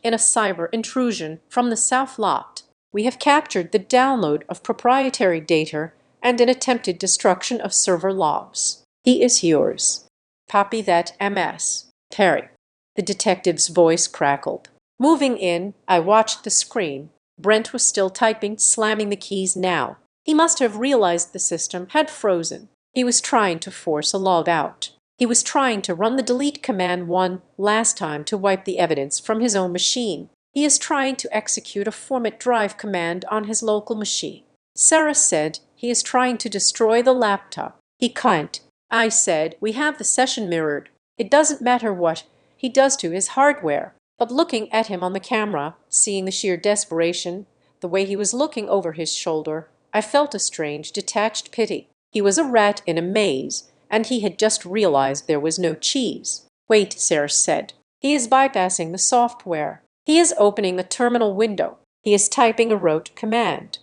in a cyber intrusion from the South Lot. We have captured the download of proprietary data and an attempted destruction of server logs. He is yours. Copy that, MS. Perry. The detective's voice crackled. Moving in, I watched the screen. Brent was still typing, slamming the keys now. He must have realized the system had frozen. He was trying to force a log out. He was trying to run the delete command one last time to wipe the evidence from his own machine. He is trying to execute a format drive command on his local machine. Sarah said he is trying to destroy the laptop. He can't. I said we have the session mirrored. It doesn't matter what he does to his hardware. But looking at him on the camera, seeing the sheer desperation, the way he was looking over his shoulder, I felt a strange, detached pity. He was a rat in a maze, and he had just realized there was no cheese. Wait, Sarah said. He is bypassing the software. He is opening the terminal window. He is typing a rote command.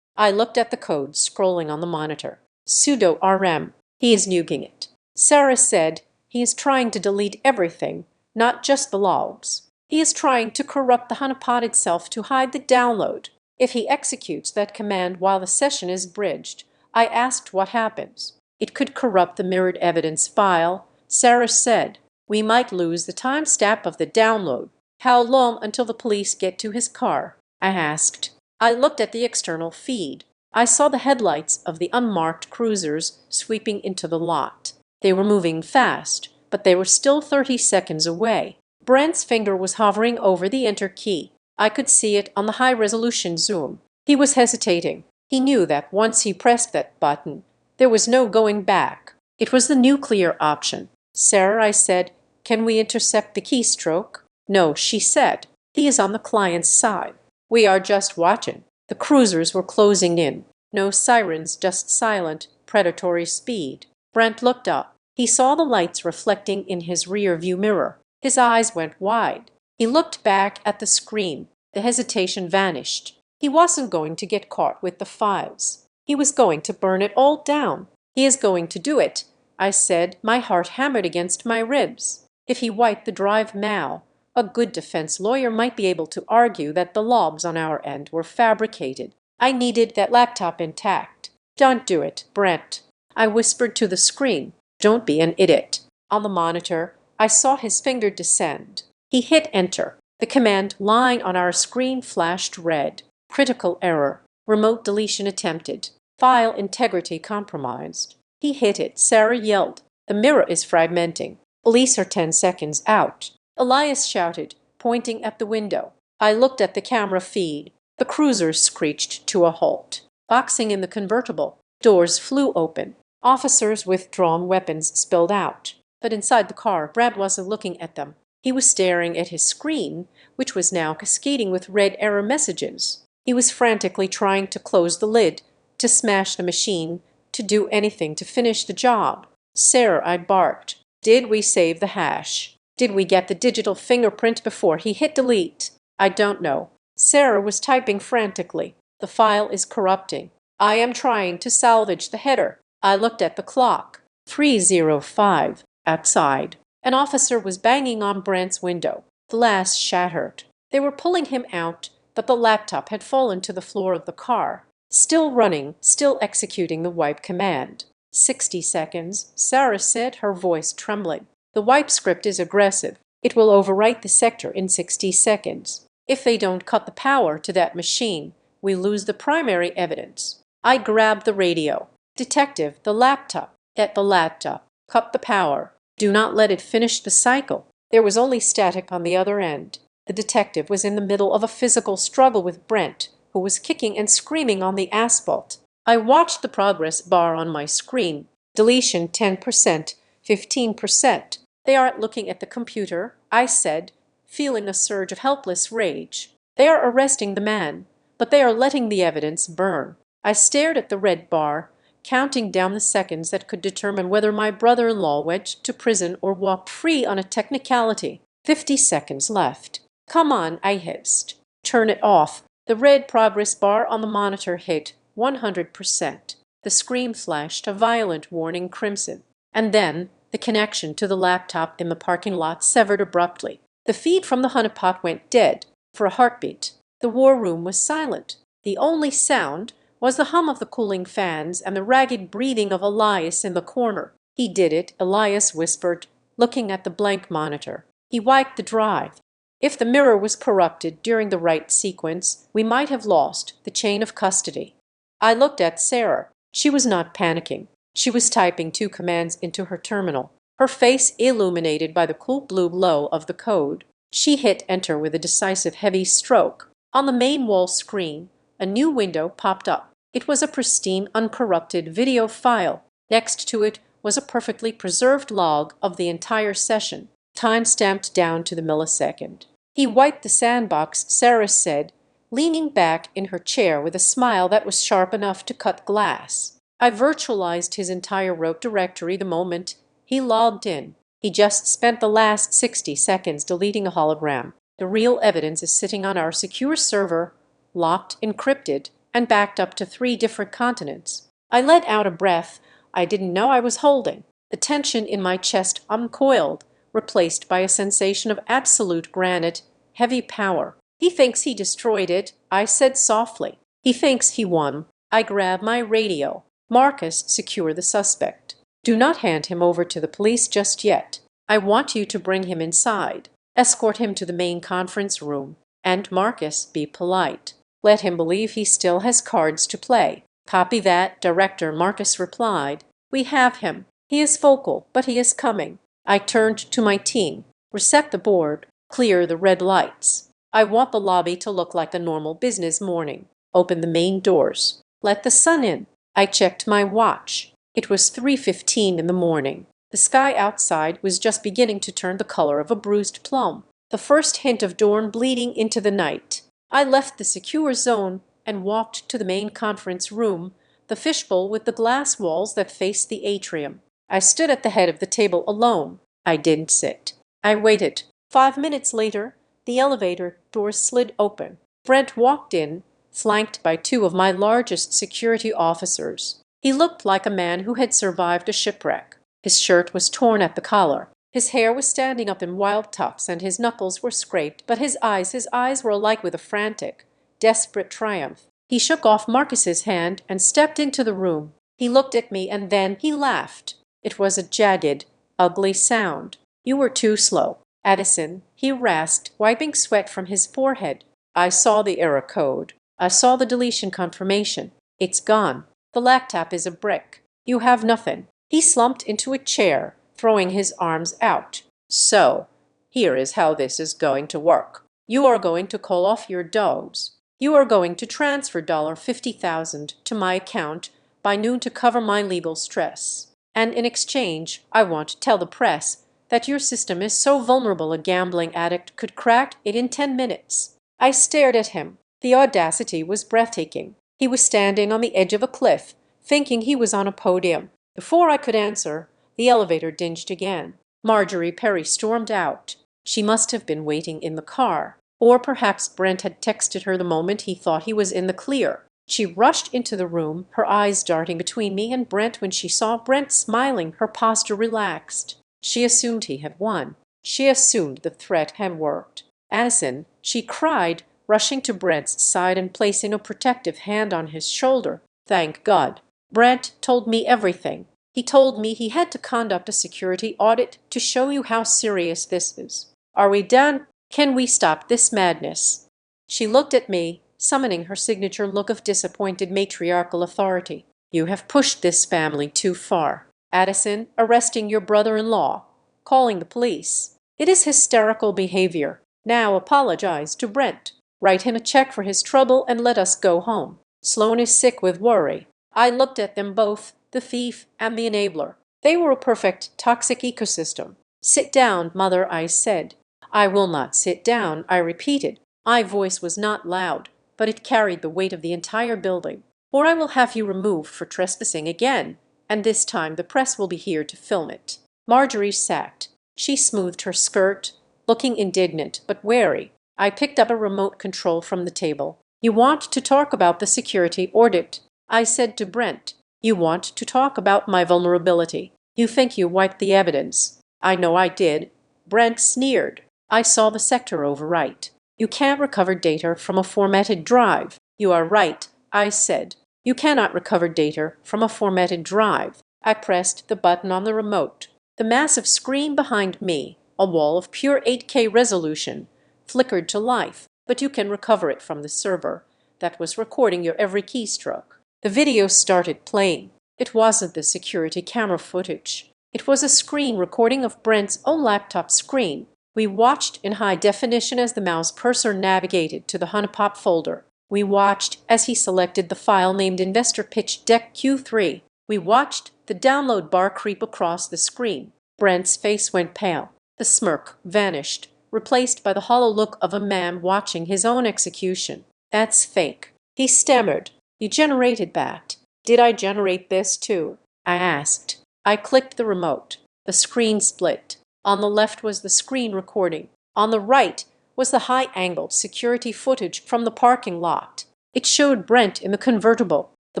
I looked at the code scrolling on the monitor. Sudo rm. He is nuking it. Sarah said he is trying to delete everything, not just the logs. He is trying to corrupt the honeypot itself to hide the download. If he executes that command while the session is bridged, I asked what happens. It could corrupt the mirrored evidence file. Sarah said, we might lose the timestamp of the download. How long until the police get to his car? I asked. I looked at the external feed. I saw the headlights of the unmarked cruisers sweeping into the lot. They were moving fast, but they were still 30 seconds away. Brent's finger was hovering over the enter key. I could see it on the high-resolution zoom. He was hesitating. He knew that once he pressed that button, there was no going back. It was the nuclear option. Sarah, I said, can we intercept the keystroke? No, she said. He is on the client's side. We are just watching. The cruisers were closing in. No sirens, just silent, predatory speed. Brent looked up. He saw the lights reflecting in his rear-view mirror. His eyes went wide. He looked back at the screen. The hesitation vanished. He wasn't going to get caught with the files. He was going to burn it all down. He is going to do it, I said, my heart hammered against my ribs. If he wiped the drive now, a good defense lawyer might be able to argue that the logs on our end were fabricated. I needed that laptop intact. Don't do it, Brent. I whispered to the screen. Don't be an idiot. On the monitor, I saw his finger descend. He hit enter. The command line on our screen flashed red. Critical error. Remote deletion attempted. File integrity compromised. He hit it. Sarah yelled. The mirror is fragmenting. Police are 10 seconds out. Elias shouted, pointing at the window. I looked at the camera feed. The cruiser screeched to a halt. Boxing in the convertible. Doors flew open. Officers with drawn weapons spilled out. But inside the car, Brad wasn't looking at them. He was staring at his screen, which was now cascading with red error messages. He was frantically trying to close the lid, to smash the machine, to do anything to finish the job. Sarah, I barked. Did we save the hash? Did we get the digital fingerprint before he hit delete? I don't know. Sarah was typing frantically. The file is corrupting. I am trying to salvage the header. I looked at the clock. 3:05. Outside. An officer was banging on Brent's window. The glass shattered. They were pulling him out, but the laptop had fallen to the floor of the car. Still running, still executing the wipe command. 60 seconds, Sarah said, her voice trembling. The wipe script is aggressive. It will overwrite the sector in 60 seconds. If they don't cut the power to that machine, we lose the primary evidence. I grabbed the radio. Detective, the laptop. At the laptop. Cut the power. Do not let it finish the cycle. There was only static on the other end. The detective was in the middle of a physical struggle with Brent, who was kicking and screaming on the asphalt. I watched the progress bar on my screen. Deletion 10%, 15%. They aren't looking at the computer, I said, feeling a surge of helpless rage. They are arresting the man, but they are letting the evidence burn. I stared at the red bar, counting down the seconds that could determine whether my brother-in-law went to prison or walked free on a technicality. 50 seconds left. Come on, I hissed. Turn it off. The red progress bar on the monitor hit 100%. The screen flashed a violent warning crimson. And then the connection to the laptop in the parking lot severed abruptly. The feed from the honeypot went dead. For a heartbeat, the war room was silent. The only sound was the hum of the cooling fans and the ragged breathing of Elias in the corner. He did it, Elias whispered, looking at the blank monitor. He wiped the drive. If the mirror was corrupted during the write sequence, we might have lost the chain of custody. I looked at Sarah. She was not panicking. She was typing 2 commands into her terminal, her face illuminated by the cool blue glow of the code. She hit enter with a decisive heavy stroke. On the main wall screen, a new window popped up. It was a pristine, uncorrupted video file. Next to it was a perfectly preserved log of the entire session, time-stamped down to the millisecond. He wiped the sandbox, Sarah said, leaning back in her chair with a smile that was sharp enough to cut glass. I virtualized his entire rote directory the moment he logged in. He just spent the last 60 seconds deleting a hologram. The real evidence is sitting on our secure server, locked, encrypted, and backed up to 3 different continents. I let out a breath I didn't know I was holding. The tension in my chest uncoiled, replaced by a sensation of absolute granite, heavy power. He thinks he destroyed it, I said softly. He thinks he won. I grabbed my radio. Marcus, secure the suspect. Do not hand him over to the police just yet. I want you to bring him inside. Escort him to the main conference room. And Marcus, be polite. Let him believe he still has cards to play. Copy that, Director, Marcus replied. We have him. He is vocal, but he is coming. I turned to my team. Reset the board. Clear the red lights. I want the lobby to look like a normal business morning. Open the main doors. Let the sun in. I checked my watch. It was 3:15 in the morning. The sky outside was just beginning to turn the color of a bruised plum, the first hint of dawn bleeding into the night. I left the secure zone and walked to the main conference room, the fishbowl with the glass walls that faced the atrium. I stood at the head of the table alone. I didn't sit. I waited. 5 minutes later, the elevator doors slid open. Brent walked in, flanked by 2 of my largest security officers. He looked like a man who had survived a shipwreck. His shirt was torn at the collar. His hair was standing up in wild tufts and his knuckles were scraped, but his eyes were alight with a frantic, desperate triumph. He shook off Marcus's hand and stepped into the room. He looked at me and then he laughed. It was a jagged, ugly sound. You were too slow, Addison, he rasped, wiping sweat from his forehead. I saw the error code. I saw the deletion confirmation. It's gone. The laptop is a brick. You have nothing. He slumped into a chair, throwing his arms out. So, here is how this is going to work. You are going to call off your dogs. You are going to transfer $50,000 to my account by noon to cover my legal stress. And in exchange, I want to tell the press that your system is so vulnerable a gambling addict could crack it in 10 minutes. I stared at him. The audacity was breathtaking. He was standing on the edge of a cliff, thinking he was on a podium. Before I could answer, the elevator dinged again. Marjorie Perry stormed out. She must have been waiting in the car. Or perhaps Brent had texted her the moment he thought he was in the clear. She rushed into the room, her eyes darting between me and Brent. When she saw Brent smiling, her posture relaxed. She assumed he had won. She assumed the threat had worked. "Addison," she cried, rushing to Brent's side and placing a protective hand on his shoulder. "Thank God. Brent told me everything. He told me he had to conduct a security audit to show you how serious this is. Are we done? Can we stop this madness?" She looked at me, summoning her signature look of disappointed matriarchal authority. "You have pushed this family too far. Addison, arresting your brother-in-law, calling the police. It is hysterical behavior. Now apologize to Brent. Write him a check for his trouble and let us go home. Sloan is sick with worry." I looked at them both, the thief and the enabler. They were a perfect toxic ecosystem. "Sit down, mother," I said. "I will not sit down," I repeated. My voice was not loud, but it carried the weight of the entire building. "Or I will have you removed for trespassing again, and this time the press will be here to film it." Marjorie sat. She smoothed her skirt, looking indignant but wary. I picked up a remote control from the table. "You want to talk about the security audit," I said to Brent. "You want to talk about my vulnerability. You think you wiped the evidence. I know I did." Brent sneered. "I saw the sector overwrite. You can't recover data from a formatted drive." "You are right," I said. "You cannot recover data from a formatted drive." I pressed the button on the remote. The massive screen behind me, a wall of pure 8K resolution, flickered to life. "But you can recover it from the server that was recording your every keystroke." The video started playing. It wasn't the security camera footage. It was a screen recording of Brent's own laptop screen. We watched in high definition as the mouse cursor navigated to the Honeypot folder. We watched as he selected the file named Investor Pitch Deck Q3. We watched the download bar creep across the screen. Brent's face went pale. The smirk vanished, replaced by the hollow look of a man watching his own execution. "That's fake," he stammered. "You generated that." "Did I generate this too?" I asked. I clicked the remote. The screen split. On the left was the screen recording. On the right was the high-angled security footage from the parking lot. It showed Brent in the convertible, the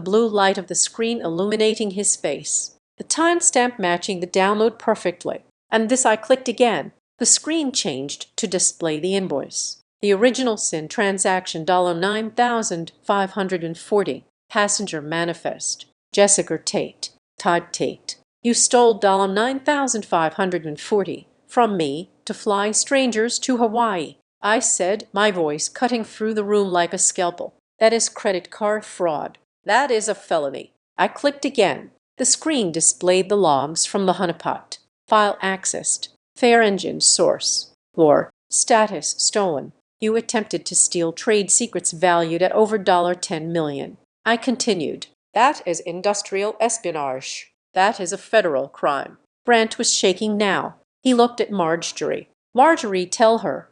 blue light of the screen illuminating his face, the timestamp matching the download perfectly. And this I clicked again. The screen changed to display the invoice. The original SIN transaction $9,540. Passenger manifest. Jessica Tate. Todd Tate. "You stole $9,540 from me to fly strangers to Hawaii," I said, my voice cutting through the room like a scalpel. "That is credit card fraud. That is a felony." I clicked again. The screen displayed the logs from the Honeypot. File accessed. Fare engine source. Or status stolen. You attempted to steal trade secrets valued at over $10 million. I continued. "That is industrial espionage. That is a federal crime." Brent was shaking now. He looked at Marjorie. "Marjorie, tell her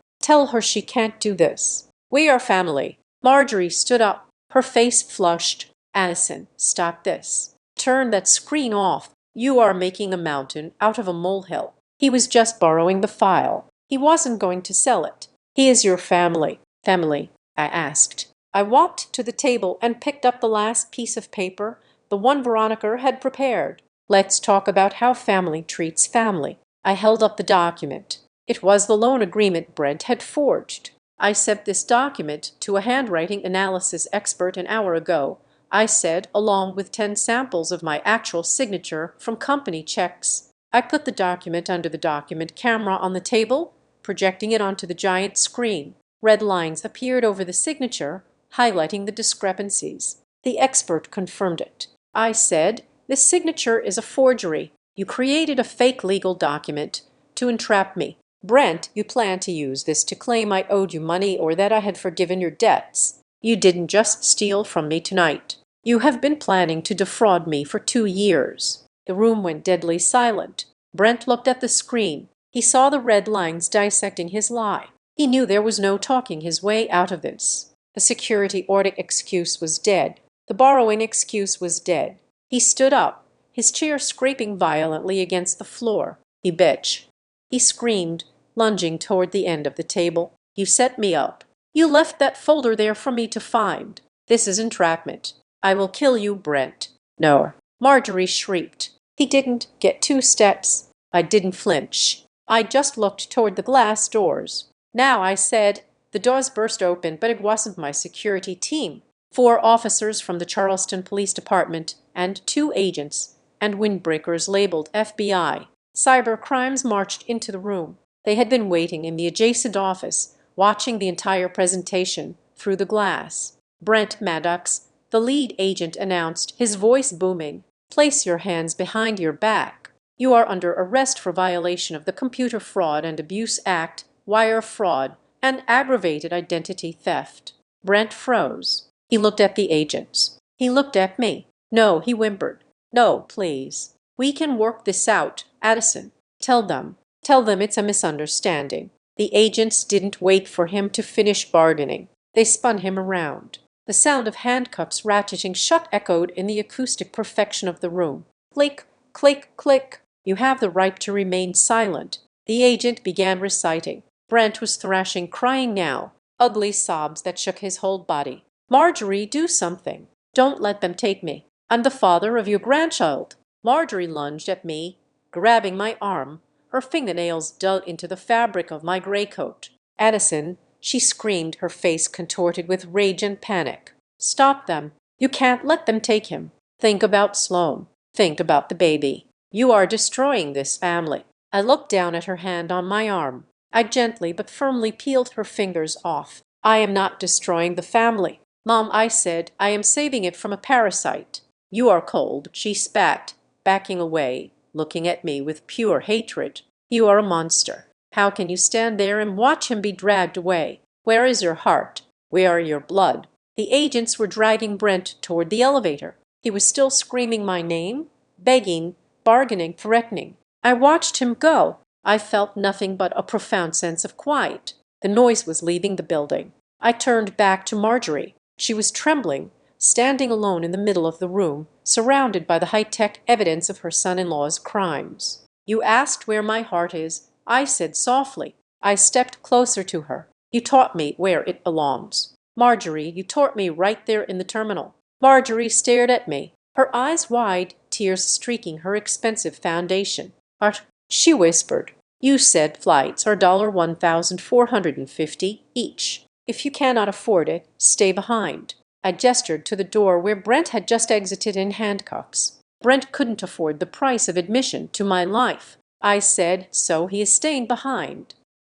she can't do this. We are family." Marjorie stood up, her face flushed. "Addison, stop this. Turn that screen off. You are making a mountain out of a molehill. He was just borrowing the file. He wasn't going to sell it. He is your family." "Family?" I asked. I walked to the table and picked up the last piece of paper, the one Veronica had prepared. "Let's talk about how family treats family." I held up the document. It was the loan agreement Brent had forged. "I sent this document to a handwriting analysis expert an hour ago," I said, "along with 10 samples of my actual signature from company checks." I put the document under the document camera on the table, projecting it onto the giant screen. Red lines appeared over the signature, highlighting the discrepancies. The expert confirmed it. I said, "This signature is a forgery. You created a fake legal document to entrap me. Brent, you plan to use this to claim I owed you money or that I had forgiven your debts. You didn't just steal from me tonight. You have been planning to defraud me for 2 years." The room went deadly silent. Brent looked at the screen. He saw the red lines dissecting his lie. He knew there was no talking his way out of this. The security audit excuse was dead. The borrowing excuse was dead. He stood up, his chair scraping violently against the floor. "He bitch!" he screamed, lunging toward the end of the table. You set me up. You left that folder there for me to find. This is entrapment. I will kill you, Brent." "No," Marjorie shrieked. He didn't get 2 steps. I didn't flinch. I just looked toward the glass doors. "Now," I said. The doors burst open, but it wasn't my security team. 4 officers from the Charleston Police Department and 2 agents and windbreakers labeled FBI. Cyber crimes marched into the room. They had been waiting in the adjacent office, watching the entire presentation through the glass. "Brent Maddox," the lead agent announced, his voice booming. "Place your hands behind your back. You are under arrest for violation of the Computer Fraud and Abuse Act, wire fraud, and aggravated identity theft." Brent froze. He looked at the agents. He looked at me. "No," he whimpered. "No, please. We can work this out, Addison. Tell them it's a misunderstanding." The agents didn't wait for him to finish bargaining. They spun him around. The sound of handcuffs ratcheting shut echoed in the acoustic perfection of the room. Click, click, click. "You have the right to remain silent." The agent began reciting. Brent was thrashing, crying now, ugly sobs that shook his whole body. "Marjorie, do something. Don't let them take me. I'm the father of your grandchild." Marjorie lunged at me, grabbing my arm. Her fingernails dug into the fabric of my gray coat. "Addison," she screamed, her face contorted with rage and panic. "Stop them. You can't let them take him. Think about Sloan. Think about the baby. You are destroying this family." I looked down at her hand on my arm. I gently but firmly peeled her fingers off. "I am not destroying the family, Mom," I said. "I am saving it from a parasite." "You are cold," she spat, backing away, looking at me with pure hatred. "You are a monster. How can you stand there and watch him be dragged away? Where is your heart? Where are your blood?" The agents were dragging Brent toward the elevator. He was still screaming my name, begging, bargaining, threatening. I watched him go. I felt nothing but a profound sense of quiet. The noise was leaving the building. I turned back to Marjorie. She was trembling, standing alone in the middle of the room, surrounded by the high-tech evidence of her son-in-law's crimes. "You asked where my heart is," I said softly. I stepped closer to her. "You taught me where it belongs. Marjorie, you taught me right there in the terminal." Marjorie stared at me, her eyes wide, tears streaking her expensive foundation. "But," she whispered, "you said flights are $1,450 each. If you cannot afford it, stay behind." I gestured to the door where Brent had just exited in handcuffs. "Brent couldn't afford the price of admission to my life," I said, "so he is staying behind."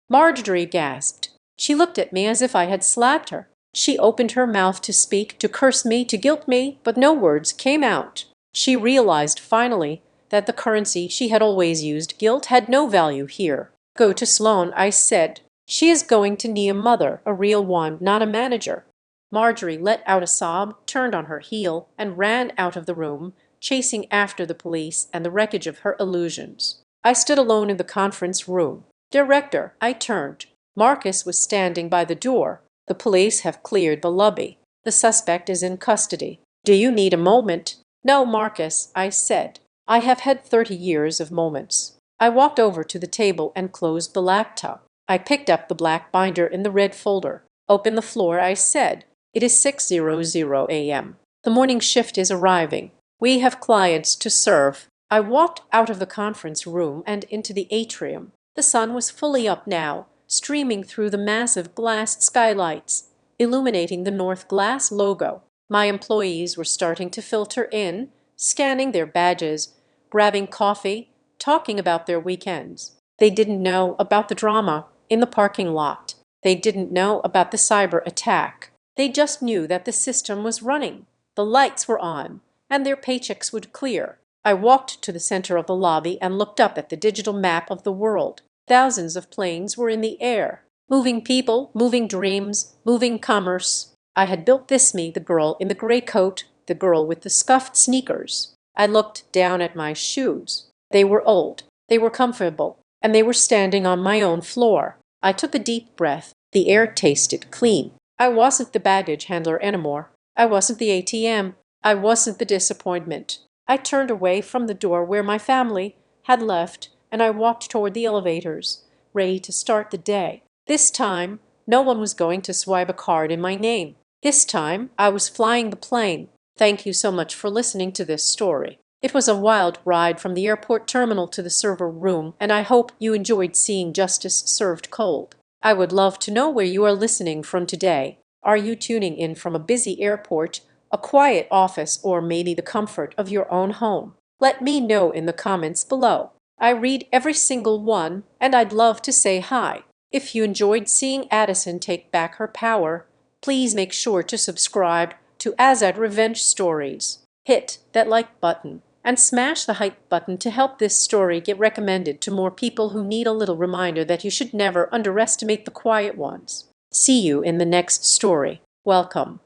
Marjorie gasped. She looked at me as if I had slapped her. She opened her mouth to speak, to curse me, to guilt me, but no words came out. She realized finally that the currency she had always used, guilt, had no value here. "Go to Sloan," I said. "She is going to need a mother, a real one, not a manager." Marjorie let out a sob, turned on her heel, and ran out of the room, chasing after the police and the wreckage of her illusions. I stood alone in the conference room. "Director," I turned. Marcus was standing by the door. "The police have cleared the lobby. The suspect is in custody. Do you need a moment?" "No, Marcus," I said. "I have had 30 years of moments." I walked over to the table and closed the laptop. I picked up the black binder in the red folder. "Open the floor," I said. "It is 6:00 a.m. The morning shift is arriving. We have clients to serve." I walked out of the conference room and into the atrium. The sun was fully up now, streaming through the massive glass skylights, illuminating the North Glass logo. My employees were starting to filter in, scanning their badges, grabbing coffee, talking about their weekends. They didn't know about the drama in the parking lot. They didn't know about the cyber attack. They just knew that the system was running, the lights were on, and their paychecks would clear. I walked to the center of the lobby and looked up at the digital map of the world. Thousands of planes were in the air, moving people, moving dreams, moving commerce. I had built this me, the girl in the gray coat, the girl with the scuffed sneakers. I looked down at my shoes. They were old, they were comfortable, and they were standing on my own floor. I took a deep breath. The air tasted clean. I wasn't the baggage handler anymore. I wasn't the ATM. I wasn't the disappointment. I turned away from the door where my family had left, and I walked toward the elevators, ready to start the day. This time, No one was going to swipe a card in my name. This time, I was flying the plane. Thank you so much for listening to this story. It was a wild ride from the airport terminal to the server room, and I hope you enjoyed seeing justice served cold. I would love to know where you are listening from today. Are you tuning in from a busy airport, a quiet office, or maybe the comfort of your own home? Let me know in the comments below. I read every single one, and I'd love to say hi. If you enjoyed seeing Addison take back her power, please make sure to subscribe to Azad Revenge Stories. Hit that like button and smash the hype button to help this story get recommended to more people who need a little reminder that you should never underestimate the quiet ones. See you in the next story. Welcome.